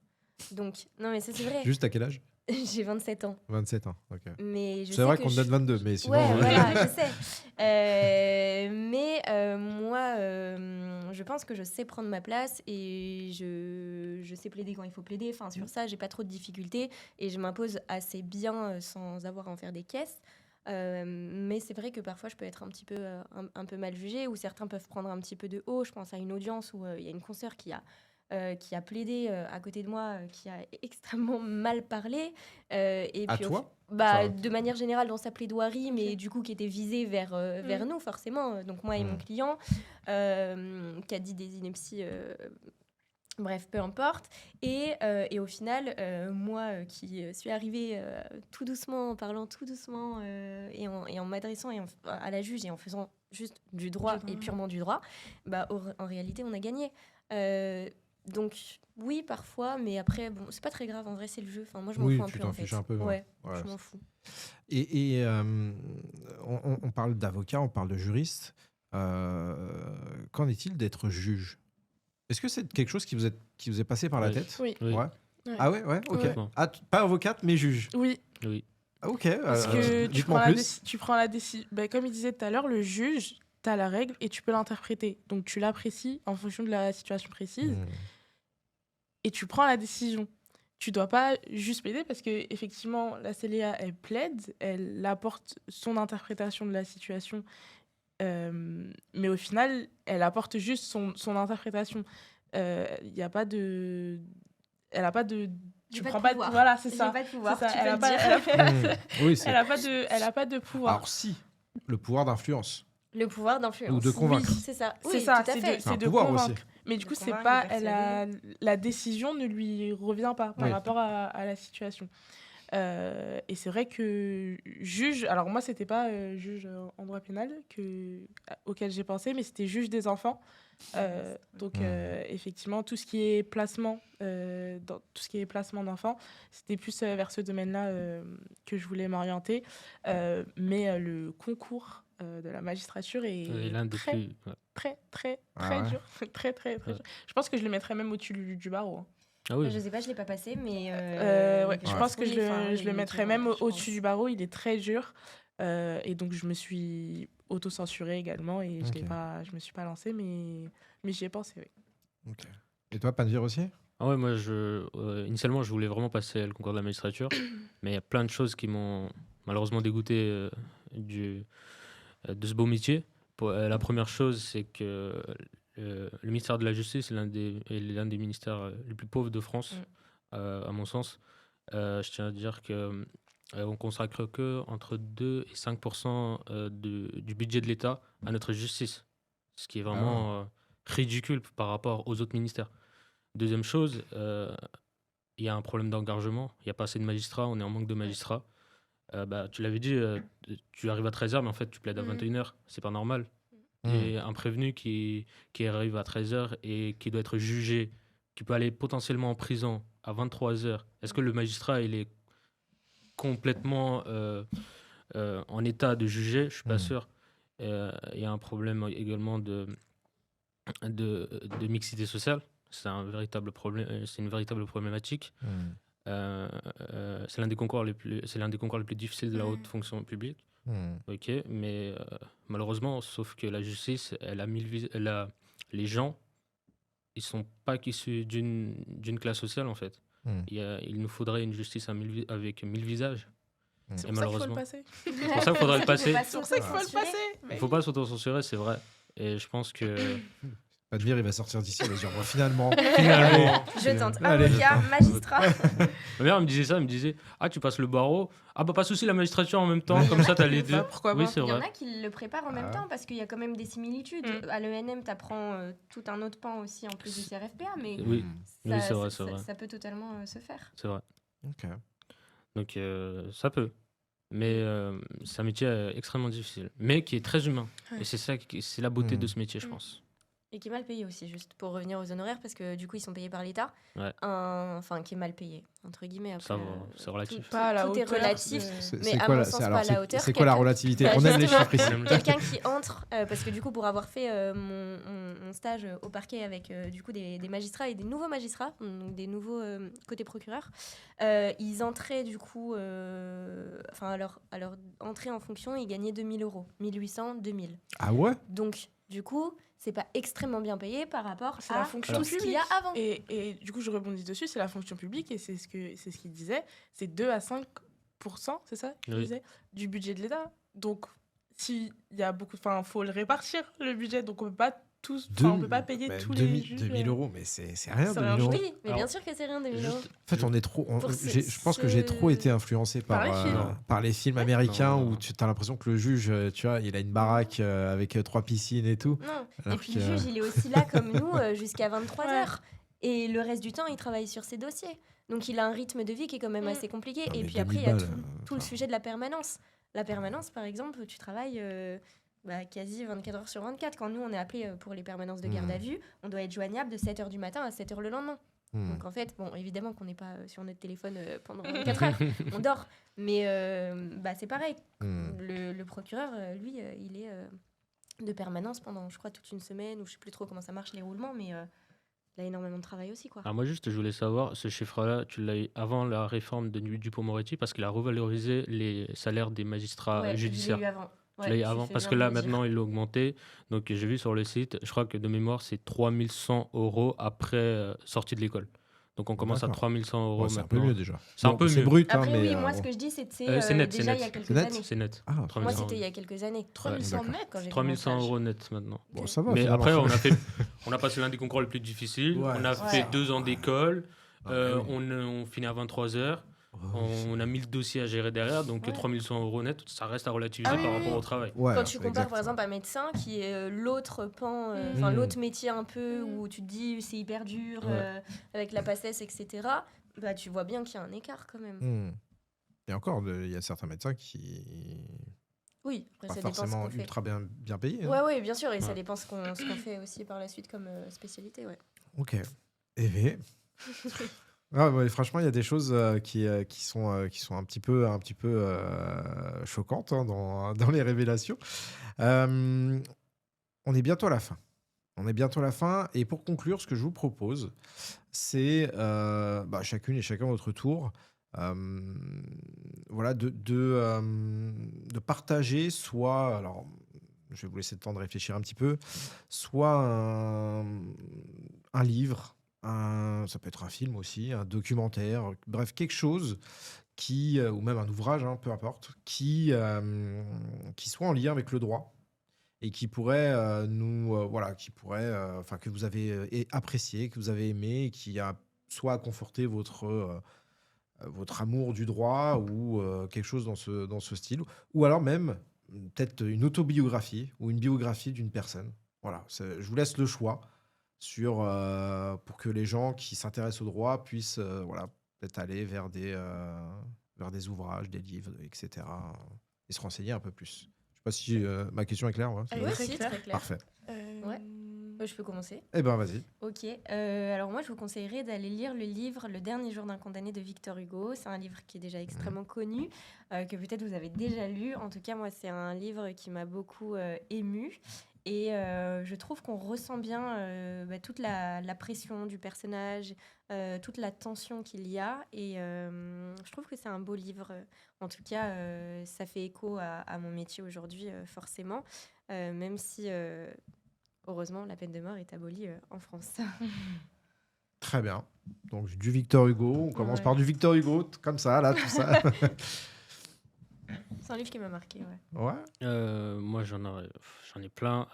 [SPEAKER 1] Donc, non, mais ça, c'est vrai.
[SPEAKER 2] Juste à quel âge?
[SPEAKER 1] J'ai 27 ans.
[SPEAKER 2] 27 ans, ok.
[SPEAKER 1] Mais je
[SPEAKER 2] C'est
[SPEAKER 1] sais
[SPEAKER 2] vrai
[SPEAKER 1] que
[SPEAKER 2] qu'on
[SPEAKER 1] je...
[SPEAKER 2] a de 22, mais sinon...
[SPEAKER 1] Ouais, voilà, je sais. Moi, je pense que je sais prendre ma place et je sais plaider quand il faut plaider. Enfin, sur ça, j'ai pas trop de difficultés et je m'impose assez bien sans avoir à en faire des caisses. Mais c'est vrai que parfois, je peux être un petit peu, un peu mal jugée ou certains peuvent prendre un petit peu de haut. Je pense à une audience où il y a une consoeur qui a plaidé à côté de moi, qui a extrêmement mal parlé. Et
[SPEAKER 2] À
[SPEAKER 1] puis
[SPEAKER 2] toi?
[SPEAKER 1] bah,
[SPEAKER 2] Enfin,
[SPEAKER 1] de manière générale dans sa plaidoirie, mais du coup qui était visée vers nous forcément, donc moi et mon client, qui a dit des inepties, bref, peu importe. Et au final, moi qui suis arrivée tout doucement, en parlant tout doucement et en m'adressant à la juge et en faisant juste du droit et purement du droit, bah, en réalité on a gagné. Donc oui, parfois, mais après, bon, c'est pas très grave. En vrai, c'est le jeu. Enfin, moi, je m'en fous un
[SPEAKER 2] tu
[SPEAKER 1] peu,
[SPEAKER 2] t'en
[SPEAKER 1] en fait.
[SPEAKER 2] fiches un peu.
[SPEAKER 1] Ouais,
[SPEAKER 2] Ouais.
[SPEAKER 1] je m'en fous.
[SPEAKER 2] Et on parle d'avocat, on parle de juriste. Qu'en est-il d'être juge? Est-ce que c'est quelque chose qui vous est passé par la
[SPEAKER 4] Oui.
[SPEAKER 2] tête?
[SPEAKER 3] Oui.
[SPEAKER 2] Ouais.
[SPEAKER 3] Ouais.
[SPEAKER 2] Ah ouais, ok.
[SPEAKER 4] Complètement.
[SPEAKER 2] Ah, pas avocate, mais juge.
[SPEAKER 3] Oui,
[SPEAKER 4] Oui.
[SPEAKER 2] Ah, ok.
[SPEAKER 3] parce que tu
[SPEAKER 2] dites-moi
[SPEAKER 3] prends,
[SPEAKER 2] en plus.
[SPEAKER 3] tu prends la décision. Comme il disait tout à l'heure, le juge, tu as la règle et tu peux l'interpréter. Donc tu l'apprécies en fonction de la situation précise et tu prends la décision. Tu dois pas juste plaider parce que effectivement la Célia, elle plaide, elle apporte son interprétation de la situation, mais au final, elle apporte juste son interprétation. Il y a pas de, elle a pas de,
[SPEAKER 1] J'ai
[SPEAKER 3] tu
[SPEAKER 1] pas
[SPEAKER 3] prends
[SPEAKER 1] de
[SPEAKER 3] pas,
[SPEAKER 1] pouvoir.
[SPEAKER 3] voilà, c'est
[SPEAKER 1] J'ai
[SPEAKER 3] ça,
[SPEAKER 1] pas de pouvoir,
[SPEAKER 3] c'est ça.
[SPEAKER 1] tu
[SPEAKER 3] Elle
[SPEAKER 1] peux
[SPEAKER 3] a
[SPEAKER 1] le
[SPEAKER 3] pas,
[SPEAKER 1] dire.
[SPEAKER 2] Oui, c'est.
[SPEAKER 3] elle a pas de pouvoir.
[SPEAKER 2] Alors si, le pouvoir d'influence.
[SPEAKER 1] Le pouvoir d'influence.
[SPEAKER 2] Ou de convaincre.
[SPEAKER 1] Oui, c'est ça.
[SPEAKER 3] C'est
[SPEAKER 1] Oui,
[SPEAKER 3] ça,
[SPEAKER 1] tout à fait.
[SPEAKER 2] C'est un
[SPEAKER 3] c'est de
[SPEAKER 2] pouvoir
[SPEAKER 3] convaincre.
[SPEAKER 2] aussi.
[SPEAKER 3] Mais du
[SPEAKER 1] De
[SPEAKER 3] coup, c'est
[SPEAKER 1] convaincre,
[SPEAKER 3] pas,
[SPEAKER 1] de persuader.
[SPEAKER 3] la décision ne lui revient pas par
[SPEAKER 2] Oui.
[SPEAKER 3] rapport à la situation. Et c'est vrai que juge, alors moi, c'était pas juge en droit pénal auquel j'ai pensé, mais c'était juge des enfants. Donc, effectivement, tout ce qui est placement, dans tout ce qui est placement d'enfants, c'était plus vers ce domaine-là que je voulais m'orienter. Mais le concours de la magistrature est
[SPEAKER 4] L'un des
[SPEAKER 3] très,
[SPEAKER 4] plus. Ouais.
[SPEAKER 3] très
[SPEAKER 2] Ah ouais.
[SPEAKER 3] dur. Très, très, très
[SPEAKER 4] Ouais.
[SPEAKER 3] dur. Je pense que je le mettrais même au-dessus du barreau. Hein.
[SPEAKER 4] Ah oui.
[SPEAKER 1] Je sais pas, je l'ai pas passé, mais.
[SPEAKER 3] Ouais, je pense que
[SPEAKER 1] oui, enfin,
[SPEAKER 3] je le
[SPEAKER 1] oui,
[SPEAKER 3] mettrais
[SPEAKER 1] ok,
[SPEAKER 3] même
[SPEAKER 1] ouais, je
[SPEAKER 3] au-dessus
[SPEAKER 1] pense.
[SPEAKER 3] du barreau. Il est très dur. Et donc, je me suis auto-censurée également et
[SPEAKER 2] Ok.
[SPEAKER 3] je me suis pas lancée, mais j'y ai pensé, oui.
[SPEAKER 2] Ok. Et toi, Panvir aussi?
[SPEAKER 4] Ah ouais, moi, initialement, je voulais vraiment passer le concours de la magistrature, mais il y a plein de choses qui m'ont malheureusement dégoûté de ce beau métier. La première chose, c'est que le ministère de la Justice est l'un des ministères les plus pauvres de France, à mon sens. Je tiens à dire que on consacre que entre 2 et 5% du budget de l'État à notre justice, ce qui est vraiment ridicule par rapport aux autres ministères. Deuxième chose, il y a un problème d'engagement. Il n'y a pas assez de magistrats, on est en manque de magistrats. Tu l'avais dit, tu arrives à 13h, mais en fait, tu plaides à 21h. C'est pas normal. Et un prévenu qui arrive à 13h et qui doit être jugé, qui peut aller potentiellement en prison à 23h. Est-ce que le magistrat, il est complètement en état de juger? Je ne suis pas sûr. Il y a un problème également de mixité sociale. C'est un véritable problème, c'est une véritable problématique. C'est l'un des concours les plus difficiles de la haute fonction publique. Ok, mais malheureusement, sauf que la justice, les gens, ils sont pas issus d'une classe sociale en fait. Il nous faudrait une justice avec 1000 visages.
[SPEAKER 3] C'est
[SPEAKER 4] Et
[SPEAKER 3] pour ça qu'il faut le
[SPEAKER 4] malheureusement,
[SPEAKER 3] passer.
[SPEAKER 4] c'est pour ça qu'il faudrait le passer.
[SPEAKER 3] C'est pour ça qu'il faut le passer.
[SPEAKER 4] Il faut pas s'autocensurer, c'est vrai. Et je pense que
[SPEAKER 2] Panvir, il va sortir d'ici, il va se dire, finalement.
[SPEAKER 1] Je tente.
[SPEAKER 2] Allez.
[SPEAKER 1] Avocat, magistrat.
[SPEAKER 4] ma mère me disait ça, elle me disait ah tu passes le barreau, ah bah pas de souci la magistrature en même temps, comme ça t'as les deux.
[SPEAKER 3] Pourquoi
[SPEAKER 4] Oui
[SPEAKER 3] pas.
[SPEAKER 4] c'est
[SPEAKER 1] Il y en
[SPEAKER 4] vrai.
[SPEAKER 1] a qui le préparent en même temps parce qu'il y a quand même des similitudes. À l'ENM, tu apprends tout un autre pan aussi en plus du CRFPA, mais
[SPEAKER 4] Oui,
[SPEAKER 1] ça,
[SPEAKER 4] oui c'est vrai, c'est vrai.
[SPEAKER 1] ça peut totalement se faire.
[SPEAKER 4] C'est vrai.
[SPEAKER 2] Ok.
[SPEAKER 4] Donc ça peut. Mais c'est un métier extrêmement difficile, mais qui est très humain.
[SPEAKER 3] Ouais.
[SPEAKER 4] Et c'est la beauté
[SPEAKER 2] Mm.
[SPEAKER 4] de ce métier, je
[SPEAKER 1] Mm.
[SPEAKER 4] pense.
[SPEAKER 1] Et qui est mal payé aussi, juste pour revenir aux honoraires, parce que du coup, ils sont payés par l'État.
[SPEAKER 4] Ouais.
[SPEAKER 1] Enfin, qui est mal payé, entre guillemets. Après,
[SPEAKER 4] Ça va, c'est relatif.
[SPEAKER 1] tout-
[SPEAKER 3] Pas à la
[SPEAKER 1] tout est
[SPEAKER 3] hauteur,
[SPEAKER 1] relatif.
[SPEAKER 3] c'est-
[SPEAKER 1] Mais à mon sens, pas à la hauteur.
[SPEAKER 2] c'est quoi la
[SPEAKER 1] Quelqu'un-
[SPEAKER 2] relativité?
[SPEAKER 1] Bah,
[SPEAKER 2] On aime les
[SPEAKER 1] justement,
[SPEAKER 2] chiffres ici.
[SPEAKER 4] On aime le-
[SPEAKER 1] Quelqu'un qui entre, parce que du coup, pour avoir fait mon stage au parquet avec du coup des magistrats et des nouveaux magistrats, donc des nouveaux côté procureur, ils entraient du coup, enfin à leur entrée en fonction, ils gagnaient 2000 €, 1800, 2000.
[SPEAKER 2] Ah ouais?
[SPEAKER 1] Donc du coup, c'est pas extrêmement bien payé par rapport
[SPEAKER 3] C'est
[SPEAKER 1] à
[SPEAKER 3] la fonction
[SPEAKER 1] tout ce qu'il y a avant.
[SPEAKER 3] Et du coup, je rebondis dessus, c'est la fonction publique et c'est ce qu'il disait, c'est 2 à 5%, c'est ça qu'il
[SPEAKER 4] Oui.
[SPEAKER 3] disait, du budget de l'État. Donc, s'il y a beaucoup, enfin, faut le répartir le budget, donc on peut pas tous, enfin, on peut pas payer tous les juges.
[SPEAKER 2] 2000 €, mais c'est rien,
[SPEAKER 3] C'est
[SPEAKER 2] 2000
[SPEAKER 3] rien
[SPEAKER 2] €.
[SPEAKER 3] du
[SPEAKER 1] Oui, mais
[SPEAKER 4] Alors,
[SPEAKER 1] bien sûr que c'est rien, 2000 €.
[SPEAKER 4] juste-
[SPEAKER 2] En fait, on est trop.
[SPEAKER 1] Pour ce-
[SPEAKER 2] Je pense que j'ai trop été influencé
[SPEAKER 3] Par les films.
[SPEAKER 2] par les films américains
[SPEAKER 4] Non.
[SPEAKER 2] où tu as l'impression que le juge, tu vois, il a une baraque avec 3 piscines et tout.
[SPEAKER 1] Non. Et
[SPEAKER 2] Alors
[SPEAKER 1] puis
[SPEAKER 2] que-
[SPEAKER 1] le juge, il est aussi là comme nous jusqu'à 23
[SPEAKER 3] Ouais.
[SPEAKER 1] heures. Et le reste du temps, il travaille sur ses dossiers. Donc il a un rythme de vie qui est quand même
[SPEAKER 3] Mm.
[SPEAKER 1] assez compliqué.
[SPEAKER 2] Non,
[SPEAKER 1] Et
[SPEAKER 2] mais
[SPEAKER 1] puis après, il y a
[SPEAKER 2] 2000 balles,
[SPEAKER 1] tout le
[SPEAKER 2] enfin.
[SPEAKER 1] sujet de la permanence. La permanence, par exemple, tu travailles quasi 24 heures sur 24. Quand nous, on est appelé pour les permanences de garde
[SPEAKER 2] Mm.
[SPEAKER 1] à vue, on doit être joignable de 7 heures du matin à 7 heures le lendemain.
[SPEAKER 2] Hmm.
[SPEAKER 1] Donc en fait, bon, évidemment qu'on n'est pas sur notre téléphone pendant 24 heures, on dort. Mais c'est pareil.
[SPEAKER 2] Hmm.
[SPEAKER 1] Le procureur, lui, il est de permanence pendant, je crois, toute une semaine, ou je sais plus trop comment ça marche les roulements, mais il a énormément de travail aussi, quoi.
[SPEAKER 4] Alors moi juste, je voulais savoir, ce chiffre-là, tu l'as eu avant la réforme de Dupond-Moretti parce qu'il a revalorisé les salaires des magistrats
[SPEAKER 1] Ouais, je l'ai
[SPEAKER 4] judiciaires.
[SPEAKER 1] eu avant.
[SPEAKER 4] Tu
[SPEAKER 1] Ouais,
[SPEAKER 4] l'as eu
[SPEAKER 1] tu
[SPEAKER 4] avant
[SPEAKER 1] fais
[SPEAKER 4] parce
[SPEAKER 1] bien
[SPEAKER 4] que
[SPEAKER 1] de
[SPEAKER 4] là
[SPEAKER 1] le dire.
[SPEAKER 4] maintenant il l'a augmenté. Donc j'ai vu sur le site, je crois que de mémoire c'est 3100 € après sortie de l'école. Donc on commence à
[SPEAKER 2] D'accord.
[SPEAKER 4] 3100 €
[SPEAKER 2] Ouais, c'est un peu
[SPEAKER 4] maintenant.
[SPEAKER 2] mieux déjà.
[SPEAKER 4] C'est un peu
[SPEAKER 2] c'est
[SPEAKER 4] mieux.
[SPEAKER 2] brut, hein,
[SPEAKER 1] Après,
[SPEAKER 2] mais
[SPEAKER 1] oui, moi, ce
[SPEAKER 2] bon.
[SPEAKER 1] que je dis, c'était
[SPEAKER 4] c'est net, c'est
[SPEAKER 1] déjà
[SPEAKER 4] net.
[SPEAKER 1] il y a quelques
[SPEAKER 2] C'est net
[SPEAKER 1] années.
[SPEAKER 4] C'est net.
[SPEAKER 2] Ah,
[SPEAKER 1] Moi,
[SPEAKER 4] 3100
[SPEAKER 1] c'était il y a quelques années.
[SPEAKER 3] 3100
[SPEAKER 2] d'accord.
[SPEAKER 3] net
[SPEAKER 1] Quand j'ai
[SPEAKER 4] 3100
[SPEAKER 1] commencé.
[SPEAKER 4] € net maintenant.
[SPEAKER 2] Bon, ça va.
[SPEAKER 4] Mais
[SPEAKER 2] finalement.
[SPEAKER 4] après, on a passé l'un des concours les plus difficiles.
[SPEAKER 2] Ouais,
[SPEAKER 4] On a
[SPEAKER 2] c'est
[SPEAKER 4] fait
[SPEAKER 1] ça.
[SPEAKER 4] 2 ans d'école.
[SPEAKER 2] Ah, bah oui.
[SPEAKER 4] On finit à 23 heures. On a 1000 dossiers à gérer derrière. Donc
[SPEAKER 1] Ouais.
[SPEAKER 4] 3100 € net, ça reste à relativiser
[SPEAKER 3] Ah
[SPEAKER 4] par
[SPEAKER 3] oui,
[SPEAKER 4] rapport
[SPEAKER 3] oui.
[SPEAKER 4] au travail.
[SPEAKER 2] Ouais,
[SPEAKER 1] Quand tu
[SPEAKER 2] c'est
[SPEAKER 1] compares
[SPEAKER 2] exact,
[SPEAKER 1] par
[SPEAKER 2] ça.
[SPEAKER 1] exemple un médecin qui est l'autre pan,
[SPEAKER 3] Mm.
[SPEAKER 1] l'autre métier un peu
[SPEAKER 3] Mm.
[SPEAKER 1] où tu te dis c'est hyper dur
[SPEAKER 4] Ouais.
[SPEAKER 1] avec la passesse, etc. Bah tu vois bien qu'il y a un écart quand même.
[SPEAKER 2] Hmm. Et encore, il y a certains médecins qui
[SPEAKER 1] Oui, après
[SPEAKER 2] pas
[SPEAKER 1] ça dépend ce
[SPEAKER 2] forcément
[SPEAKER 1] qu'on fait.
[SPEAKER 2] ultra bien payés. hein.
[SPEAKER 1] Ouais, ouais, bien sûr, et ça
[SPEAKER 4] Ouais.
[SPEAKER 1] dépend ce qu'on fait aussi par la suite comme spécialité, ouais.
[SPEAKER 2] Ok. Eh bien. Ah, ouais, franchement, il y a des choses qui sont un petit peu choquantes hein, dans les révélations. On est bientôt à la fin. Et pour conclure, ce que je vous propose, c'est chacune et chacun à votre tour, voilà, de partager soit, alors, je vais vous laisser le temps de réfléchir un petit peu, soit un livre, ça peut être un film aussi, un documentaire, bref, quelque chose qui, ou même un ouvrage, hein, peu importe, qui soit en lien avec le droit et qui pourrait que vous avez apprécié, que vous avez aimé, et qui a soit conforté votre amour du droit ou quelque chose dans ce style, ou alors même peut-être une autobiographie ou une biographie d'une personne. Voilà, je vous laisse le choix pour que les gens qui s'intéressent au droit puissent peut-être aller vers des ouvrages, des livres, etc. et se renseigner un peu plus. Je sais pas si ma question est claire. Ouais, c'est
[SPEAKER 3] Ah
[SPEAKER 2] bon.
[SPEAKER 3] oui,
[SPEAKER 1] si,
[SPEAKER 3] très clair.
[SPEAKER 1] très clair.
[SPEAKER 2] Parfait.
[SPEAKER 1] Ouais. Je peux commencer.
[SPEAKER 2] Eh ben vas-y.
[SPEAKER 1] Ok, alors moi je vous conseillerais d'aller lire le livre Le dernier jour d'un condamné de Victor Hugo. C'est un livre qui est déjà extrêmement connu, que peut-être vous avez déjà lu. En tout cas, moi c'est un livre qui m'a beaucoup émue. Et je trouve qu'on ressent bien toute la pression du personnage, toute la tension qu'il y a. Et je trouve que c'est un beau livre. En tout cas, ça fait écho à mon métier aujourd'hui, forcément. Même si, heureusement, la peine de mort est abolie en France.
[SPEAKER 2] Très bien. Donc du Victor Hugo. On commence
[SPEAKER 1] Ouais.
[SPEAKER 2] par du Victor Hugo, comme ça, là, tout ça.
[SPEAKER 1] C'est un livre qui m'a marqué, ouais.
[SPEAKER 2] Ouais.
[SPEAKER 4] Moi, j'en ai plein.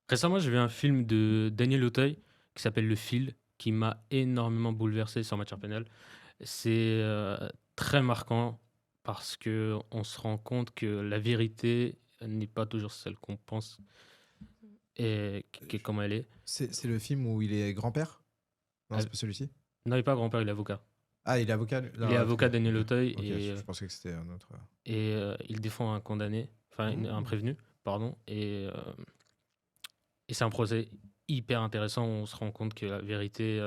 [SPEAKER 4] Récemment, j'ai vu un film de Daniel Auteuil qui s'appelle Le Fil, qui m'a énormément bouleversé sur matière pénale. C'est très marquant parce que on se rend compte que la vérité n'est pas toujours celle qu'on pense et comme elle est.
[SPEAKER 2] C'est le film où il est grand-père. Non,
[SPEAKER 4] Ah,
[SPEAKER 2] c'est pas celui-ci.
[SPEAKER 4] Non, il n'est pas grand-père, il est avocat.
[SPEAKER 2] Ah, il est avocat lui?
[SPEAKER 4] Il est avocat, Daniel Auteuil,
[SPEAKER 2] Ok,
[SPEAKER 4] et,
[SPEAKER 2] je pensais que c'était un autre.
[SPEAKER 4] il défend un condamné, enfin un
[SPEAKER 2] Mmh.
[SPEAKER 4] prévenu, pardon. Et c'est un procès hyper intéressant. On se rend compte que la vérité,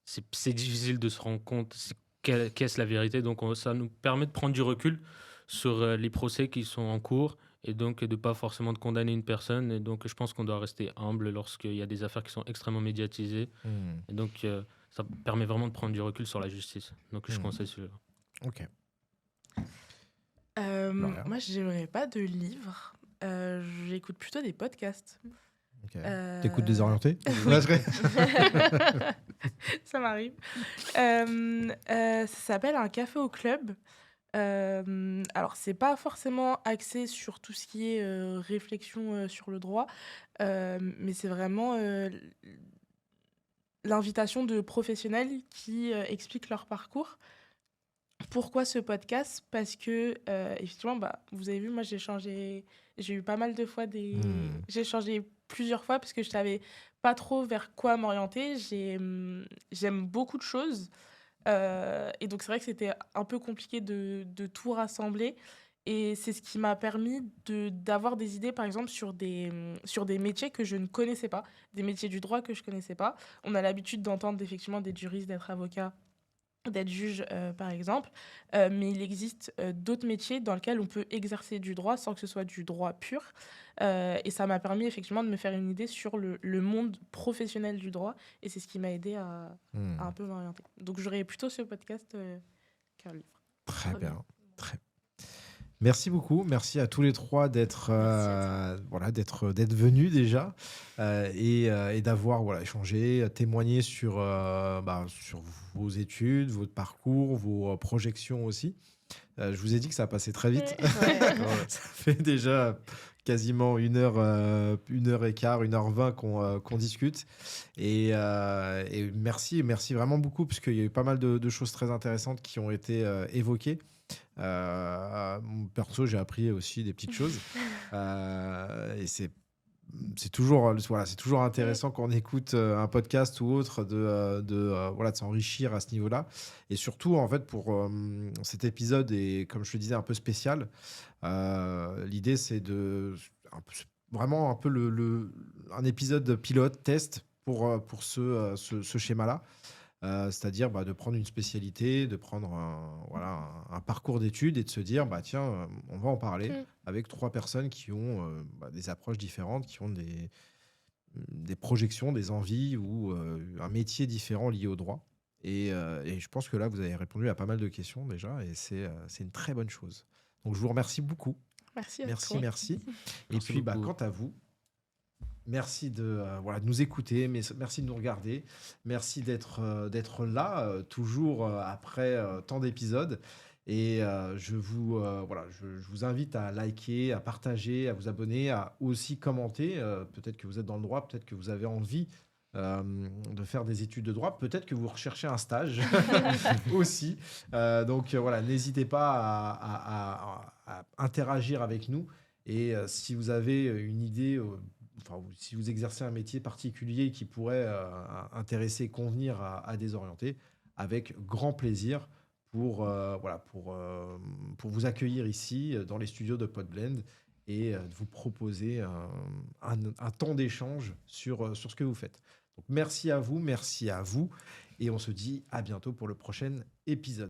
[SPEAKER 4] c'est difficile de se rendre compte qu'est-ce la vérité. Donc ça nous permet de prendre du recul sur les procès qui sont en cours, et donc de pas forcément de condamner une personne. Et donc je pense qu'on doit rester humble lorsqu'il y a des affaires qui sont extrêmement médiatisées.
[SPEAKER 2] Mmh.
[SPEAKER 4] Et donc ça permet vraiment de prendre du recul sur la justice. Donc je
[SPEAKER 2] Mmh.
[SPEAKER 4] conseille celui-là.
[SPEAKER 2] Ok. Gloria.
[SPEAKER 3] Moi, j'aimerais pas de livres. J'écoute plutôt des podcasts.
[SPEAKER 2] Ok.
[SPEAKER 3] Euh,
[SPEAKER 2] T'écoutes Désorienté?
[SPEAKER 3] oui.
[SPEAKER 2] Là, je-
[SPEAKER 3] Ça m'arrive. Ça s'appelle Un café au club. Alors, c'est pas forcément axé sur tout ce qui est réflexion sur le droit, mais c'est vraiment l'invitation de professionnels qui expliquent leur parcours. Pourquoi ce podcast? Parce que, effectivement, bah, vous avez vu, moi, j'ai eu pas mal de fois
[SPEAKER 2] Hmm.
[SPEAKER 3] J'ai changé plusieurs fois parce que je savais pas trop vers quoi m'orienter. J'aime beaucoup de choses. Et donc, c'est vrai que c'était un peu compliqué de tout rassembler. Et c'est ce qui m'a permis d'avoir des idées, par exemple, sur des métiers que je ne connaissais pas, des métiers du droit que je connaissais pas. On a l'habitude d'entendre effectivement des juristes, d'être avocats, d'être juge, par exemple. Mais il existe d'autres métiers dans lesquels on peut exercer du droit sans que ce soit du droit pur. Et ça m'a permis effectivement de me faire une idée sur le monde professionnel du droit. Et c'est ce qui m'a aidé
[SPEAKER 2] Hmm.
[SPEAKER 3] à un peu m'orienter. Donc j'aurais plutôt ce podcast qu'un livre.
[SPEAKER 2] Très
[SPEAKER 1] Trop
[SPEAKER 2] bien.
[SPEAKER 1] bien.
[SPEAKER 2] Très. Merci beaucoup. Merci à tous les trois d'être
[SPEAKER 1] Merci à
[SPEAKER 2] d'être venus déjà et d'avoir échangé, témoigné sur sur vos études, votre parcours, vos projections aussi. Je vous ai dit que ça a passé très vite.
[SPEAKER 1] Ouais.
[SPEAKER 2] Ça fait déjà quasiment 1h15, 1h20 qu'on discute. Et merci vraiment beaucoup, parce qu'il y a eu pas mal de choses très intéressantes qui ont été évoquées. Perso, j'ai appris aussi des petites choses. Et c'est toujours, c'est toujours intéressant quand on écoute un podcast ou autre de s'enrichir à ce niveau-là. Et surtout, en fait, pour cet épisode, et comme je le disais, un peu spécial, l'idée, c'est vraiment un peu un épisode pilote, test pour ce schéma-là. C'est-à-dire de prendre une spécialité, de prendre un parcours d'études et de se dire, tiens, on va en parler avec 3 personnes qui ont des approches différentes, qui ont des projections, des envies ou un métier différent lié au droit. Et je pense que là, vous avez répondu à pas mal de questions déjà, et c'est une très bonne chose. Donc, je vous remercie beaucoup.
[SPEAKER 3] Merci à
[SPEAKER 2] Merci,
[SPEAKER 3] toi.
[SPEAKER 2] merci. Et
[SPEAKER 4] Merci
[SPEAKER 2] puis,
[SPEAKER 4] beaucoup.
[SPEAKER 2] quant à vous, merci de nous écouter, mais merci de nous regarder. Merci d'être là, toujours après tant d'épisodes. Et je vous invite à liker, à partager, à vous abonner, à aussi commenter. Peut-être que vous êtes dans le droit, peut-être que vous avez envie de faire des études de droit, peut-être que vous recherchez un stage aussi. Donc n'hésitez pas à interagir avec nous. Et si vous avez une idée, si vous exercez un métier particulier qui pourrait intéresser, convenir à Désorienté, avec grand plaisir pour vous accueillir ici dans les studios de Podblend et de vous proposer un temps d'échange sur ce que vous faites. Donc merci à vous, et on se dit à bientôt pour le prochain épisode.